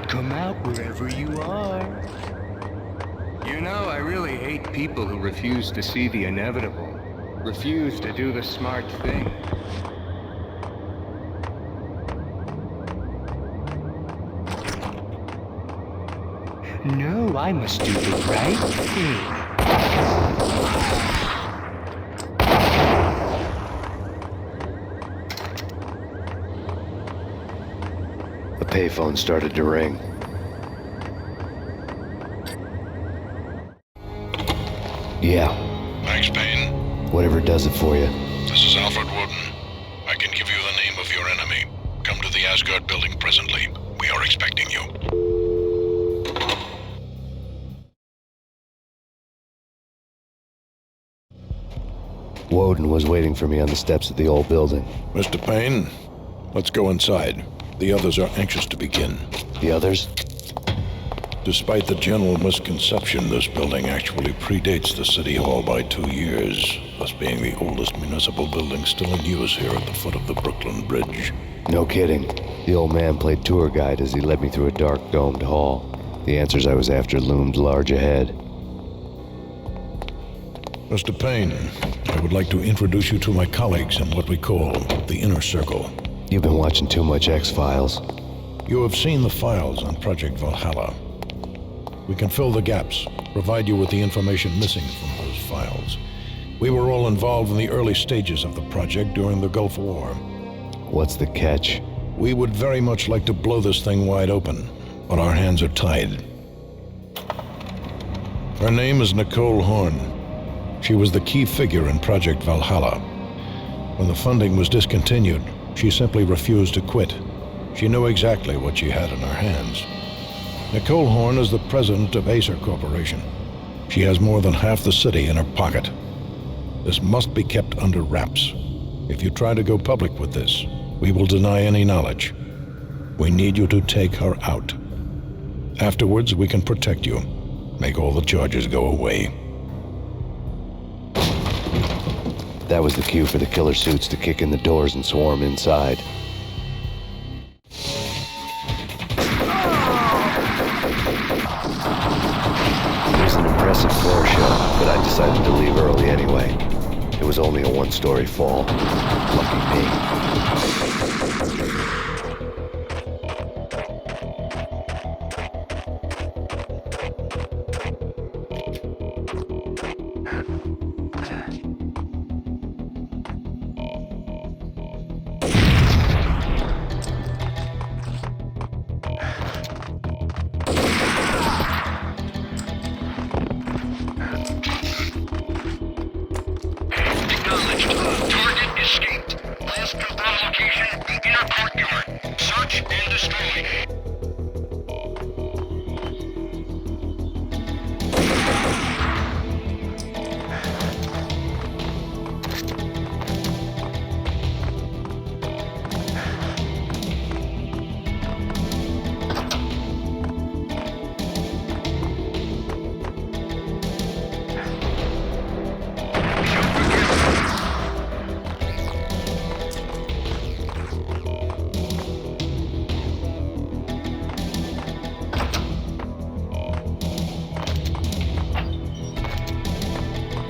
Come out wherever you are. You know, I really hate people who refuse to see the inevitable, refuse to do the smart thing. No, I must do the right thing. The payphone started to ring. Yeah. Max Payne? Whatever does it for you. This is Alfred Woden. I can give you the name of your enemy. Come to the Asgard building presently. We are expecting you. Woden was waiting for me on the steps of the old building. Mr. Payne, let's go inside. The others are anxious to begin. The others? Despite the general misconception, this building actually predates the City Hall by 2 years, thus being the oldest municipal building still in use here at the foot of the Brooklyn Bridge. No kidding. The old man played tour guide as he led me through a dark domed hall. The answers I was after loomed large ahead. Mr. Payne, I would like to introduce you to my colleagues in what we call the Inner Circle. You've been watching too much X-Files. You have seen the files on Project Valhalla. We can fill the gaps, provide you with the information missing from those files. We were all involved in the early stages of the project during the Gulf War. What's the catch? We would very much like to blow this thing wide open, but our hands are tied. Her name is Nicole Horn. She was the key figure in Project Valhalla. When the funding was discontinued, she simply refused to quit. She knew exactly what she had in her hands. Nicole Horn is the president of Acer Corporation. She has more than half the city in her pocket. This must be kept under wraps. If you try to go public with this, we will deny any knowledge. We need you to take her out. Afterwards, we can protect you. Make all the charges go away. That was the cue for the killer suits to kick in the doors and swarm inside. It was an impressive floor show, but I decided to leave early anyway. It was only a one-story fall. Lucky me.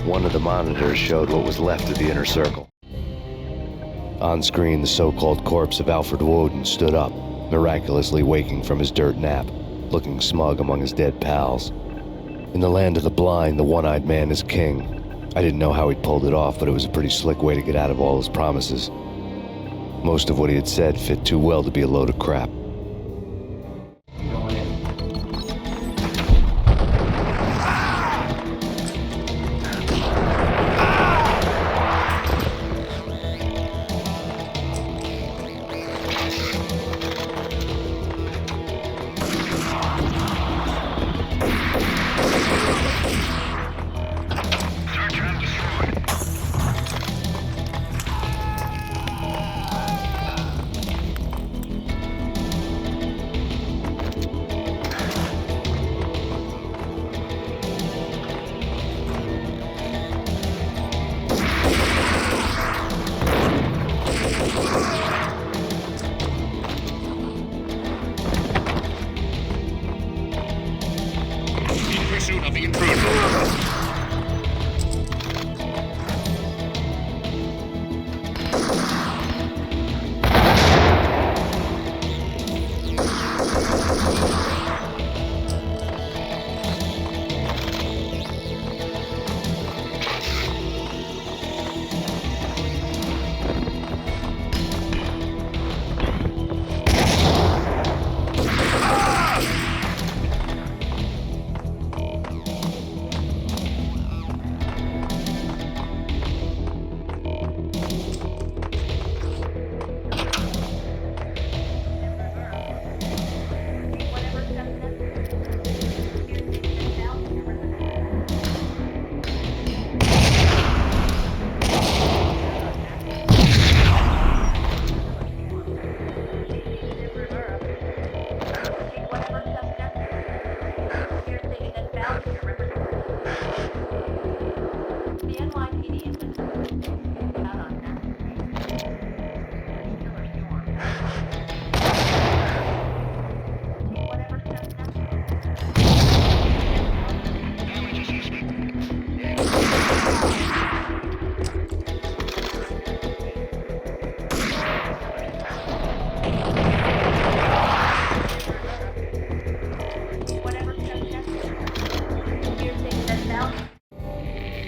One of the monitors showed what was left of the inner circle. On screen, the so-called corpse of Alfred Woden stood up, miraculously waking from his dirt nap, looking smug among his dead pals. In the land of the blind, the one-eyed man is king. I didn't know how he'd pulled it off, but it was a pretty slick way to get out of all his promises. Most of what he had said fit too well to be a load of crap.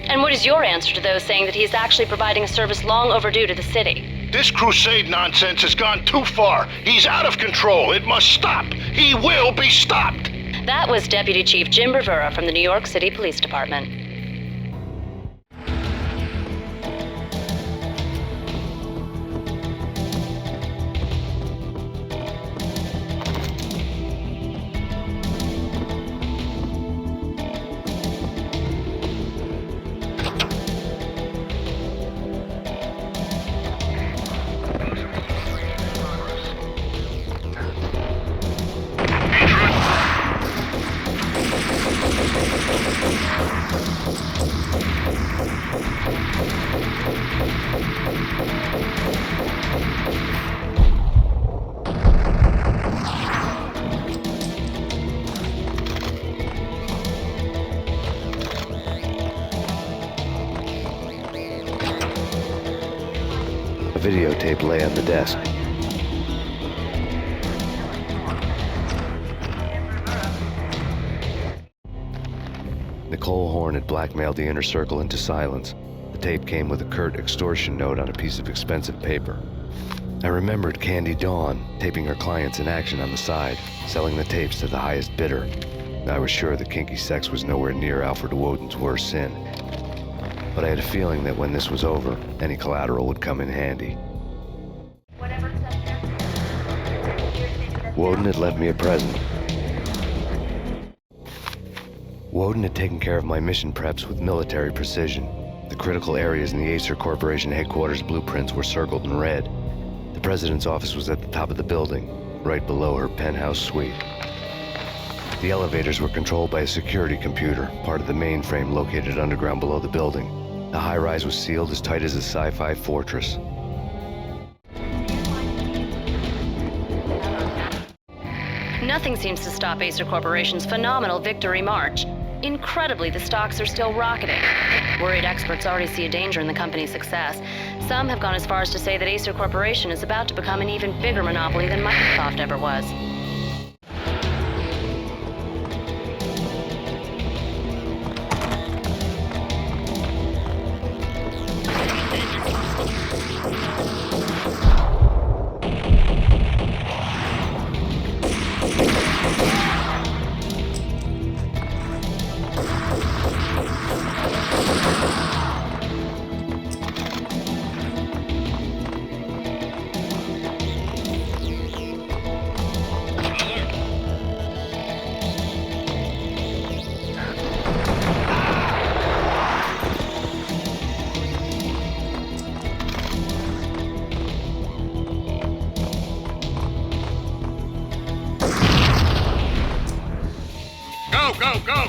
And what is your answer to those saying that he's actually providing a service long overdue to the city? This crusade nonsense has gone too far. He's out of control. It must stop. He will be stopped. That was Deputy Chief Jim Rivera from the New York City Police Department. A videotape lay on the desk. Nicole Horn had blackmailed the inner circle into silence. The tape came with a curt extortion note on a piece of expensive paper. I remembered Candy Dawn taping her clients in action on the side, selling the tapes to the highest bidder. I was sure that kinky sex was nowhere near Alfred Woden's worst sin. But I had a feeling that when this was over, any collateral would come in handy. Woden had left me a present. Woden had taken care of my mission preps with military precision. The critical areas in the Acer Corporation headquarters blueprints were circled in red. The president's office was at the top of the building, right below her penthouse suite. The elevators were controlled by a security computer, part of the mainframe located underground below the building. The high-rise was sealed as tight as a sci-fi fortress. Nothing seems to stop Acer Corporation's phenomenal victory march. Incredibly, the stocks are still rocketing. Worried experts already see a danger in the company's success. Some have gone as far as to say that Acer Corporation is about to become an even bigger monopoly than Microsoft ever was. Go, go!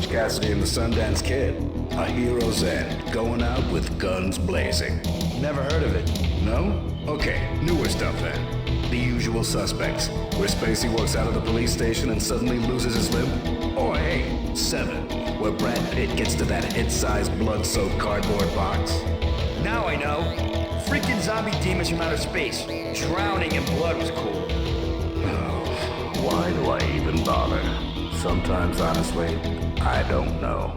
Cassidy and the Sundance Kid. A hero's end, going out with guns blazing. Never heard of it. No? Okay, newer stuff then. The Usual Suspects, where Spacey walks out of the police station and suddenly loses his limb. Or hey, 7, where Brad Pitt gets to that hit-sized blood-soaked cardboard box. Now I know. Freaking zombie demons from outer space. Drowning in blood was cool. Oh, why do I even bother? Sometimes, honestly, I don't know.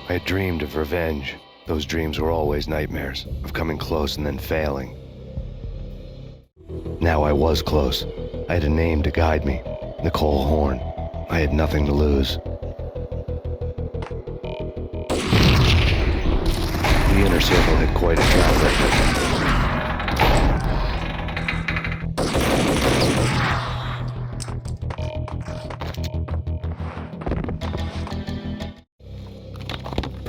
I had dreamed of revenge. Those dreams were always nightmares, of coming close and then failing. Now I was close. I had a name to guide me, Nicole Horn. I had nothing to lose. The Inner Circle had quite a track record.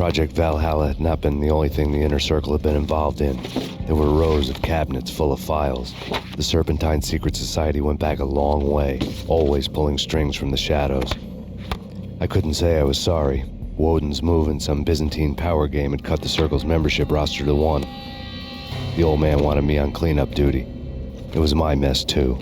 Project Valhalla had not been the only thing the Inner Circle had been involved in. There were rows of cabinets full of files. The Serpentine Secret Society went back a long way, always pulling strings from the shadows. I couldn't say I was sorry. Woden's move in some Byzantine power game had cut the Circle's membership roster to 1. The old man wanted me on cleanup duty. It was my mess, too.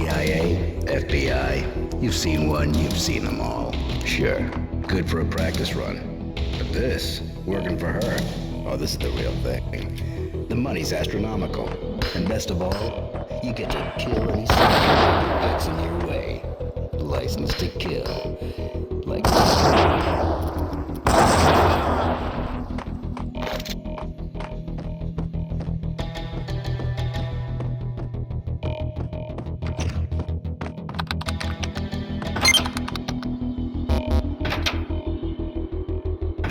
CIA, FBI, you've seen one, you've seen them all. Sure, good for a practice run. But this, working for her, oh, this is the real thing. The money's astronomical. And best of all, you get to kill any suspect that gets in your way. License to kill. Like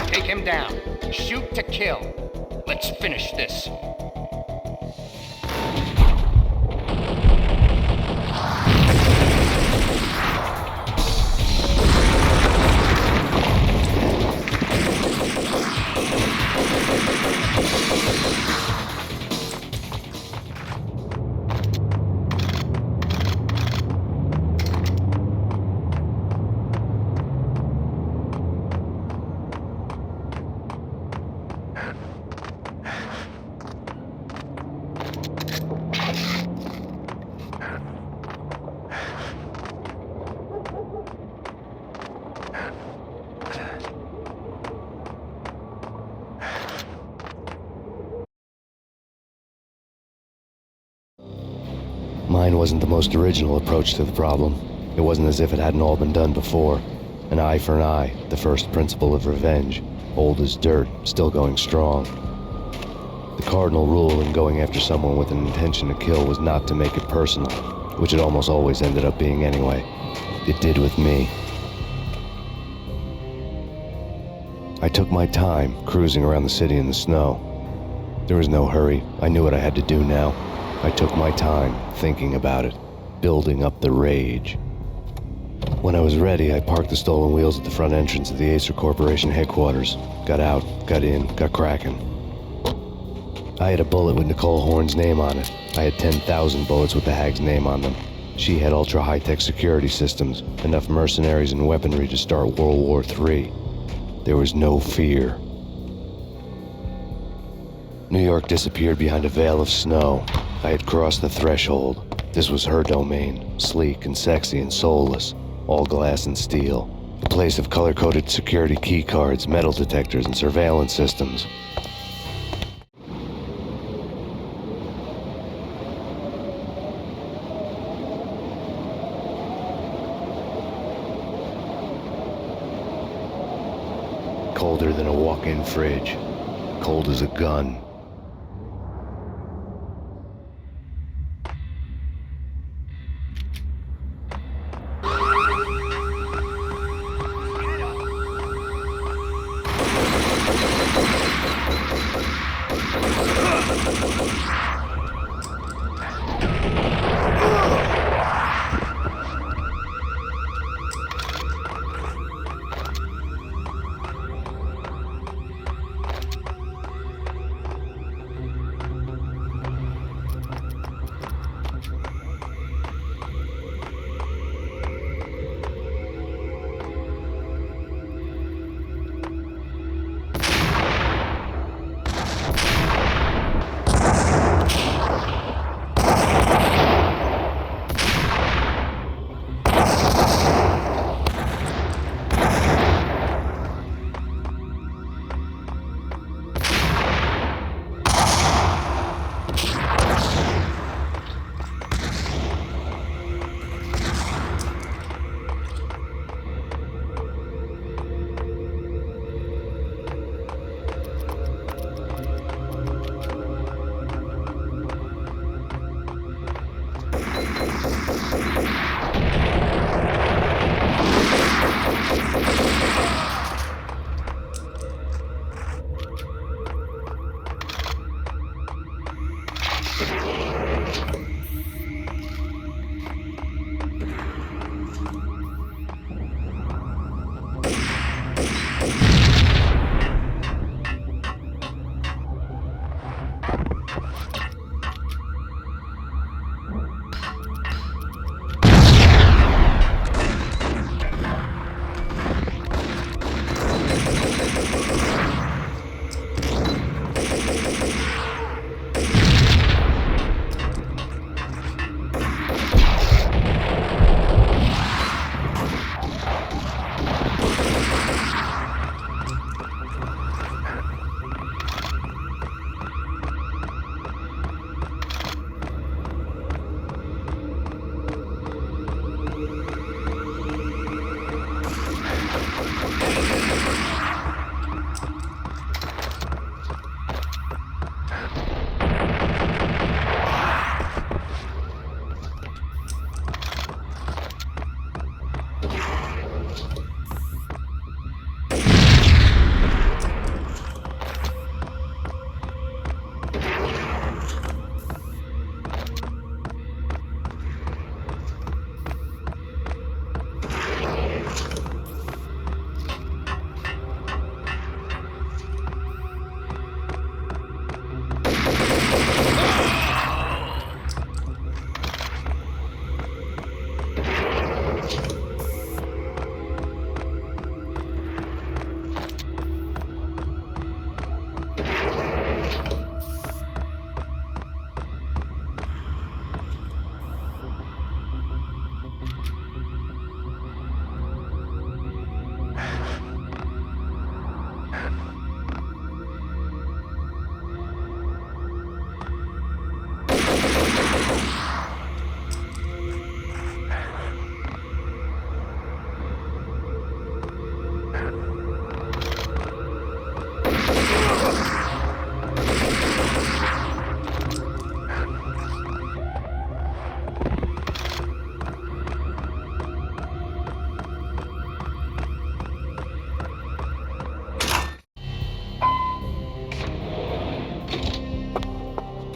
Take him down. Shoot to kill. Let's finish this. Mine wasn't the most original approach to the problem. It wasn't as if it hadn't all been done before. An eye for an eye, the first principle of revenge. Old as dirt, still going strong. The cardinal rule in going after someone with an intention to kill was not to make it personal, which it almost always ended up being anyway. It did with me. I took my time, cruising around the city in the snow. There was no hurry. I knew what I had to do now. I took my time, thinking about it, building up the rage. When I was ready, I parked the stolen wheels at the front entrance of the Acer Corporation headquarters. Got out, got in, got cracking. I had a bullet with Nicole Horn's name on it. I had 10,000 bullets with the hag's name on them. She had ultra-high-tech security systems, enough mercenaries and weaponry to start World War III. There was no fear. New York disappeared behind a veil of snow. I had crossed the threshold. This was her domain, sleek and sexy and soulless, all glass and steel. A place of color-coded security keycards, metal detectors, and surveillance systems. Colder than a walk-in fridge. Cold as a gun.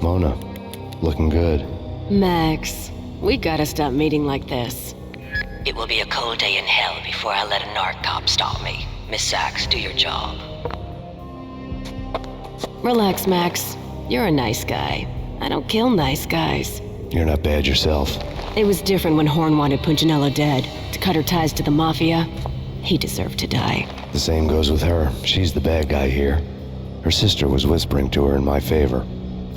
Mona, looking good. Max, we gotta stop meeting like this. It will be a cold day in hell before I let a narc cop stop me. Miss Sachs, do your job. Relax, Max. You're a nice guy. I don't kill nice guys. You're not bad yourself. It was different when Horn wanted Punchinello dead. To cut her ties to the Mafia, he deserved to die. The same goes with her. She's the bad guy here. Her sister was whispering to her in my favor.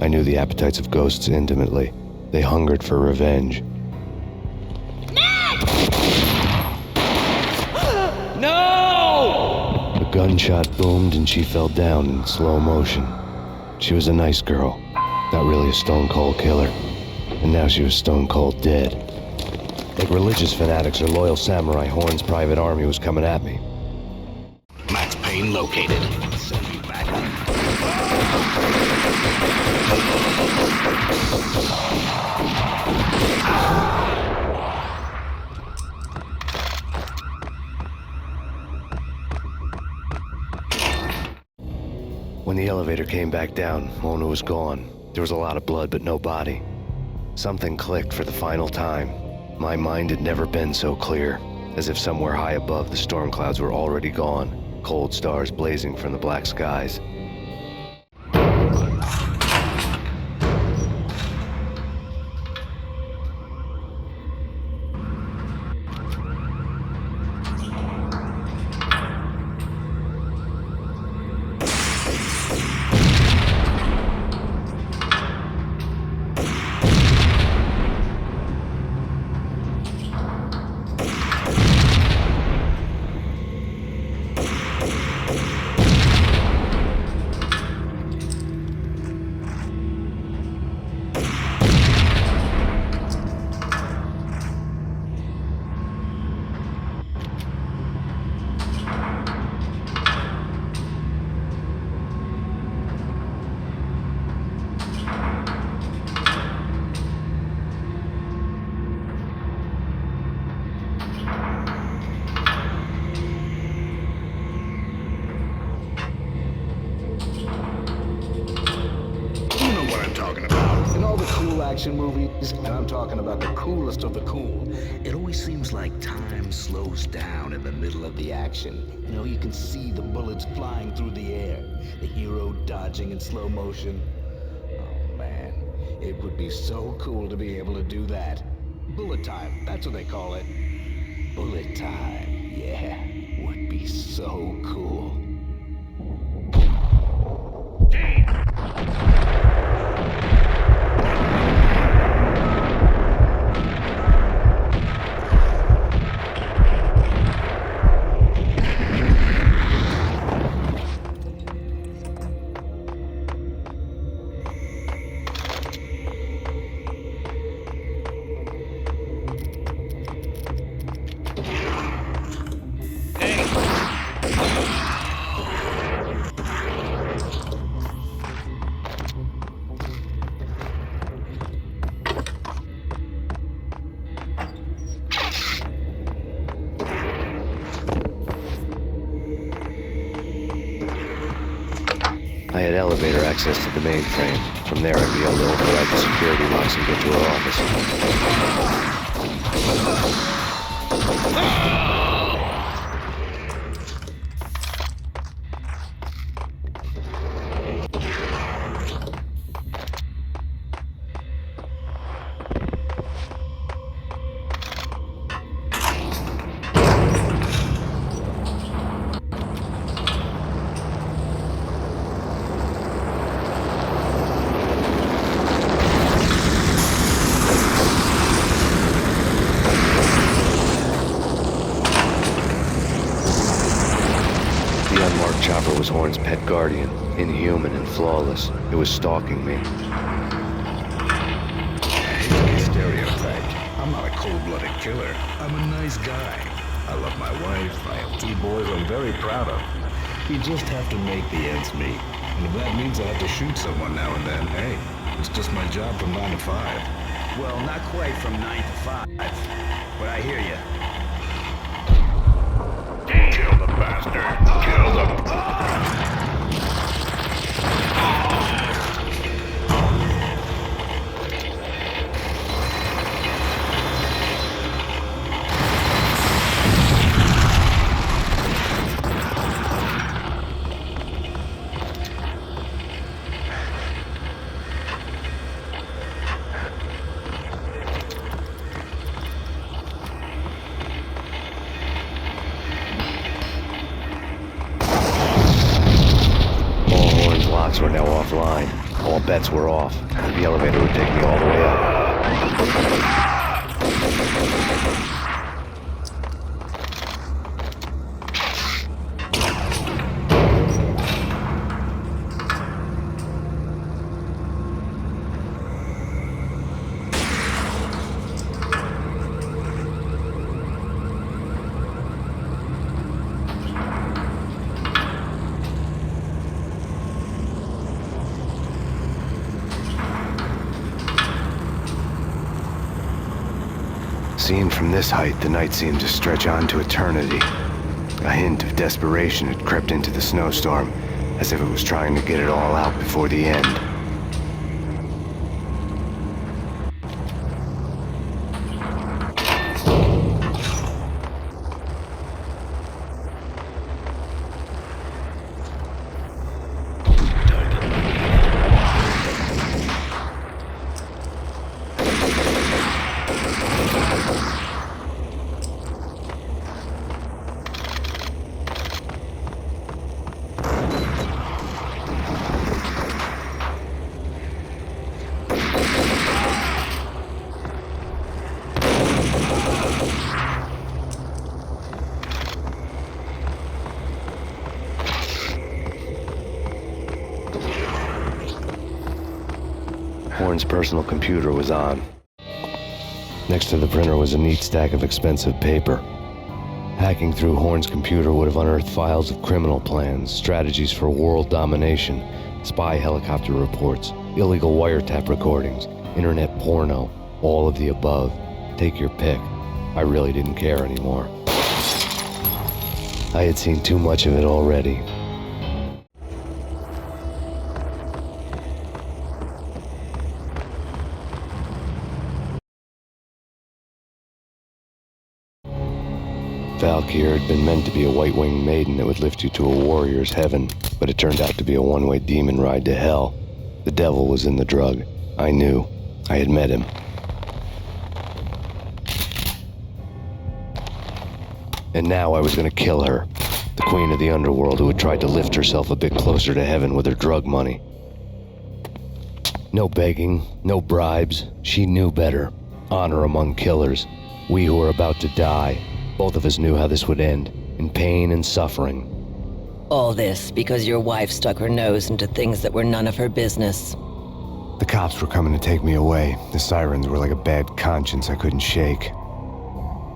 I knew the appetites of ghosts intimately. They hungered for revenge. No! A gunshot boomed and she fell down in slow motion. She was a nice girl, not really a stone-cold killer. And now she was stone-cold dead. Like religious fanatics or loyal samurai, Horn's private army was coming at me. Max Payne located. Send you back. When the elevator came back down, Mona was gone. There was a lot of blood, but no body. Something clicked for the final time. My mind had never been so clear, as if somewhere high above the storm clouds were already gone, cold stars blazing from the black skies. Action movies, and I'm talking about the coolest of the cool. It always seems like time slows down in the middle of the action. You know, you can see the bullets flying through the air, the hero dodging in slow motion. Oh man, it would be so cool to be able to do that. Bullet time, that's what they call it. Bullet time, yeah, would be so cool. I had elevator access to the mainframe. From there, I'd be able to override the security locks and get to her office. The unmarked chopper was Horn's pet guardian, inhuman and flawless. It was stalking me. Stereotyped. I'm not a cold-blooded killer. I'm a nice guy. I love my wife. I have 2 boys I'm very proud of. You just have to make the ends meet. And if that means I have to shoot someone now and then, hey, it's just my job from 9 to 5. Well, not quite from 9 to 5. But I hear you. Kill the bastard! Kill them! bets were off. The elevator would take me all the way up. Seen from this height, the night seemed to stretch on to eternity. A hint of desperation had crept into the snowstorm, as if it was trying to get it all out before the end. Horn's personal computer was on. Next to the printer was a neat stack of expensive paper. Hacking through Horn's computer would have unearthed files of criminal plans, strategies for world domination, spy helicopter reports, illegal wiretap recordings, internet porno, all of the above. Take your pick. I really didn't care anymore. I had seen too much of it already. Valkyr had been meant to be a white-winged maiden that would lift you to a warrior's heaven, but it turned out to be a one-way demon ride to hell. The devil was in the drug. I knew. I had met him. And now I was gonna kill her, the queen of the underworld who had tried to lift herself a bit closer to heaven with her drug money. No begging, no bribes. She knew better. Honor among killers. We who were about to die. Both of us knew how this would end, in pain and suffering. All this because your wife stuck her nose into things that were none of her business. The cops were coming to take me away. The sirens were like a bad conscience I couldn't shake.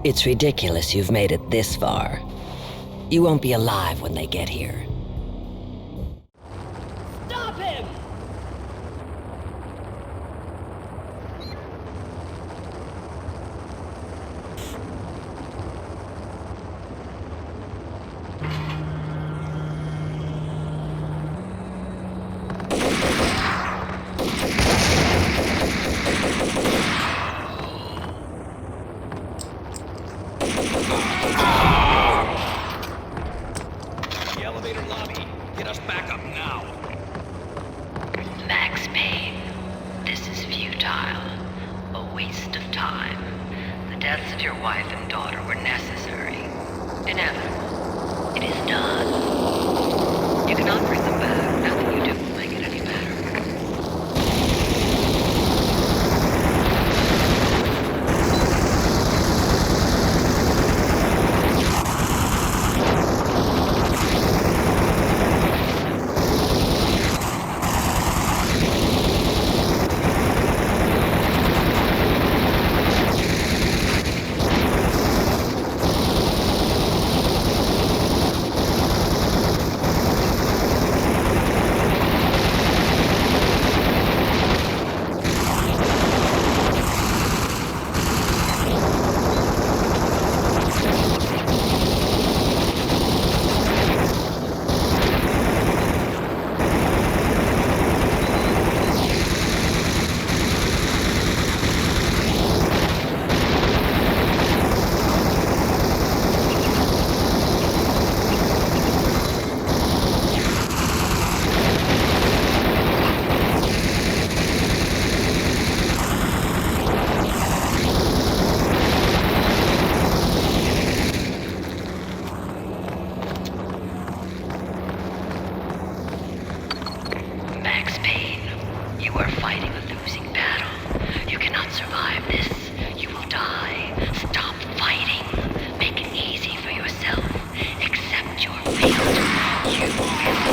It's ridiculous you've made it this far. You won't be alive when they get here. Stop him! The elevator lobby. Get us back up now. Max Payne, this is futile. A waste of time. The deaths of your wife and daughter were necessary. Inevitable. It is done. You cannot bring them back. Nothing you do will make it any better. fighting a losing battle. You cannot survive this. You will die. Stop fighting. Make it easy for yourself. Accept your fate. You will die.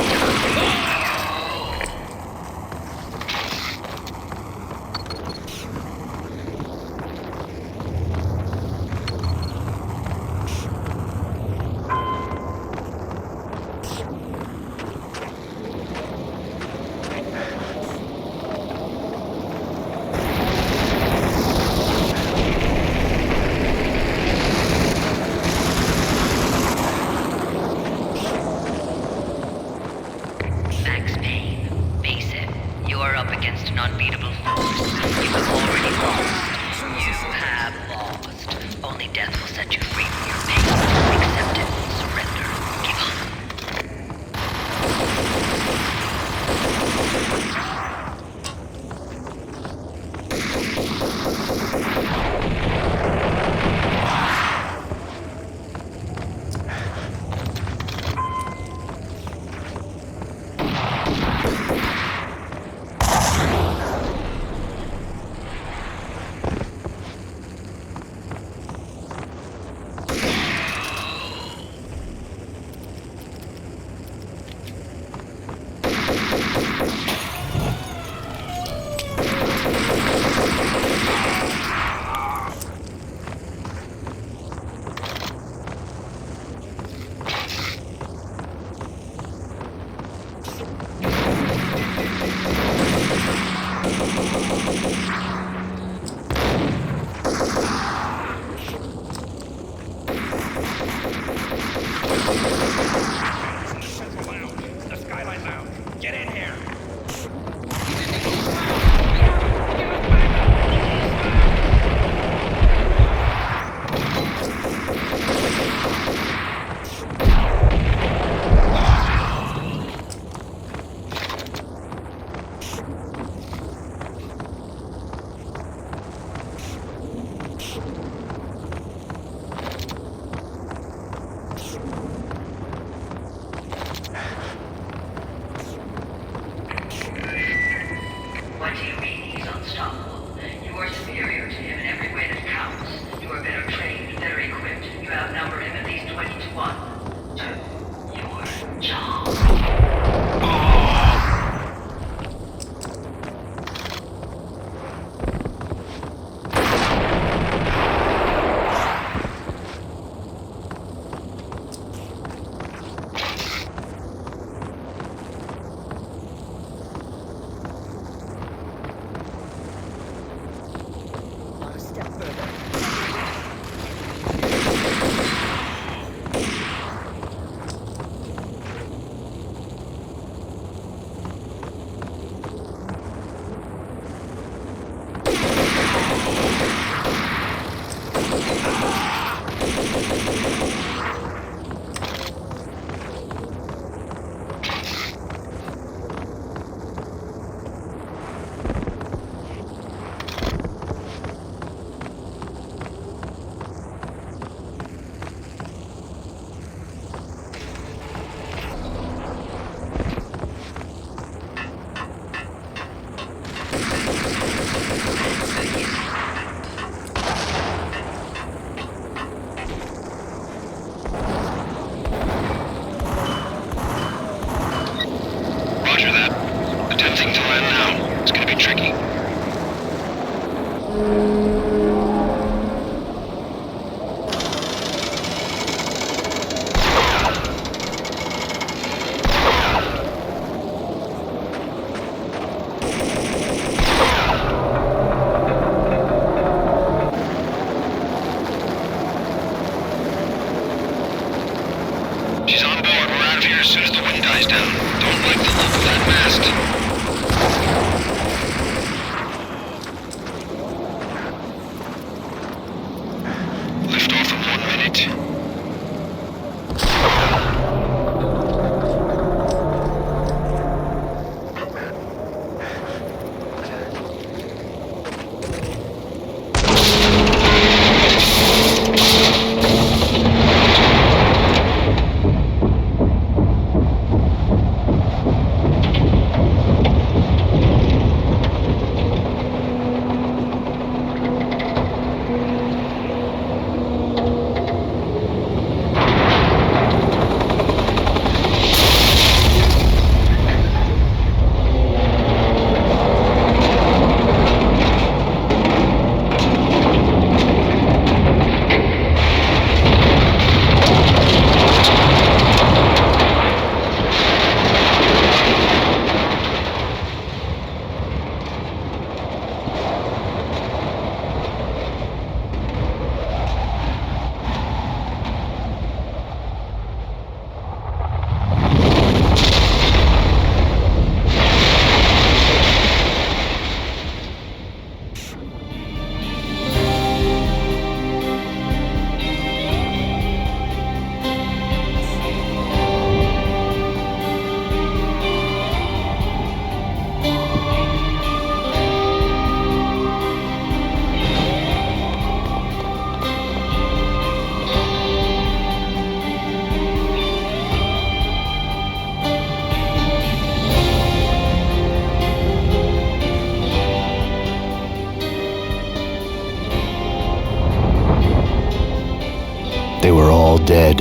dead.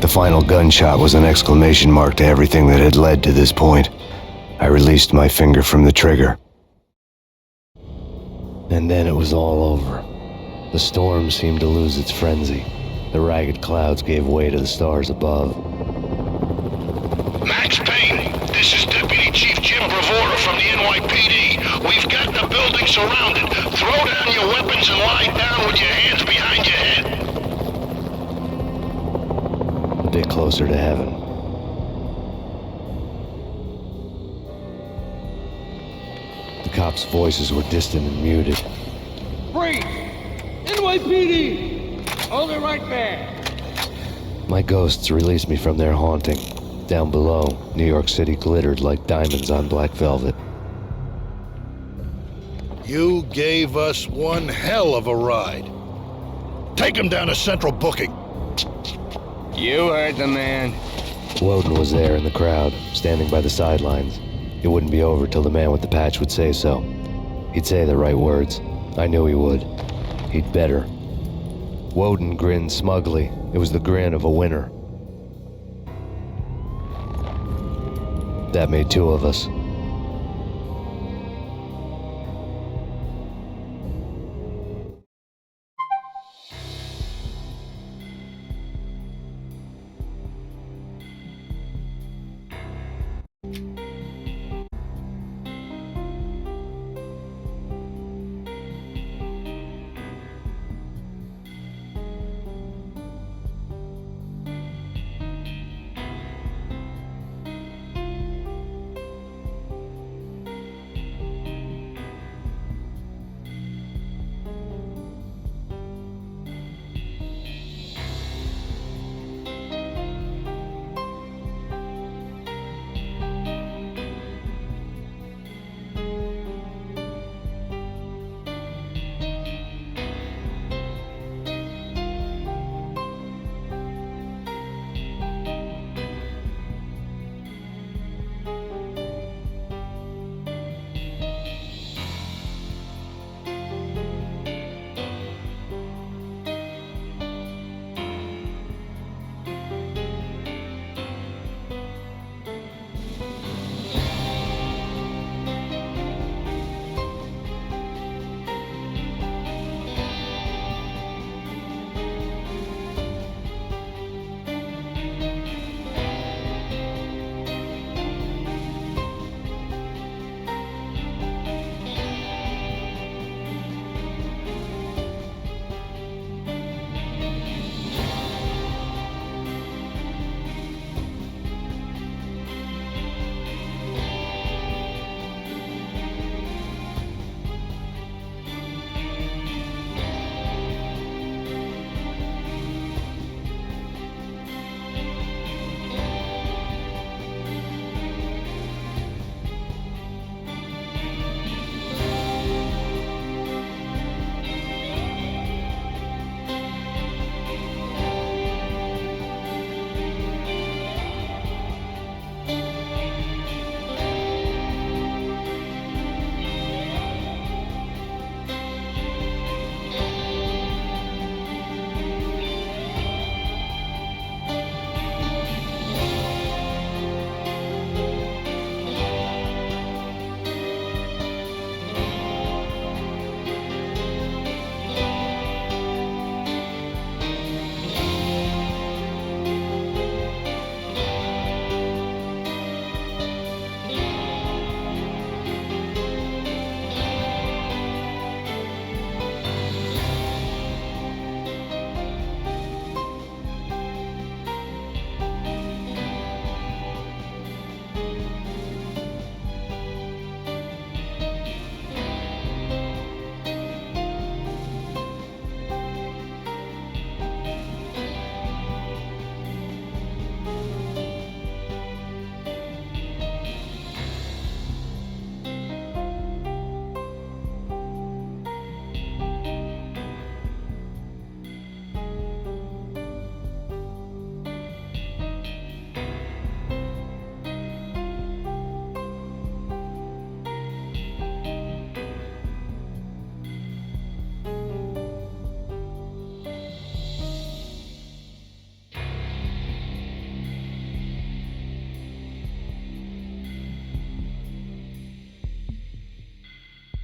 The final gunshot was an exclamation mark to everything that had led to this point. I released my finger from the trigger. And then it was all over. The storm seemed to lose its frenzy. The ragged clouds gave way to the stars above. Max Payne, this is Deputy Chief Jim Bravura from the NYPD. We've got the building surrounded. Throw down your weapons and lie down with your hands behind your head. A bit closer to heaven. The cops' voices were distant and muted. Freeze! NYPD! Hold it right there! My ghosts released me from their haunting. Down below, New York City glittered like diamonds on black velvet. You gave us one hell of a ride. Take him down to Central Booking. You heard the man. Woden was there in the crowd, standing by the sidelines. It wouldn't be over till the man with the patch would say so. He'd say the right words. I knew he would. He'd better. Woden grinned smugly. It was the grin of a winner. That made two of us.